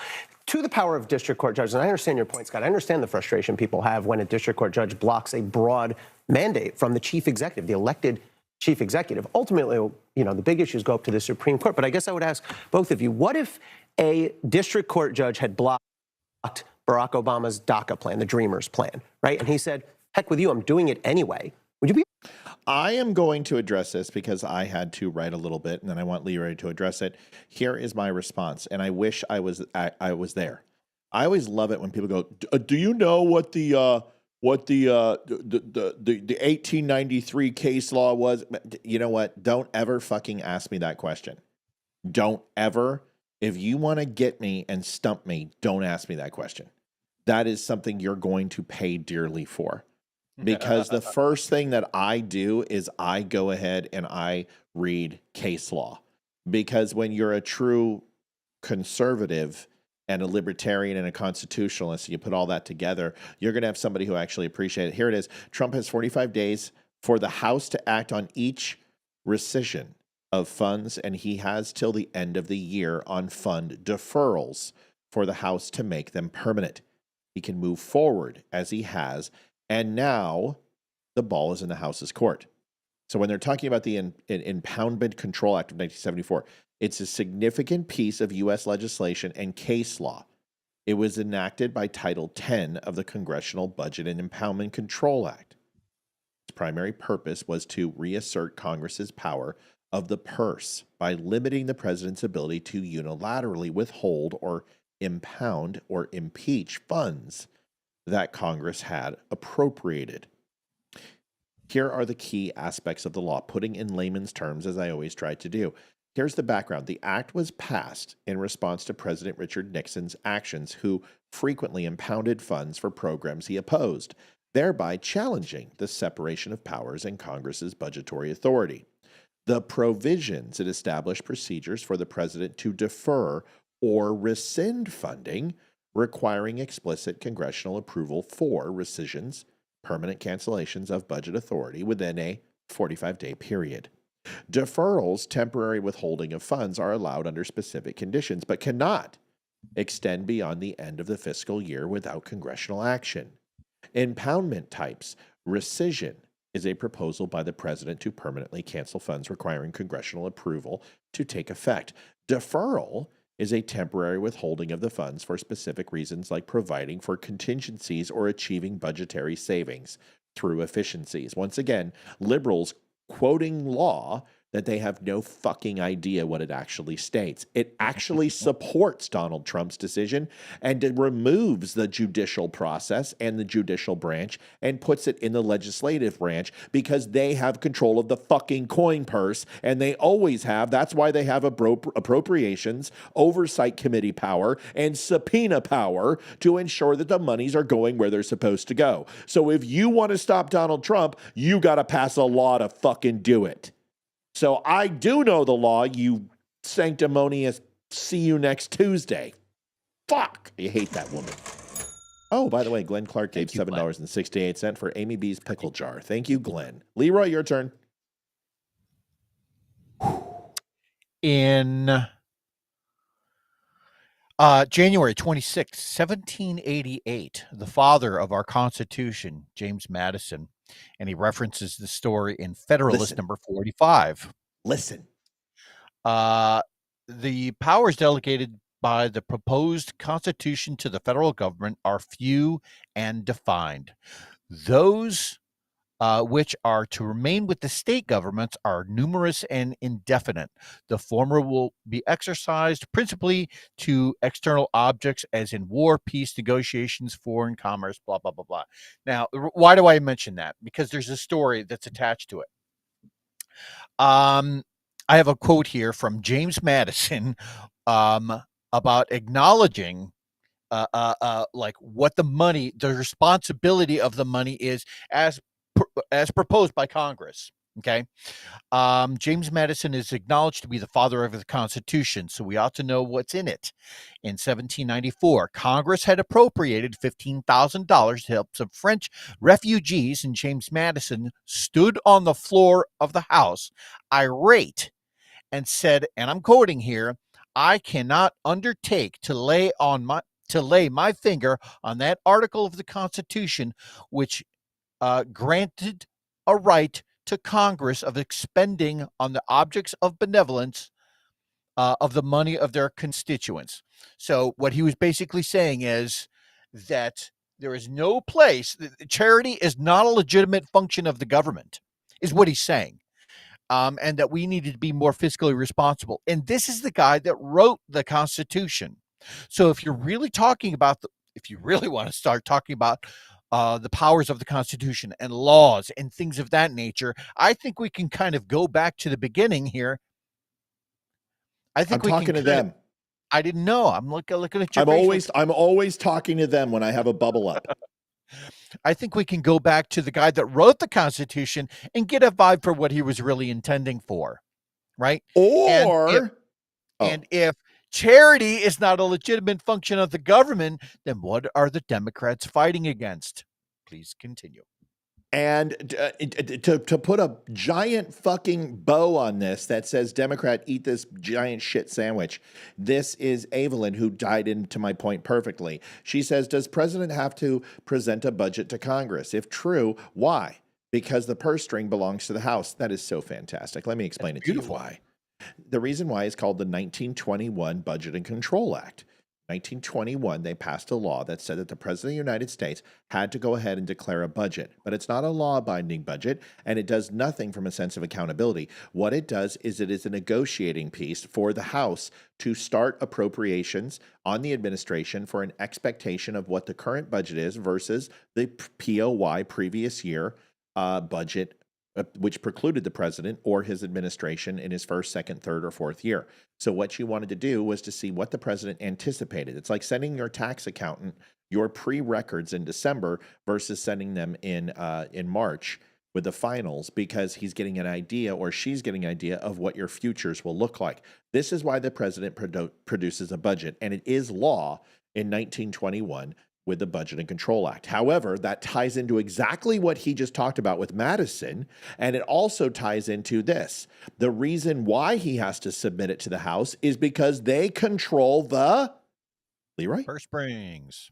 To the power of district court judges, and I understand your point, Scott. I understand the frustration people have when a district court judge blocks a broad mandate from the chief executive, the elected chief executive. Ultimately, the big issues go up to the Supreme Court. But I guess I would ask both of you, what if a district court judge had blocked Barack Obama's DACA plan, the Dreamers plan, right? And he said, heck with you, I'm doing it anyway. Would you be? I am going to address this because I had to write a little bit, and then I want Leroy to address it. Here is my response, and I wish I was there. I always love it when people go, "Do you know what the 1893 case law was?" You know what? Don't ever fucking ask me that question. Don't ever. If you want to get me and stump me, don't ask me that question. That is something you're going to pay dearly for. Because the first thing that I do is I go ahead and I read case law. Because when you're a true conservative and a libertarian and a constitutionalist, and you put all that together, you're going to have somebody who actually appreciates it. Here it is. Trump has 45 days for the House to act on each rescission of funds, and he has till the end of the year on fund deferrals for the House to make them permanent. He can move forward as he has. And now the ball is in the House's court. So when they're talking about the Impoundment Control Act of 1974, it's a significant piece of U.S. legislation and case law. It was enacted by Title 10 of the Congressional Budget and Impoundment Control Act. Its primary purpose was to reassert Congress's power of the purse by limiting the president's ability to unilaterally withhold or impound or impeach funds that Congress had appropriated. Here are the key aspects of the law, putting in layman's terms, as I always try to do. Here's the background. The act was passed in response to President Richard Nixon's actions, who frequently impounded funds for programs he opposed, thereby challenging the separation of powers and Congress's budgetary authority. The provisions, it established procedures for the president to defer or rescind funding, requiring explicit congressional approval for rescissions, permanent cancellations of budget authority within a 45-day period. Deferrals, temporary withholding of funds, are allowed under specific conditions, but cannot extend beyond the end of the fiscal year without congressional action. Impoundment types, rescission is a proposal by the president to permanently cancel funds requiring congressional approval to take effect. Deferral is a temporary withholding of the funds for specific reasons like providing for contingencies or achieving budgetary savings through efficiencies. Once again, liberals quoting law that they have no fucking idea what it actually states. It actually supports Donald Trump's decision, and it removes the judicial process and the judicial branch and puts it in the legislative branch because they have control of the fucking coin purse, and they always have. That's why they have appropriations, oversight committee power, and subpoena power to ensure that the monies are going where they're supposed to go. So if you want to stop Donald Trump, you got to pass a law to fucking do it. So I do know the law, you sanctimonious see you next Tuesday. Fuck. I hate that woman. Oh, by the way, Glenn Clark gave $7.68 for Amy B's pickle jar. Thank you, Glenn. Leroy, your turn. In January 26, 1788, the father of our Constitution, James Madison, and he references the story in Federalist number 45. Listen. The powers delegated by the proposed Constitution to the federal government are few and defined. Those which are to remain with the state governments are numerous and indefinite. The former will be exercised principally to external objects, as in war, peace, negotiations, foreign commerce, blah, blah, blah, blah. Now, why do I mention that? Because there's a story that's attached to it. I have a quote here from James Madison about acknowledging like what the money, the responsibility of the money is as proposed by Congress. Okay. James Madison is acknowledged to be the father of the Constitution, so we ought to know what's in it. In 1794, Congress had appropriated $15,000 to help some French refugees, and James Madison stood on the floor of the House, irate, and said, and I'm quoting here, "I cannot undertake to lay my finger on that article of the Constitution which granted a right to Congress of expending on the objects of benevolence of the money of their constituents." So what he was basically saying is that there is no place, charity is not a legitimate function of the government, is what he's saying. And that we needed to be more fiscally responsible. And this is the guy that wrote the Constitution. So if you're really talking about, if you really want to start talking about the powers of the Constitution and laws and things of that nature, I think we can kind of go back to the beginning here. I think I'm talking to them. I didn't know. I'm looking at your I'm always talking to them when I have a bubble up. I think we can go back to the guy that wrote the Constitution and get a vibe for what he was really intending for, right? And if charity is not a legitimate function of the government, then what are the Democrats fighting against? Please continue. And to put a giant fucking bow on this that says Democrat, eat this giant shit sandwich. This is Evelyn, who died into my point perfectly. She says, does president have to present a budget to Congress? If true, why? Because the purse string belongs to the House. That is so fantastic. Let me explain it to you why. The reason why is called the 1921 Budget and Control Act. 1921, they passed a law that said that the President of the United States had to go ahead and declare a budget. But it's not a law-binding budget, and it does nothing from a sense of accountability. What it does is it is a negotiating piece for the House to start appropriations on the administration for an expectation of what the current budget is versus the POY previous year budget, which precluded the president or his administration in his first, second, third, or fourth year. So what you wanted to do was to see what the president anticipated. It's like sending your tax accountant your pre-records in December versus sending them in March with the finals, because he's getting an idea, or she's getting an idea of what your futures will look like. This is why the president produces a budget, and it is law in 1921 with the Budget and Control Act. However, that ties into exactly what he just talked about with Madison, and it also ties into this. The reason why he has to submit it to the House is because they control the, Leroy? Purse strings.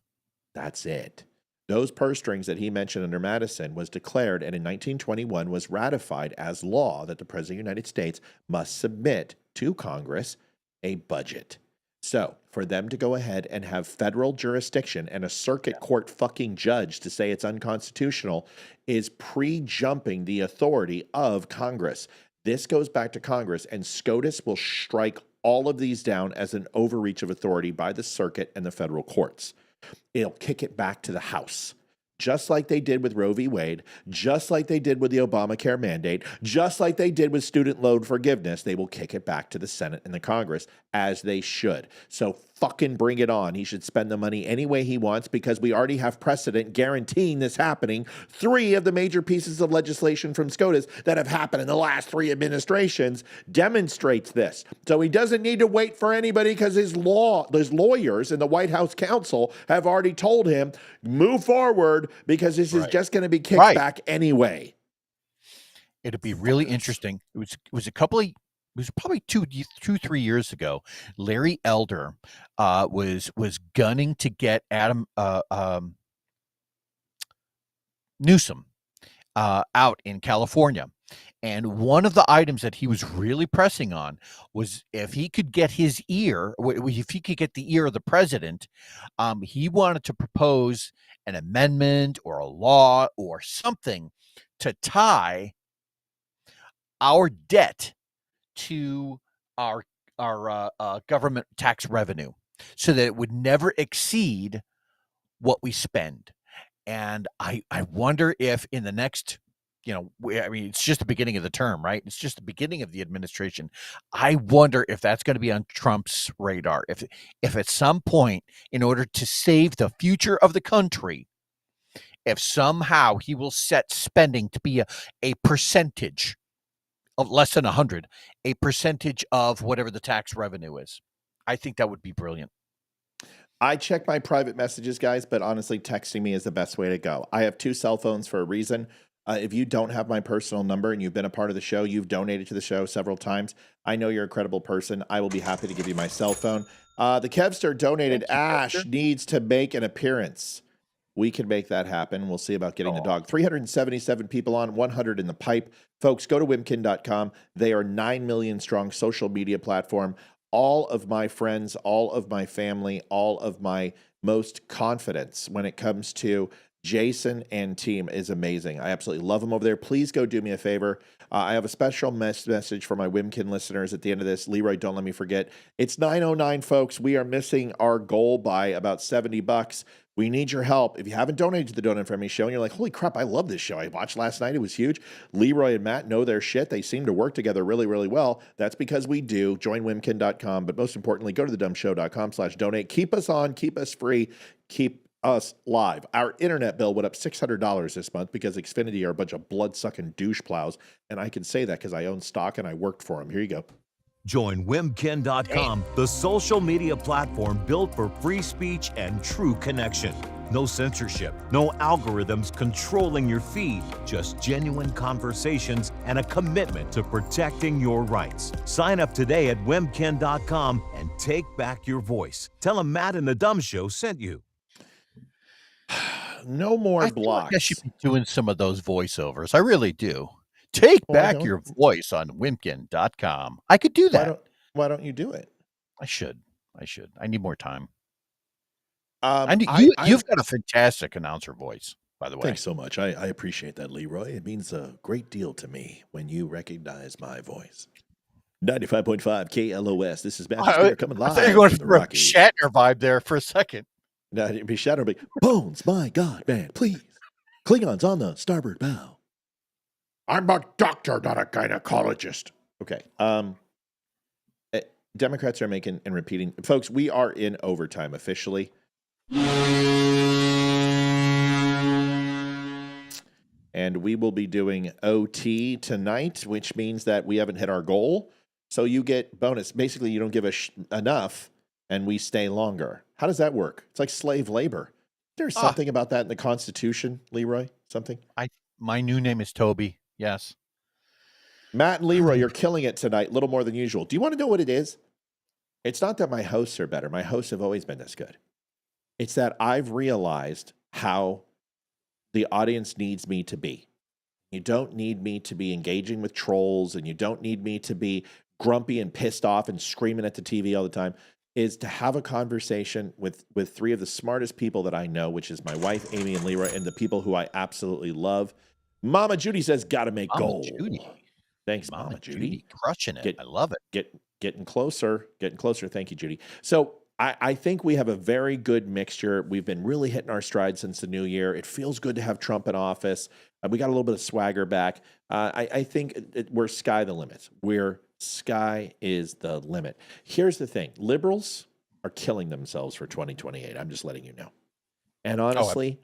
That's it. Those purse strings that he mentioned under Madison was declared, and in 1921 was ratified as law that the President of the United States must submit to Congress a budget. So for them to go ahead and have federal jurisdiction and a circuit court fucking judge to say it's unconstitutional is pre-jumping the authority of Congress. This goes back to Congress, and SCOTUS will strike all of these down as an overreach of authority by the circuit and the federal courts. It'll kick it back to the House, just like they did with Roe v. Wade, just like they did with the Obamacare mandate, just like they did with student loan forgiveness. They will kick it back to the Senate and the Congress, as they should. So fucking bring it on. He should spend the money any way he wants, because we already have precedent guaranteeing this happening. 3 of the major pieces of legislation from SCOTUS that have happened in the last 3 administrations demonstrates this. So he doesn't need to wait for anybody, because his lawyers and the White House counsel have already told him, move forward, because this is just going to be kicked back anyway. It'd be really interesting. It was probably 3 years ago. Larry Elder was gunning to get Adam Newsom out in California. And one of the items that he was really pressing on was if he could get his ear, if he could get the ear of the president, he wanted to propose an amendment or a law or something to tie our debt to our government tax revenue, so that it would never exceed what we spend. And I wonder if in the next, it's just the beginning of the term, right? It's just the beginning of the administration. I wonder if that's going to be on Trump's radar. If at some point, in order to save the future of the country, if somehow he will set spending to be a percentage of less than 100, a percentage of whatever the tax revenue is. I think that would be brilliant. I check my private messages, guys, but honestly, texting me is the best way to go. I have 2 cell phones for a reason. If you don't have my personal number and you've been a part of the show, you've donated to the show several times, I know you're a credible person. I will be happy to give you my cell phone. The Kevster donated, Ash needs to make an appearance. We can make that happen. We'll see about getting the dog. 377 people on, 100 in the pipe. Folks, go to wimkin.com. They are 9 million strong social media platform. All of my friends, all of my family, all of my most confidence when it comes to Jason and team is amazing. I absolutely love them over there. Please go do me a favor. I have a special message for my Wimkin listeners at the end of this. Leroy, don't let me forget. It's 9:09, folks. We are missing our goal by about $70. We need your help. If you haven't donated to the Donut Family Show and you're like, holy crap, I love this show. I watched last night. It was huge. Leroy and Matt know their shit. They seem to work together really, really well. That's because we do. Join wimkin.com. But most importantly, go to thedumbshow.com/donate. Keep us on. Keep us free. Keep us live. Our internet bill went up $600 this month because Xfinity are a bunch of blood-sucking douche plows. And I can say that because I own stock and I worked for them. Here you go. Join Wimkin.com, the social media platform built for free speech and true connection. No censorship, no algorithms controlling your feed, just genuine conversations and a commitment to protecting your rights. Sign up today at Wimkin.com and take back your voice. Tell them Matt and the Dumb Show sent you. No more blocks. I should be doing some of those voiceovers. I really do. Take back your voice on Wimkin.com. I could do that. Why don't you do it? I should. I need more time. You've got a fantastic announcer voice, by the way. Thanks so much. I appreciate that, Leroy. It means a great deal to me when you recognize my voice. 95.5 KLOS. This is Matt Spear coming live. I thought you were going from the for a Rockies. Shatner vibe there for a second. No, it'd be Shatner. Be Bones, my God, man, please. Klingons on the starboard bow. I'm a doctor, not a gynecologist. Okay. Democrats are making and repeating. Folks, we are in overtime officially. And we will be doing OT tonight, which means that we haven't hit our goal. So you get bonus. Basically, you don't give us enough, and we stay longer. How does that work? It's like slave labor. There's something about that in the Constitution, Leroy? Something? My new name is Toby. Yes. Matt and Leroy, you're killing it tonight, a little more than usual. Do you want to know what it is? It's not that my hosts are better. My hosts have always been this good. It's that I've realized how the audience needs me to be. You don't need me to be engaging with trolls, and you don't need me to be grumpy and pissed off and screaming at the TV all the time. Is to have a conversation with three of the smartest people that I know, which is my wife, Amy, and Leroy, and the people who I absolutely love. Mama Judy says, gotta make gold. Judy. Thanks, Mama Judy. Crushing it. I love it. Getting closer. Thank you, Judy. So I think we have a very good mixture. We've been really hitting our stride since the new year. It feels good to have Trump in office. We got a little bit of swagger back. I think we're sky the limit. Sky is the limit. Here's the thing. Liberals are killing themselves for 2028. I'm just letting you know. And honestly,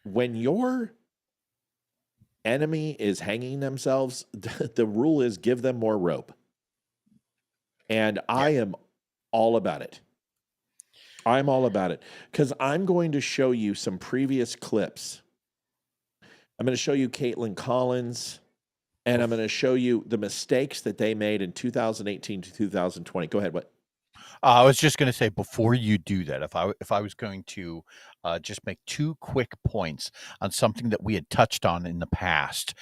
when your enemy is hanging themselves, the rule is give them more rope. And I am all about it. I'm all about it because I'm going to show you some previous clips. I'm going to show you Caitlin Collins, and I'm going to show you the mistakes that they made in 2018 to 2020. Go ahead. What? I was just going to say, before you do that, if I was going to just make two quick points on something that we had touched on in the past,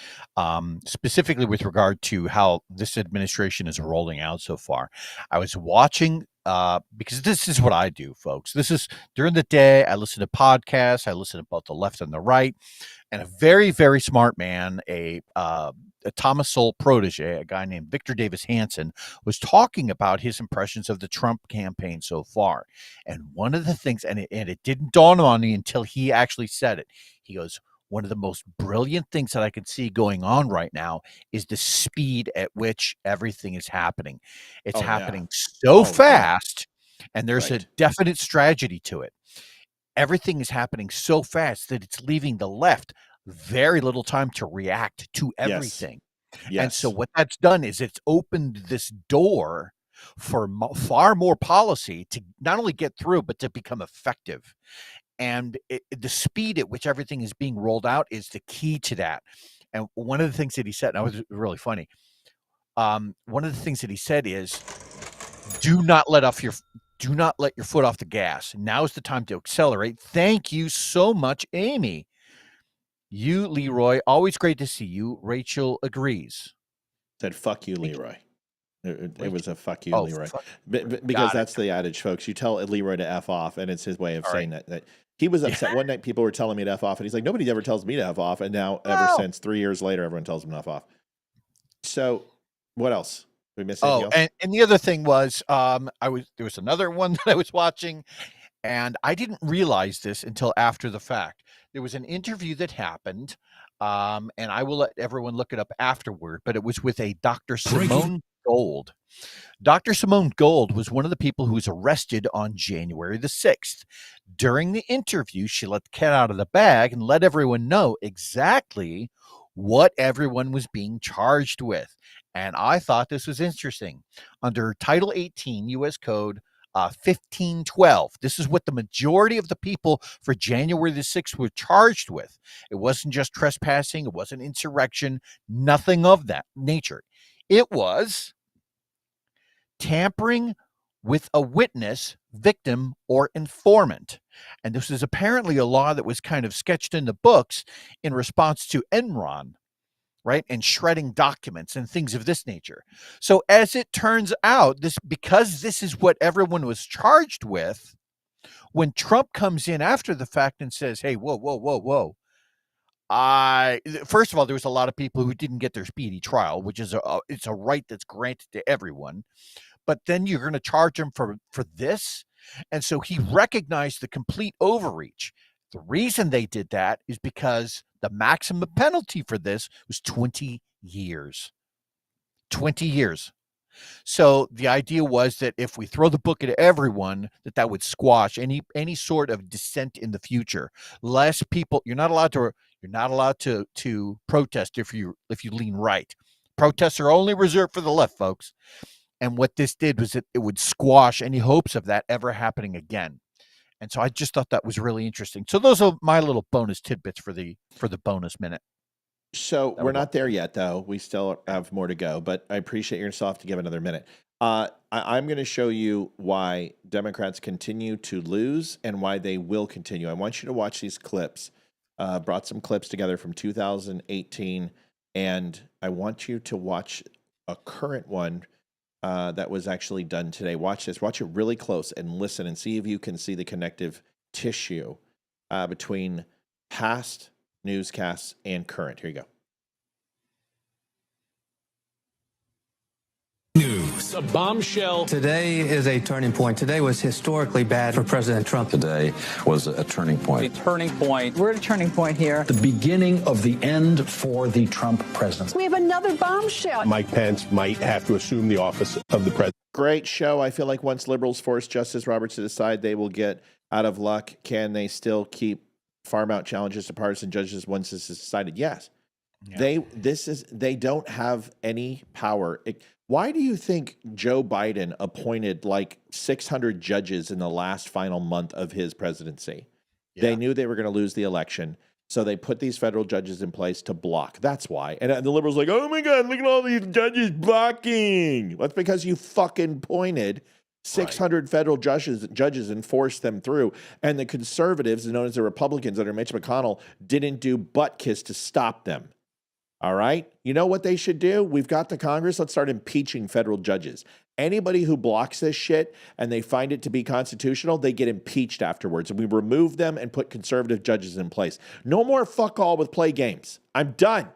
specifically with regard to how this administration is rolling out so far. I was watching, because this is what I do, folks. This is during the day. I listen to podcasts. I listen to both the left and the right. And a very, very smart man, a Thomas Sowell protege, a guy named Victor Davis Hanson, was talking about his impressions of the Trump campaign so far. And one of the things, and it didn't dawn on me until he actually said it. He goes, one of the most brilliant things that I could see going on right now is the speed at which everything is happening. It's happening so fast, and there's a definite strategy to it. Everything is happening so fast that it's leaving the left very little time to react to everything. Yes. And so what that's done is it's opened this door for far more policy to not only get through, but to become effective. And the speed at which everything is being rolled out is the key to that. And one of the things that he said, and it was really funny, one of the things that he said is, do not let your foot off the gas. Now is the time to accelerate. Thank you so much, Amy. You, Leroy, always great to see you. Rachel agrees. Said, fuck you, Leroy. It was a fuck you, Leroy. Because that's the adage, folks. You tell Leroy to F off, and it's his way of saying that. He was upset. One night people were telling me to F off, and he's like, nobody ever tells me to F off. And now, ever since 3 years later, everyone tells him to F off. So, what else? Did we miss anything else? And the other thing was, there was another one that I was watching, and I didn't realize this until after the fact. There was an interview that happened, and I will let everyone look it up afterward, but it was with a Dr. Simone Gold. Dr. Simone Gold was one of the people who was arrested on January the 6th. During the interview, she let the cat out of the bag and let everyone know exactly what everyone was being charged with. And I thought this was interesting. Under Title 18 U.S. Code 1512, this is what the majority of the people for January the 6th were charged with. It wasn't just trespassing. It wasn't insurrection. Nothing of that nature. It was tampering with a witness, victim, or informant. And this is apparently a law that was kind of sketched in the books in response to Enron, right? And shredding documents and things of this nature. So as it turns out, because this is what everyone was charged with, When Trump comes in after the fact and says, hey, whoa, whoa, whoa, whoa. First of all, there was a lot of people who didn't get their speedy trial, which is it's a right that's granted to everyone. But then you're going to charge him for this. And so he recognized the complete overreach. The reason they did that is because the maximum penalty for this was 20 years. 20 years. So the idea was that if we throw the book at everyone, that would squash any sort of dissent in the future. Less people. You're not allowed to protest if you lean right. Protests are only reserved for the left, folks. And what this did was it would squash any hopes of that ever happening again. And so I just thought that was really interesting. So those are my little bonus tidbits for the bonus minute. So we're not there yet, though. We still have more to go, but I appreciate yourself to give another minute. I'm going to show you why Democrats continue to lose and why they will continue. I want you to watch these clips. Brought some clips together from 2018, and I want you to watch a current one that was actually done today. Watch this. Watch it really close and listen and see if you can see the connective tissue between past newscasts and current. Here you go. News. A bombshell. Today is a turning point. Today was historically bad for President Trump. Today was a turning point. A turning point. We're at a turning point here. The beginning of the end for the Trump presidency. We have another bombshell. Mike Pence might have to assume the office of the president. Great show. I feel like once liberals force Justice Roberts to decide, they will get out of luck. Can they still keep farm out challenges to partisan judges once this is decided? Yes. Yeah. They don't have any power. Why do you think Joe Biden appointed like 600 judges in the last final month of his presidency? Yeah. They knew they were going to lose the election, so they put these federal judges in place to block. That's why. And the liberals are like, oh my God, look at all these judges blocking. That's because you fucking pointed 600 federal judges and forced them through. And the conservatives, known as the Republicans under Mitch McConnell, didn't do butt kiss to stop them. All right? You know what they should do? We've got the Congress. Let's start impeaching federal judges. Anybody who blocks this shit and they find it to be constitutional, they get impeached afterwards. And we remove them and put conservative judges in place. No more fuck all with play games. I'm done.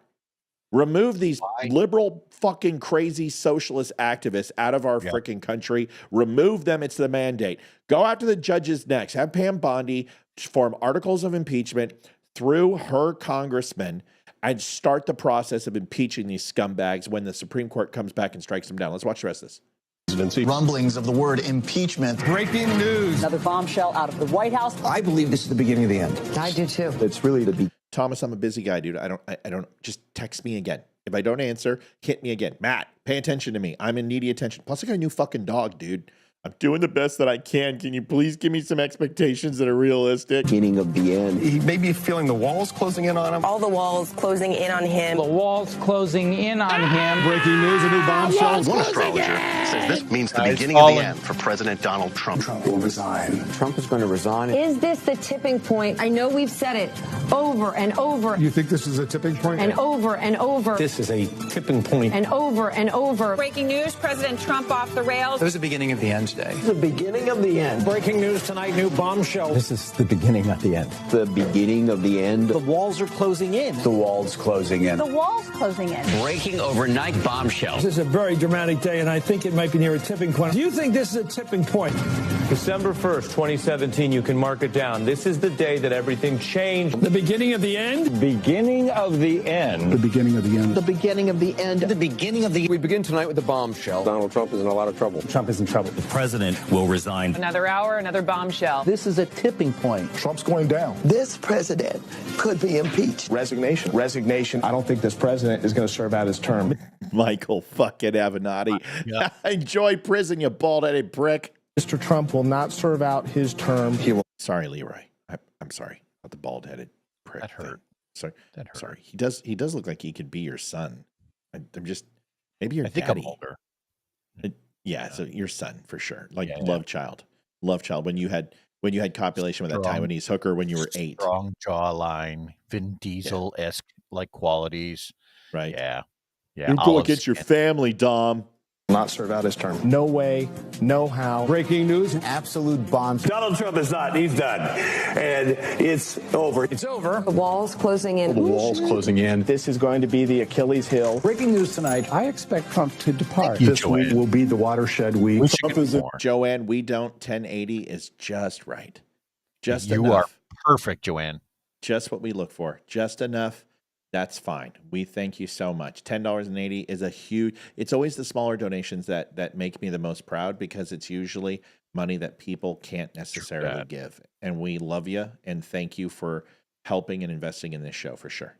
Remove these liberal fucking crazy socialist activists out of our freaking country. Remove them. It's the mandate. Go after the judges next. Have Pam Bondi form articles of impeachment through her congressmen and start the process of impeaching these scumbags when the Supreme Court comes back and strikes them down. Let's watch the rest of this. Rumblings of the word impeachment. Breaking news. Another bombshell out of the White House. I believe this is the beginning of the end. I do too. It's really the beginning. Thomas, I'm a busy guy, dude. I don't just text me again. If I don't answer, hit me again. Matt, pay attention to me. I'm in needy attention. Plus, I got a new fucking dog, dude. I'm doing the best that I can. Can you please give me some expectations that are realistic? Beginning of the end. He may be feeling the walls closing in on him. All the walls closing in on him. The walls closing in on him. Breaking news, a new bombshell. One astrologer says this means the beginning of the end for President Donald Trump. Trump will resign. Trump is going to resign. Is this the tipping point? I know we've said it over and over. You think this is a tipping point? And over and over. This is a tipping point. And over and over. Breaking news, President Trump off the rails. It was the beginning of the end today. The beginning of the end. Breaking news tonight, new bombshell. This is the beginning of the end. The beginning of the end. The walls are closing in. The walls closing in. The walls closing in. Breaking overnight bombshell. This is a very dramatic day, and I think it might be near a tipping point. Do you think this is a tipping point? December 1st, 2017, you can mark it down. This is the day that everything changed. The beginning of the end? Beginning of the end. The beginning of the end. The beginning of the end. The beginning of the... We begin tonight with a bombshell. Donald Trump is in a lot of trouble. Trump is in trouble. The president will resign. Another hour, another bombshell. This is a tipping point. Trump's going down. This president could be impeached. Resignation. Resignation. I don't think this president is going to serve out his term. Michael fucking Avenatti. Yeah. Enjoy prison, you bald-headed prick. Mr. Trump will not serve out his term. He will. Sorry, Leroy. I'm sorry about the bald-headed prick. That hurt. Sorry. That hurt. Sorry. He does look like he could be your son. I'm just maybe your I think daddy. I'm older. Yeah, so your son for sure. Like love child. When you had copulation with that Taiwanese hooker when you were 8. Strong jawline, Vin Diesel-esque like qualities. Right. Yeah. You'll go against your family, Dom. not serve out his term. No way, no how. Breaking news, absolute bomb. Donald Trump is not. He's done. And it's over. It's over. The wall's closing in. The wall's closing in. This is going to be the Achilles heel. Breaking news tonight. I expect Trump to depart. This week will be the watershed week. Joanne, we don't 1080 is just right. Just you enough. are perfect, Joanne. Just what we look for. Just enough. That's fine. We thank you so much. $10.80 is a huge, it's always the smaller donations that make me the most proud, because it's usually money that people can't necessarily give. And we love you and thank you for helping and investing in this show for sure.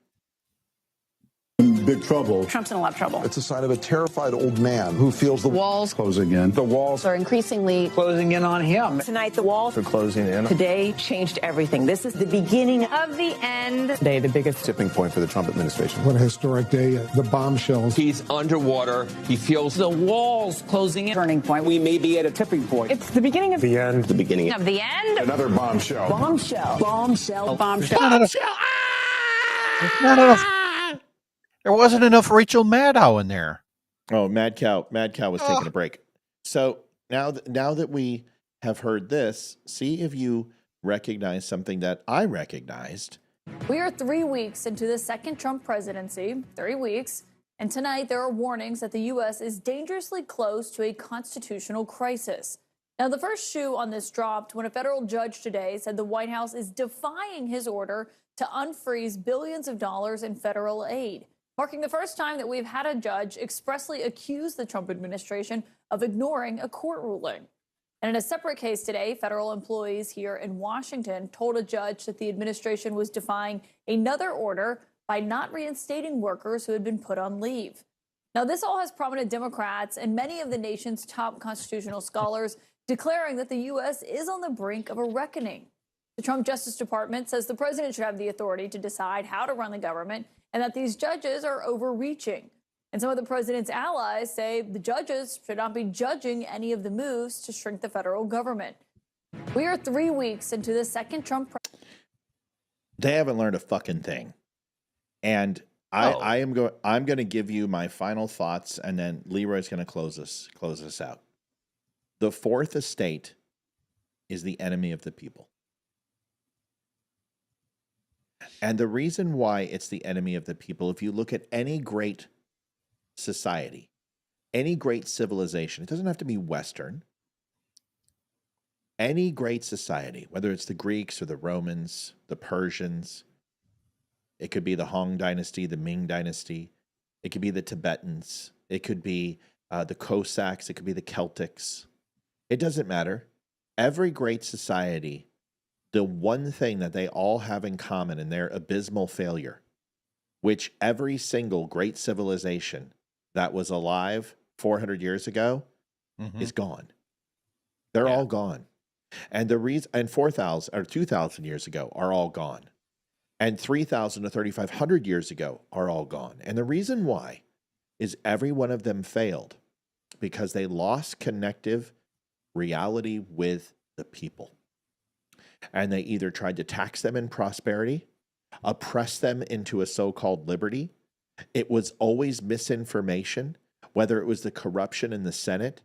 Big trouble. Trump's in a lot of trouble. It's a sign of a terrified old man who feels the walls closing in. The walls are increasingly closing in on him. Tonight, the walls are closing in. today changed everything. This is the beginning of the end. Today, the biggest Tipping point for the Trump administration. What a historic day. The bombshells. He's underwater. He feels the walls closing in. Turning point. we may be at a tipping point. It's the beginning of The end. The beginning of the end. Another bombshell. Bombshell. Bombshell. Bombshell. There wasn't enough Rachel Maddow in there. Oh, Mad Cow was taking a break. So now that we have heard this, see if you recognize something that I recognized. We are 3 weeks into the second Trump presidency, 3 weeks, and tonight there are warnings that the U.S. is dangerously close to a constitutional crisis. Now, the first shoe on this dropped when a federal judge today said the White House is defying his order to unfreeze billions of dollars in federal aid, marking the first time that we've had a judge expressly accuse the Trump administration of ignoring a court ruling. And in a separate case today, federal employees here in Washington told a judge that the administration was defying another order by not reinstating workers who had been put on leave. Now, this all has prominent Democrats and many of the nation's top constitutional scholars declaring that the U.S. is on the brink of a reckoning. The Trump Justice Department says the president should have the authority to decide how to run the government and that these judges are overreaching. And some of the president's allies say the judges should not be judging any of the moves to shrink the federal government. We are 3 weeks into the second Trump They haven't learned a fucking thing. And I'm going to give you my final thoughts, and then Leroy's going to close us out. The fourth estate is the enemy of the people. And the reason why it's the enemy of the people, if you look at any great society, any great civilization, it doesn't have to be Western. Any great society, whether it's the Greeks or the Romans, the Persians, it could be the Han Dynasty, the Ming Dynasty, it could be the Tibetans, it could be the Cossacks, it could be the Celtics. It doesn't matter. Every great society, the one thing that they all have in common in their abysmal failure, which every single great civilization that was alive 400 years ago is gone. They're all gone. And the reason, and 4,000 or 2,000 years ago are all gone. And 3,000 to 3,500 years ago are all gone. And the reason why is every one of them failed because they lost connective reality with the people. And they either tried to tax them in prosperity, oppress them into a so-called liberty. It was always misinformation, whether it was the corruption in the Senate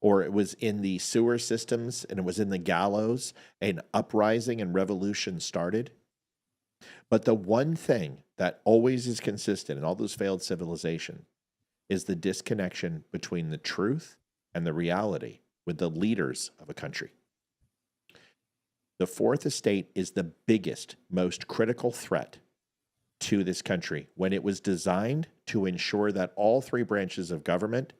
or it was in the sewer systems and it was in the gallows, an uprising and revolution started. But the one thing that always is consistent in all those failed civilizations is the disconnection between the truth and the reality with the leaders of a country. The fourth estate is the biggest, most critical threat to this country when it was designed to ensure that all three branches of government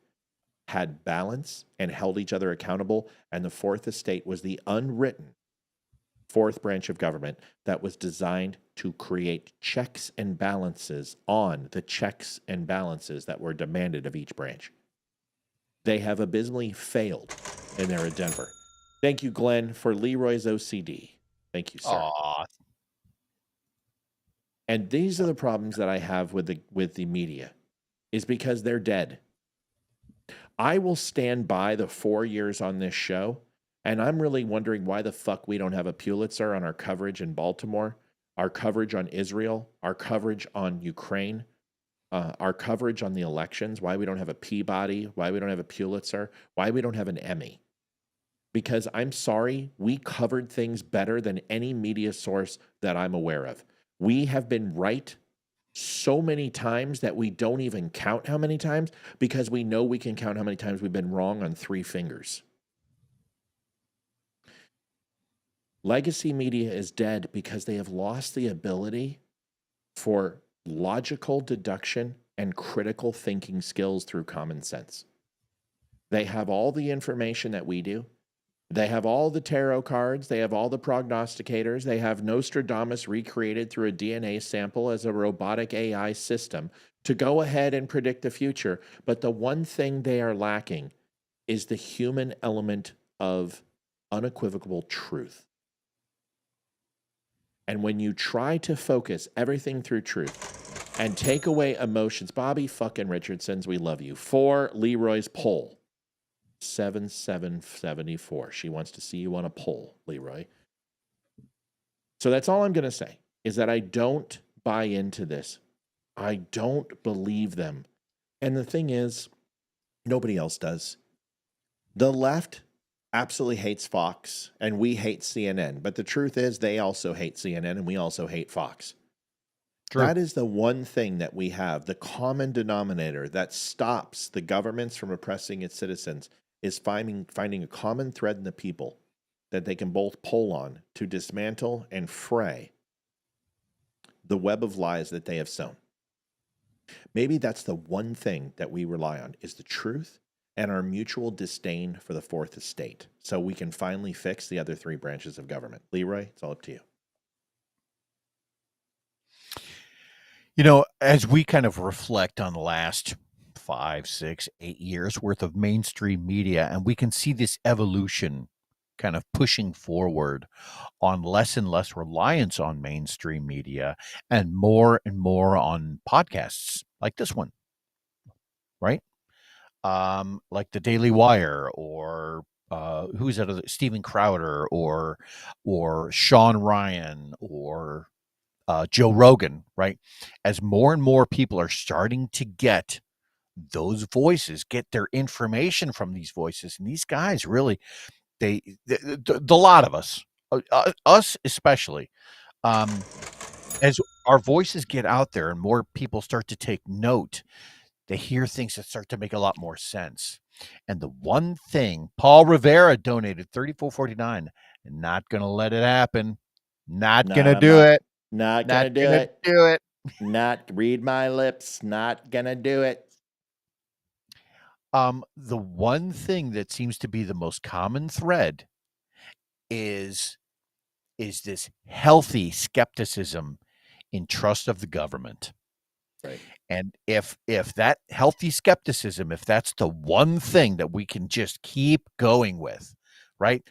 had balance and held each other accountable. And the fourth estate was the unwritten fourth branch of government that was designed to create checks and balances on the checks and balances that were demanded of each branch. They have abysmally failed in their endeavor. Thank you, Glenn, for Leroy's OCD. Thank you, sir. Aww. And these are the problems that I have with the media, is because they're dead. I will stand by the 4 years on this show, and I'm really wondering why the fuck we don't have a Pulitzer on our coverage in Baltimore, our coverage on Israel, our coverage on Ukraine. our coverage on the elections, why we don't have a Peabody, why we don't have a Pulitzer, why we don't have an Emmy. Because I'm sorry, we covered things better than any media source that I'm aware of. We have been right so many times that we don't even count how many times, because we know we can count how many times we've been wrong on 3 fingers. Legacy media is dead because they have lost the ability for logical deduction and critical thinking skills through common sense. They have all the information that we do. They have all the tarot cards. They have all the prognosticators. They have Nostradamus recreated through a DNA sample as a robotic AI system to go ahead and predict the future. But the one thing they are lacking is the human element of unequivocal truth. And when you try to focus everything through truth and take away emotions, Bobby fucking Richardson's, we love you. For Leroy's poll, 7774. She wants to see you on a poll, Leroy. So that's all I'm going to say, is that I don't buy into this. I don't believe them. And the thing is, nobody else does. The left absolutely hates Fox, and we hate CNN. But the truth is, they also hate CNN, and we also hate Fox. True. That is the one thing that we have, the common denominator that stops the governments from oppressing its citizens, is finding a common thread in the people that they can both pull on to dismantle and fray the web of lies that they have sown. Maybe that's the one thing that we rely on, is the truth and our mutual disdain for the fourth estate, so we can finally fix the other 3 branches of government. Leroy, it's all up to you. You know, as we kind of reflect on the last 5, 6, 8 years worth of mainstream media, and we can see this evolution kind of pushing forward on less and less reliance on mainstream media and more on podcasts like this one, right? Like the Daily Wire, or who's that other, Steven Crowder, or Sean Ryan, or Joe Rogan, right? As more and more people are starting to get those voices, get their information from these voices, and these guys really, the lot of us, us especially, as our voices get out there and more people start to take note, they hear things that start to make a lot more sense. And the one thing, Paul Rivera donated $34.49, not going to let it happen. Not going to do it. Not going to do it. Not read my lips. Not going to do it. The one thing that seems to be the most common thread is this healthy skepticism in trust of the government. Right. And if that healthy skepticism, if that's the one thing that we can just keep going with, right?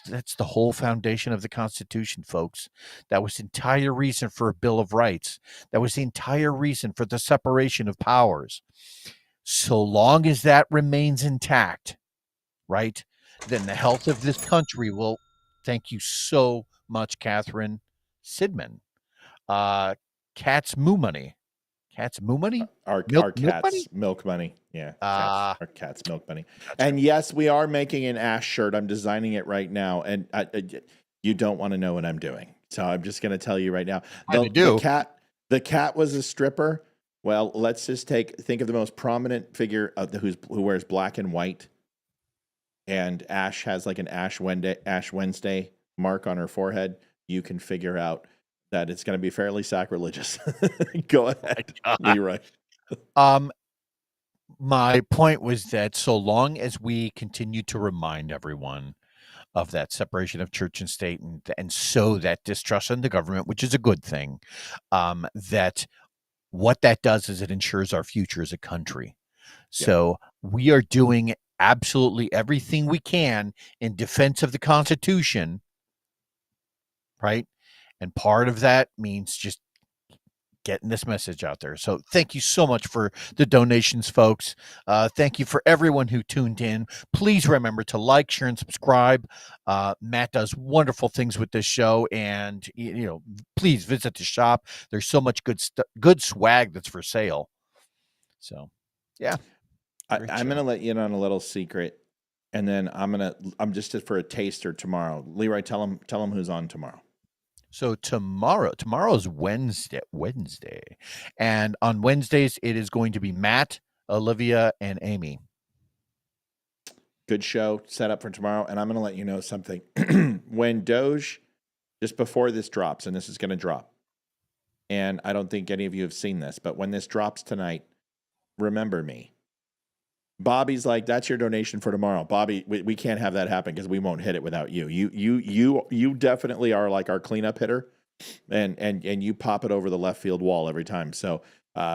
That's the whole foundation of the Constitution, folks. That was the entire reason for a Bill of Rights. That was the entire reason for the separation of powers. So long as that remains intact, right, then the health of this country will. Thank you so much, Catherine Sidman. Cat's Moo Money. Cat's Moo Money? Our cat's milk money. Yeah. Our cat's milk money. And yes, we are making an Ash shirt. I'm designing it right now. And you don't want to know what I'm doing. So I'm just going to tell you right now. The cat was a stripper. Well, let's just think of the most prominent figure who wears black and white. And Ash has like an Ash Wednesday mark on her forehead. You can figure out that it's going to be fairly sacrilegious. Go ahead, Leroy. My point was that so long as we continue to remind everyone of that separation of church and state, and so that distrust in the government, which is a good thing, that what that does is it ensures our future as a country. So we are doing absolutely everything we can in defense of the Constitution, right? And part of that means just getting this message out there. So thank you so much for the donations, folks. Thank you for everyone who tuned in. Please remember to like, share, and subscribe. Matt does wonderful things with this show, and please visit the shop. There's so much good swag that's for sale. So, yeah. I'm going to let you in on a little secret, and then I'm just for a taster tomorrow. Leroy, tell them who's on tomorrow. So tomorrow's Wednesday, and on Wednesdays it is going to be Matt, Olivia, and Amy. Good show set up for tomorrow, and I'm going to let you know something. When Doge, just before this drops, and this is going to drop, and I don't think any of you have seen this, but when this drops tonight, remember me. Bobby's like, that's your donation for tomorrow. Bobby, we can't have that happen because we won't hit it without you. You definitely are like our cleanup hitter, and you pop it over the left field wall every time. So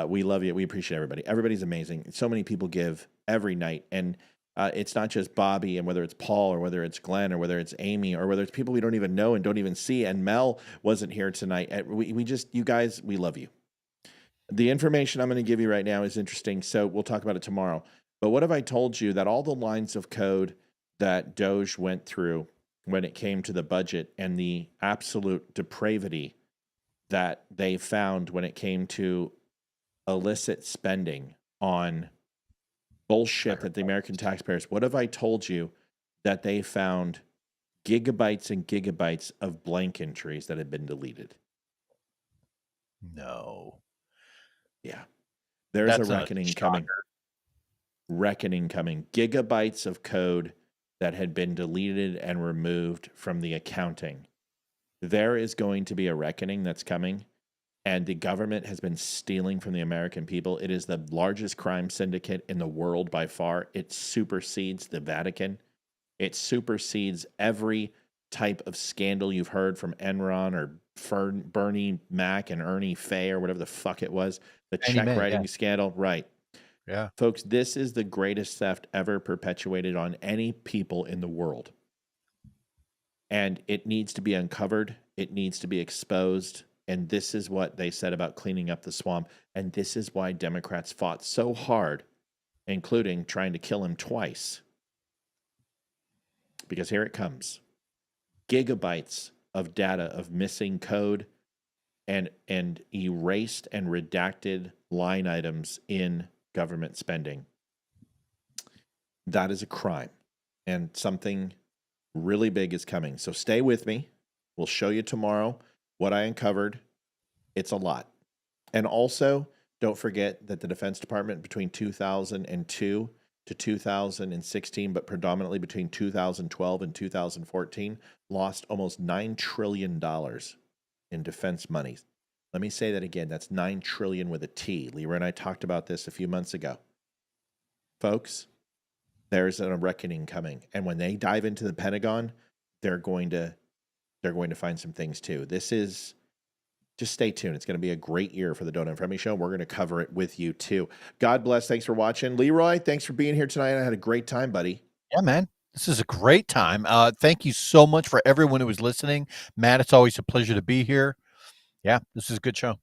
we love you. We appreciate everybody. Everybody's amazing. So many people give every night, and it's not just Bobby, and whether it's Paul or whether it's Glenn or whether it's Amy or whether it's people we don't even know and don't even see. And Mel wasn't here tonight. You guys, we love you. The information I'm going to give you right now is interesting, so we'll talk about it tomorrow. But what if I told you that all the lines of code that Doge went through when it came to the budget and the absolute depravity that they found when it came to illicit spending on bullshit that the American taxpayers, what if I told you that they found gigabytes and gigabytes of blank entries that had been deleted? No. Yeah. There's a reckoning coming. Reckoning coming. Gigabytes of code that had been deleted and removed from the accounting. There is going to be a reckoning that's coming, and the government has been stealing from the American people. It is the largest crime syndicate in the world by far. It supersedes the Vatican. It supersedes every type of scandal you've heard from Enron or Bernie Mac and Ernie Fay or whatever the fuck it was. The check writing scandal. Right. Yeah. Folks, this is the greatest theft ever perpetuated on any people in the world. And it needs to be uncovered. It needs to be exposed. And this is what they said about cleaning up the swamp. And this is why Democrats fought so hard, including trying to kill him twice. Because here it comes. Gigabytes of data of missing code and erased and redacted line items in government spending. That is a crime, and something really big is coming. So stay with me. We'll show you tomorrow what I uncovered. It's a lot. And also, don't forget that the Defense Department between 2002 to 2016, but predominantly between 2012 and 2014, lost almost $9 trillion in defense money. Let me say that again. That's $9 trillion with a T. Leroy and I talked about this a few months ago. Folks, there's a reckoning coming. And when they dive into the Pentagon, they're going to find some things too. This is, just stay tuned. It's going to be a great year for the Donut and Friendly Show. We're going to cover it with you too. God bless. Thanks for watching. Leroy, thanks for being here tonight. I had a great time, buddy. Yeah, man. This is a great time. Thank you so much for everyone who was listening. Matt, it's always a pleasure to be here. Yeah, this is a good show.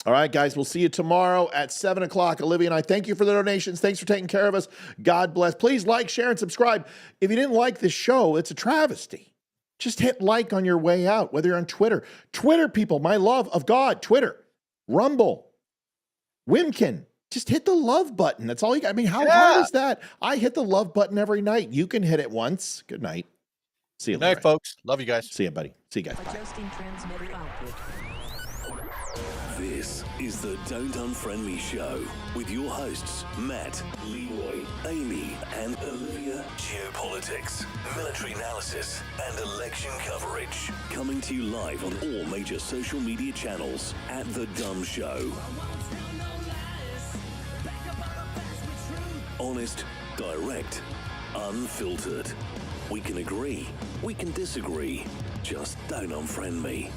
All right, guys, we'll see you tomorrow at 7 o'clock. Olivia and I thank you for the donations. Thanks for taking care of us. God bless. Please like, share, and subscribe. If you didn't like this show, it's a travesty. Just hit like on your way out, whether you're on Twitter. Twitter, people, my love of God, Twitter. Rumble. Wimkin. Just hit the love button. That's all you got. I mean, how hard is that? I hit the love button every night. You can hit it once. Good night. See you later. Good night, folks. Love you guys. See you, buddy. See you guys. Adjusting transmitter output. This is the Don't Unfriend Me Show with your hosts, Matt, Leroy, Amy, and Olivia. Geopolitics, military analysis, and election coverage. Coming to you live on all major social media channels at The Dumb Show. Honest, direct, unfiltered. We can agree, we can disagree. Just don't unfriend me.